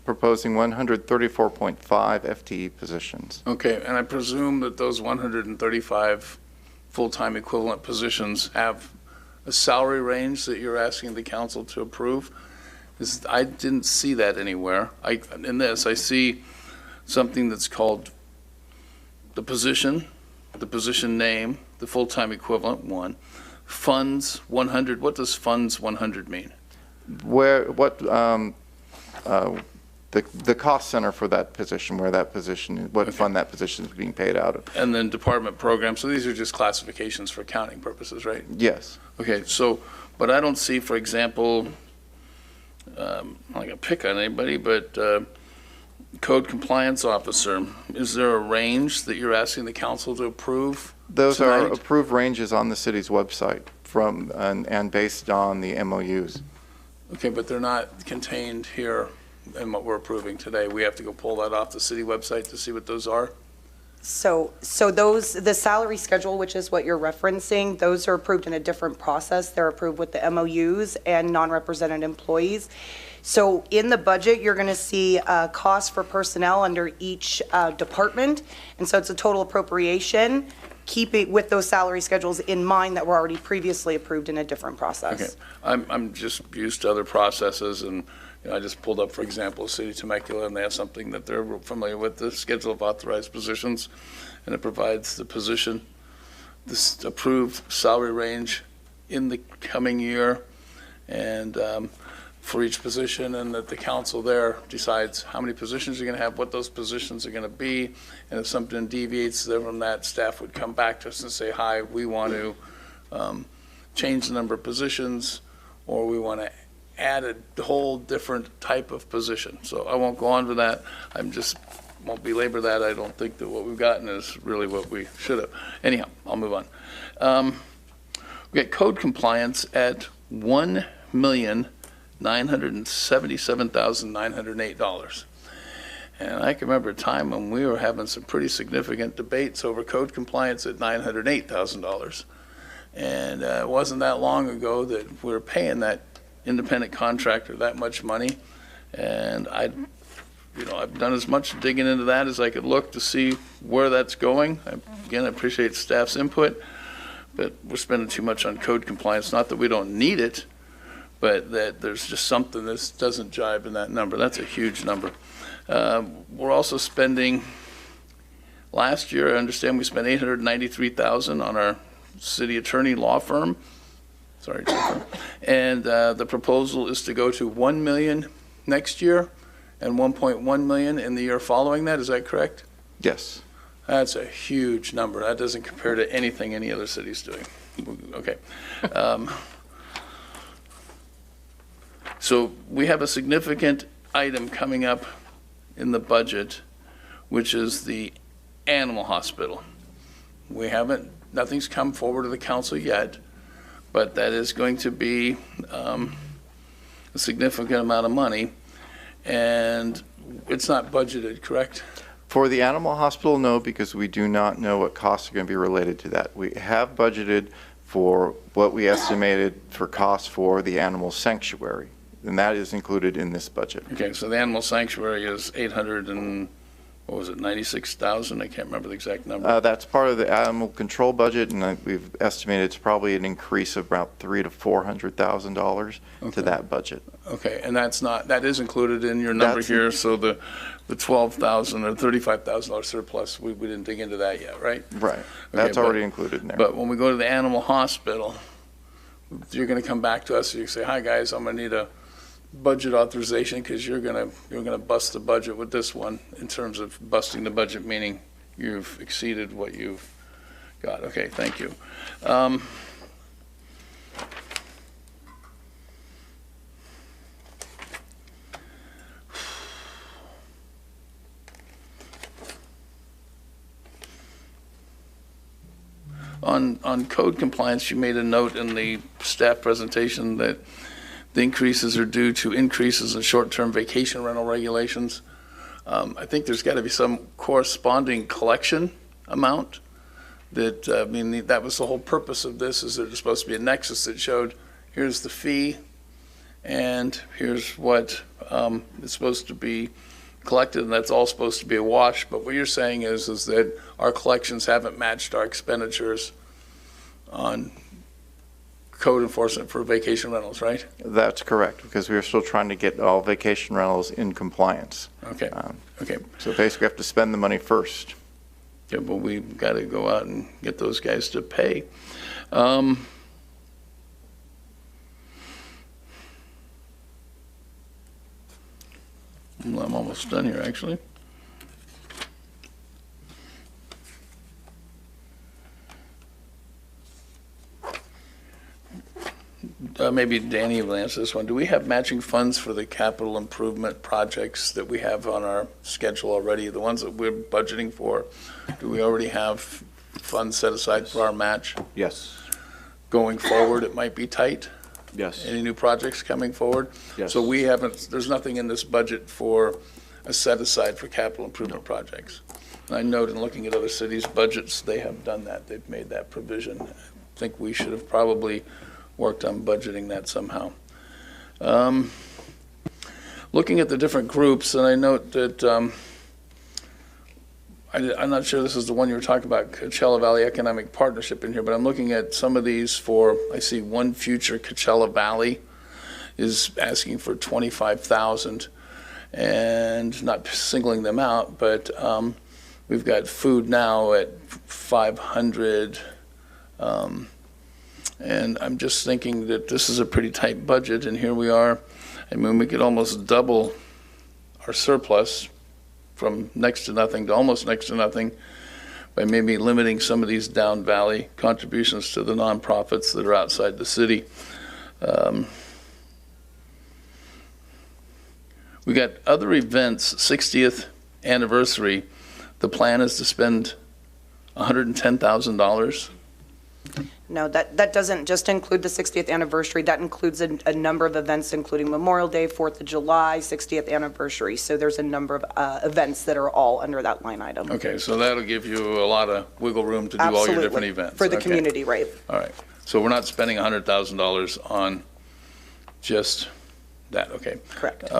proposing 134.5 FTE positions. Okay, and I presume that those 135 full-time equivalent positions have a salary range that you're asking the council to approve? I didn't see that anywhere. In this, I see something that's called the position name, the full-time equivalent, one. Funds 100, what does funds 100 mean? The cost center for that position, what fund that position is being paid out of. And then department programs, so these are just classifications for accounting purposes, right? Yes. Okay, so, but I don't see, for example, I'm not gonna pick on anybody, but code compliance officer, is there a range that you're asking the council to approve? Those tonight? are approved ranges on the city's website and based on the MOUs. Okay, but they're not contained here in what we're approving today. We have to go pull that off the city website to see what those are? So the salary schedule, which is what you're referencing, those are approved in a different process. They're approved with the MOUs and non-represented employees. So in the budget, you're going to see costs for personnel under each department. And so it's a total appropriation, keeping with those salary schedules in mind that were already previously approved in a different process. Okay, I'm just used to other processes, and I just pulled up, for example, City of Temecula, and they have something that they're familiar with, the schedule of authorized positions, and it provides the position, this approved salary range in the coming year, and for each position, and that the council there decides how many positions you're going to have, what those positions are going to be, and if something deviates from that, staff would come back to us and say, hi, we want to change the number of positions, or we want to add a whole different type of position. So I won't go on to that. Won't belabor that. I don't think that what we've gotten is really what we should have. Anyhow, I'll move on. We got code compliance at $1,977,908. And I can remember a time when we were having some pretty significant debates over code compliance at $908,000. And it wasn't that long ago that we were paying that independent contractor that much money. And I've done as much digging into that as I could look to see where that's going. Again, I appreciate staff's input, but we're spending too much on code compliance. Not that we don't need it, but that there's just something that doesn't jive in that number. That's a huge number. We're also spending, last year, I understand we spent $893,000 on our city attorney law firm. Sorry, and the proposal is to go to $1 million next year and $1.1 million in the year following that. Is that correct? Yes. That's a huge number. That doesn't compare to anything any other city's doing. Okay. So we have a significant item coming up in the budget, which is the animal hospital. Nothing's come forward to the council yet, but that is going to be a significant amount of money. and it's not budgeted, correct? For the animal hospital, no, because we do not know what costs are going to be related to that. We have budgeted for what we estimated for costs for the animal sanctuary, and that is included in this budget. Okay, so the animal sanctuary is 96,000? I can't remember the exact number. That's part of the animal control budget, and we've estimated it's probably an increase of about $300,000 to $400,000 to that budget. Okay, and that is included in your number here, so the $12,000 or $35,000 surplus, we didn't dig into that yet, right? Right, that's already included in there. But when we go to the animal hospital, you're gonna come back to us and you say, hi, guys, I'm gonna need a budget authorization because you're gonna bust the budget with this one, in terms of busting the budget, meaning you've exceeded what you've got. Okay, thank you. On code compliance, you made a note in the staff presentation that the increases are due to increases in short-term vacation rental regulations. I think there's got to be some corresponding collection amount that, that was the whole purpose of this, is there's supposed to be a nexus that showed, here's the fee, and here's what is supposed to be collected, and that's all supposed to be a wash. But what you're saying is that our collections haven't matched our expenditures on code enforcement for vacation rentals, right? That's correct, because we are still trying to get all vacation rentals in compliance. Okay. Okay. So basically, we have to spend the money first. Yeah, but we've got to go out and get those guys to pay. Well, I'm almost done here, actually. Maybe Danny will answer this one. Do we have matching funds for the capital improvement projects that we have on our schedule already, the ones that we're budgeting for? Do we already have funds set aside for our match? Yes. Going forward, it might be tight? Yes. Any new projects coming forward? Yes. So there's nothing in this budget for a set aside for capital improvement projects. And I note in looking at other cities' budgets, they have done that. They've made that provision. I think we should have probably worked on budgeting that somehow. Looking at the different groups, and I note that I'm not sure this is the one you were talking about, Coachella Valley Economic Partnership in here, but I'm looking at some of these for, I see One Future Coachella Valley is asking for $25,000, and not singling them out, but we've got Food Now at $500. And I'm just thinking that this is a pretty tight budget, and here we are. I mean, we could almost double our surplus from next to nothing to almost next to nothing by maybe limiting some of these down valley contributions to the nonprofits that are outside the city. We got other events, 60th anniversary. The plan is to spend $110,000. No, that doesn't just include the 60th anniversary. That includes a number of events, including Memorial Day, 4th of July, 60th anniversary. So there's a number of events that are all under that line item. Okay, so that'll give you a lot of wiggle room to do all your different events. For the Okay. community, right? All right, so we're not spending $100,000 on just that, okay. Correct.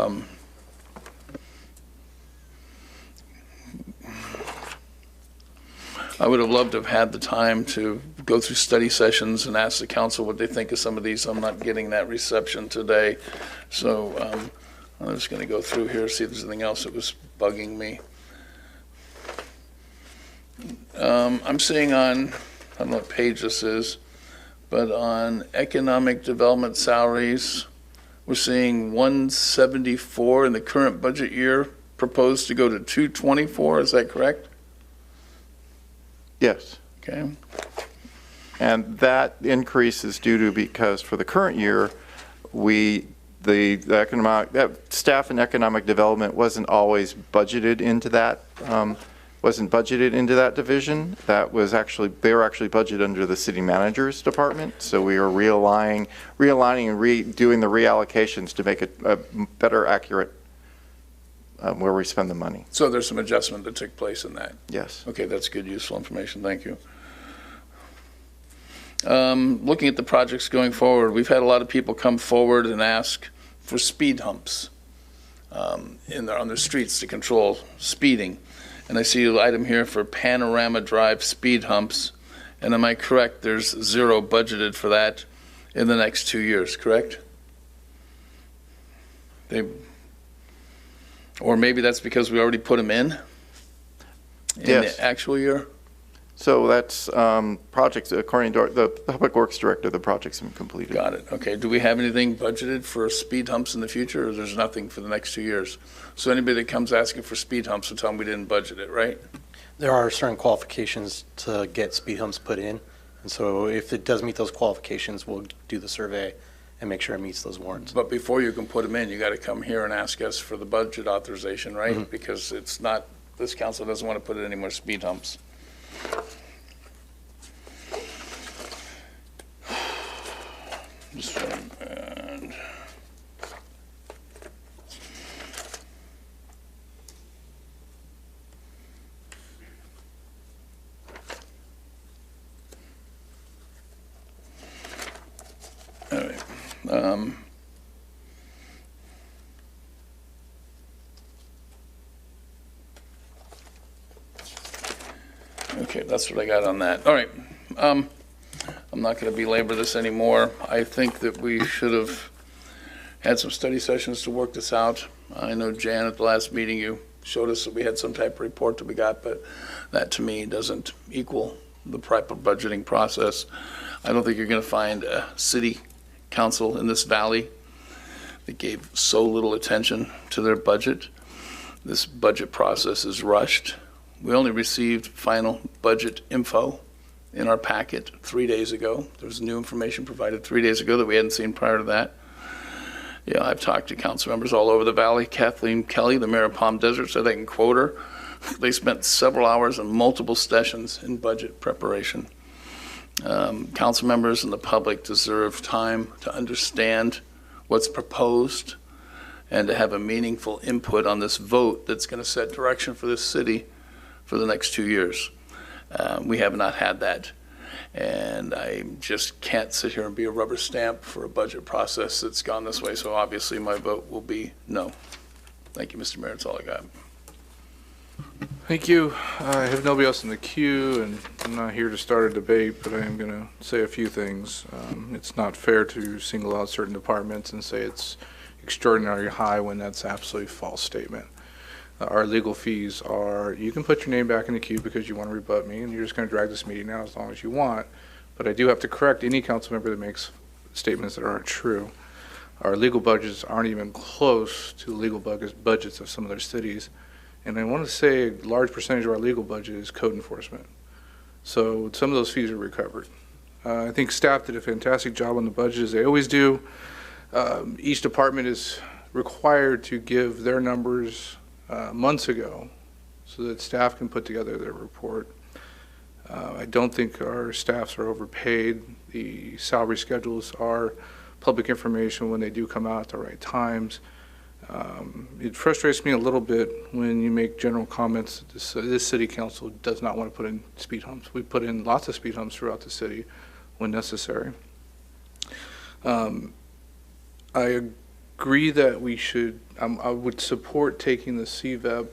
I would have loved to have had the time to go through study sessions and ask the council what they think of some of these. I'm not getting that reception today. So I'm just going to go through here, see if there's anything else that was bugging me. I'm seeing on, I don't know what page this is, but on economic development salaries, we're seeing 174 in the current budget year, proposed to go to 224. Is that correct? Yes. Okay. And that increase is due to, because for the current year, the staff and economic development wasn't always budgeted into that, division. That was actually, they were actually budgeted under the city manager's department. So we are realigning and redoing the reallocations to make it a better accurate where we spend the money. So there's some adjustment that took place in that? Yes. Okay, that's good, useful information, thank you. Looking at the projects going forward, we've had a lot of people come forward and ask for speed humps on their streets to control speeding. And I see an item here for Panorama Drive speed humps. And am I correct, there's zero budgeted for that in the next 2 years, correct? Or maybe that's because we already put them in Yes. the actual year? So that's projects, according to the Public Works Director, the project's been completed. Got it. Okay. Do we have anything budgeted for speed humps in the future, or there's nothing for the next 2 years? So anybody that comes asking for speed humps will tell them we didn't budget it, right? There are certain qualifications to get speed humps put in, and so if it does meet those qualifications, we'll do the survey and make sure it meets those warrants. But before you can put them in, you got to come here and ask us for the budget authorization, right? Mhm. Because it's not, this council doesn't want to put in any more speed humps. This one, and all right. Okay, that's what I got on that. All right. I'm not going to belabor this anymore. I think that we should have had some study sessions to work this out. I know, Jan, at the last meeting, you showed us that we had some type of report that we got, but that to me doesn't equal the proper budgeting process. I don't think you're going to find a city council in this valley that gave so little attention to their budget. This budget process is rushed. We only received final budget info in our packet 3 days ago. There was new information provided 3 days ago that we hadn't seen prior to that. Yeah, I've talked to council members all over the valley. Kathleen Kelly, the mayor of Palm Desert, said I can quote her. They spent several hours and multiple sessions in budget preparation. Council members and the public deserve time to understand what's proposed and to have a meaningful input on this vote that's going to set direction for this city for the next 2 years. We have not had that, and I just can't sit here and be a rubber stamp for a budget process that's gone this way, so obviously my vote will be no. Thank you, Mr. Mayor, that's all I got. Thank you. I have nobody else in the queue, and I'm not here to start a debate, but I am going to say a few things. It's not fair to single out certain departments and say it's extraordinarily high when that's absolutely false statement. Our legal fees are, you can put your name back in the queue because you want to rebut me, and you're just going to drag this meeting out as long as you want, but I do have to correct any council member that makes statements that aren't true. Our legal budgets aren't even close to the legal budgets of some of their cities. And I want to say a large percentage of our legal budget is code enforcement. So some of those fees are recovered. I think staff did a fantastic job on the budget, as they always do. Each department is required to give their numbers months ago so that staff can put together their report. I don't think our staffs are overpaid. The salary schedules are public information when they do come out at the right times. It frustrates me a little bit when you make general comments that this city council does not want to put in speed humps. We put in lots of speed humps throughout the city when necessary. I agree that we should, I would support taking the CVEP,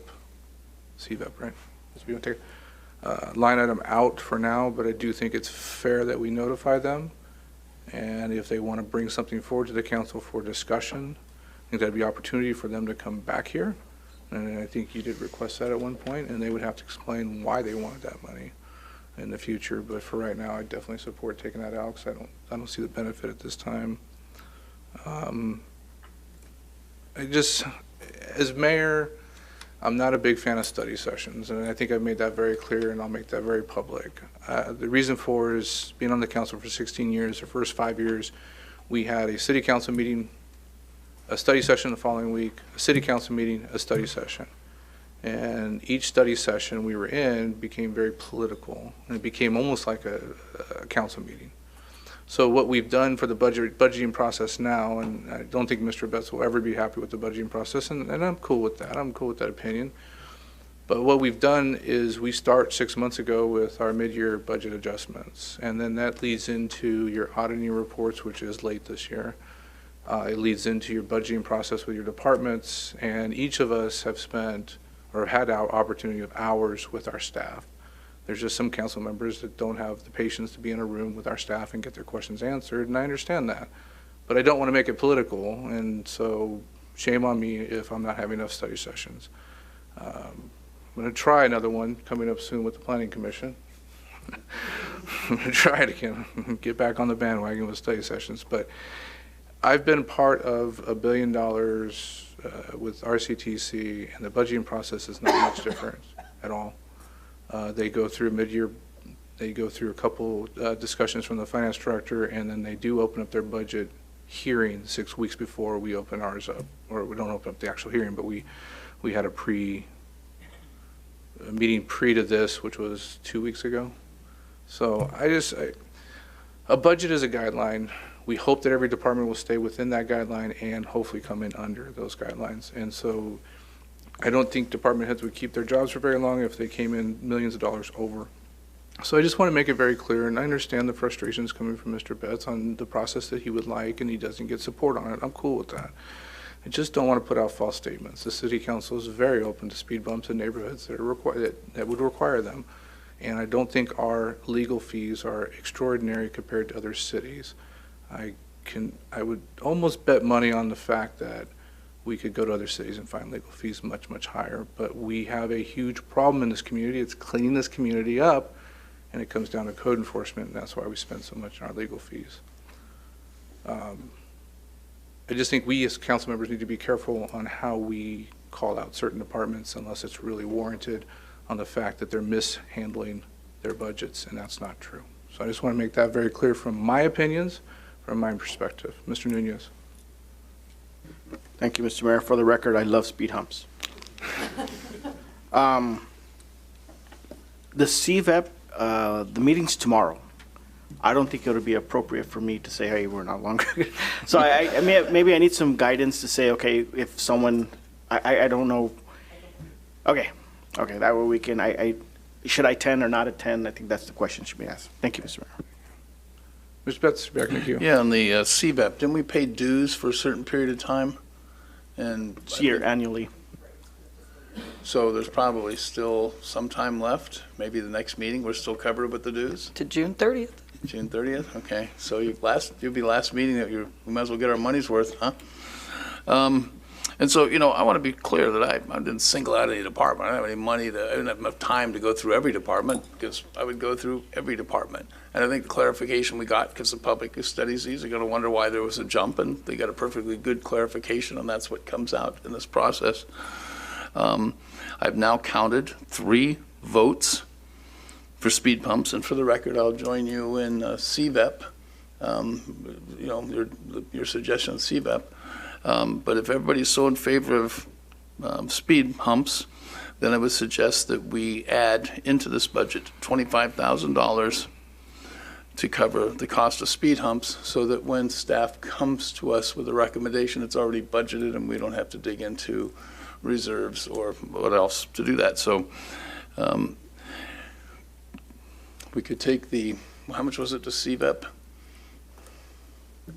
right? That's what you want to take, line item out for now, but I do think it's fair that we notify them. And if they want to bring something forward to the council for discussion, I think that'd be opportunity for them to come back here. And I think you did request that at one point, and they would have to explain why they wanted that money in the future. But for right now, I definitely support taking that out because I don't see the benefit at this time. I just, as mayor, I'm not a big fan of study sessions, and I think I've made that very clear, and I'll make that very public. The reason for is being on the council for 16 years, the first 5 years, we had a city council meeting, a study session the following week, a city council meeting, a study session. And each study session we were in became very political, and it became almost like a council meeting. So what we've done for the budgeting process now, and I don't think Mr. Betts will ever be happy with the budgeting process, and I'm cool with that. I'm cool with that opinion. But what we've done is we start 6 months ago with our mid-year budget adjustments, and then that leads into your auditing reports, which is late this year. It leads into your budgeting process with your departments, and each of us have spent or had our opportunity of hours with our staff. There's just some council members that don't have the patience to be in a room with our staff and get their questions answered, and I understand that. But I don't want to make it political, and so shame on me if I'm not having enough study sessions. I'm going to try another one coming up soon with the Planning Commission. I'm going to try it again, get back on the bandwagon with study sessions. But I've been part of $1 billion with RCTC, and the budgeting process is not much different at all. They go through mid-year, they go through a couple discussions from the finance director, and then they do open up their budget hearing 6 weeks before we open ours up. Or we don't open up the actual hearing, but we had a meeting pre to this, which was 2 weeks ago. So a budget is a guideline. We hope that every department will stay within that guideline and hopefully come in under those guidelines. And so I don't think department heads would keep their jobs for very long if they came in millions of dollars over. So I just want to make it very clear, and I understand the frustrations coming from Mr. Betts on the process that he would like, and he doesn't get support on it. I'm cool with that. I just don't want to put out false statements. The city council is very open to speed bumps in neighborhoods that would require them. And I don't think our legal fees are extraordinary compared to other cities. I would almost bet money on the fact that we could go to other cities and find legal fees much, much higher. But we have a huge problem in this community. It's cleaning this community up, and it comes down to code enforcement, and that's why we spend so much on our legal fees. I just think we as council members need to be careful on how we call out certain departments unless it's really warranted on the fact that they're mishandling their budgets, and that's not true. So I just want to make that very clear from my opinions, from my perspective. Mr. Nunez. Thank you, Mr. Mayor. For the record, I love speed humps. The CVEP, the meeting's tomorrow. I don't think it would be appropriate for me to say, hey, we're not longer. So maybe I need some guidance to say, okay, if someone, I don't know. Okay, that way we can, should I attend or not attend? I think that's the question should be asked. Thank you, Mr. Mayor. Mr. Betts, back to you. Yeah, on the CVEP, didn't we pay dues for a certain period of time? And it's annually. So there's probably still some time left. Maybe the next meeting we're still covered with the dues. To June 30th. June 30th. Okay, so you'll be last meeting that we might as well get our money's worth, huh? And so, I want to be clear that I didn't single out any department. I don't have any money I didn't have enough time to go through every department because I would go through every department. And I think the clarification we got, because the public who studies these are going to wonder why there was a jump, and they got a perfectly good clarification, and that's what comes out in this process. I've now counted 3 votes for speed bumps, and for the record, I'll join you in CVEP, your suggestion of CVEP. But if everybody's so in favor of speed humps, then I would suggest that we add into this budget $25,000 to cover the cost of speed humps so that when staff comes to us with a recommendation, it's already budgeted and we don't have to dig into reserves or what else to do that. So we could take how much was it to CVEP? I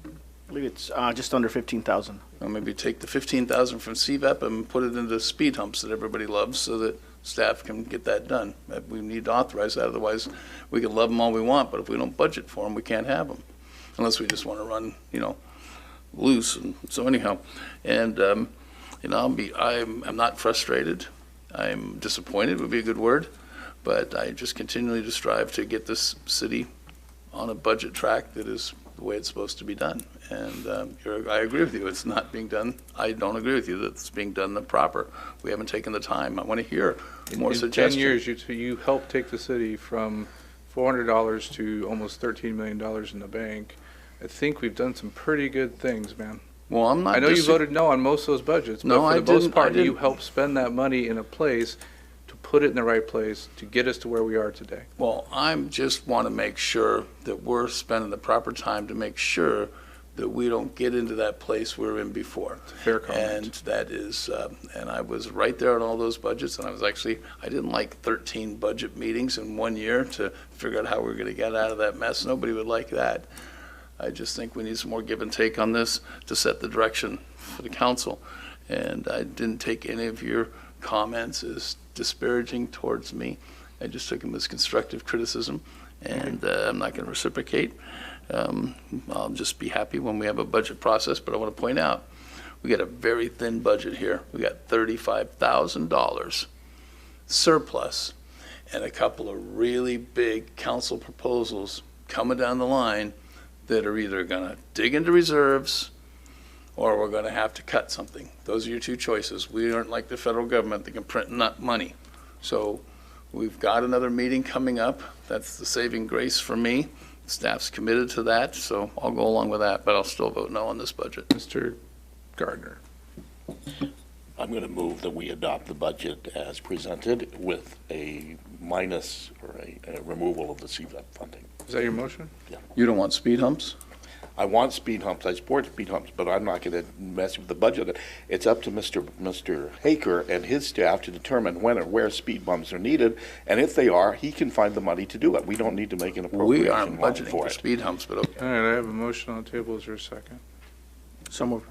believe it's just under 15,000. Well, maybe take the 15,000 from CVEP and put it into speed humps that everybody loves so that staff can get that done. We need to authorize that, otherwise we can love them all we want, but if we don't budget for them, we can't have them. Unless we just want to run, loose. And so anyhow, and I'm not frustrated. I'm disappointed would be a good word, but I just continually to strive to get this city on a budget track that is the way it's supposed to be done. And I agree with you, it's not being done. I don't agree with you that it's being done the proper. We haven't taken the time. I want to hear more suggestions. In 10 years, you helped take the city from $400 to almost $13 million in the bank. I think we've done some pretty good things, man. Well, I know you voted no on most of those budgets, but for the most part, you helped spend that money in a place to put it in the right place, to get us to where we are today. Well, I'm just want to make sure that we're spending the proper time to make sure that we don't get into that place we were in before. Fair comment. And that is, and I was right there on all those budgets, and I didn't like 13 budget meetings in 1 year to figure out how we're going to get out of that mess. Nobody would like that. I just think we need some more give and take on this to set the direction for the council. And I didn't take any of your comments as disparaging towards me. I just took them as constructive criticism, and I'm not going to reciprocate. I'll just be happy when we have a budget process, but I want to point out, we got a very thin budget here. We got $35,000 surplus and a couple of really big council proposals coming down the line that are either going to dig into reserves or we're going to have to cut something. Those are your two choices. We aren't like the federal government that can print money. So we've got another meeting coming up. That's the saving grace for me. Staff's committed to that, so I'll go along with that, but I'll still vote no on this budget. Mr. Gardner. I'm going to move that we adopt the budget as presented with a minus or a removal of the CVEP funding. Is that your motion? Yeah. You don't want speed humps? I want speed humps. I support speed humps, but I'm not going to mess with the budget. It's up to Mr. Haker and his staff to determine when or where speed bumps are needed, and if they are, he can find the money to do it. We don't need to make an appropriation We aren't line budgeting for for it. speed humps, but okay. All right, I have a motion on the table. Is there a second? So moved.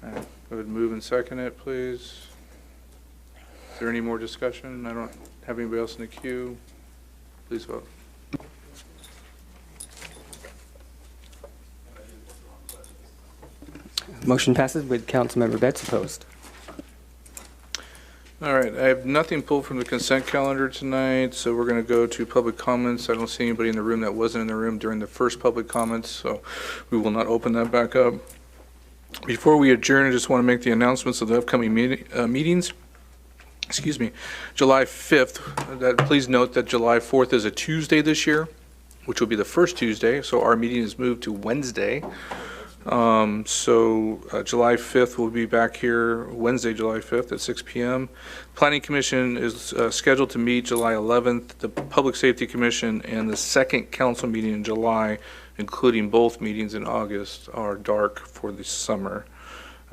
All right, go ahead and move and second it, please. Is there any more discussion? I don't have anybody else in the queue. Please vote. Motion passes with Councilmember Betts opposed. All right, I have nothing pulled from the consent calendar tonight, so we're going to go to public comments. I don't see anybody in the room that wasn't in the room during the first public comments, so we will not open that back up. Before we adjourn, I just want to make the announcements of the upcoming meetings. Excuse me, July 5th. Please note that July 4th is a Tuesday this year, which will be the first Tuesday, so our meeting is moved to Wednesday. July 5th, we'll be back here Wednesday, July 5th at 6 p.m. Planning Commission is scheduled to meet July 11th. The Public Safety Commission and the second council meeting in July, including both meetings in August, are dark for the summer.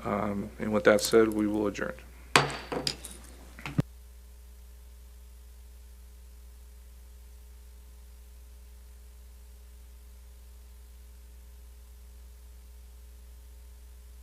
And with that said, we will adjourn.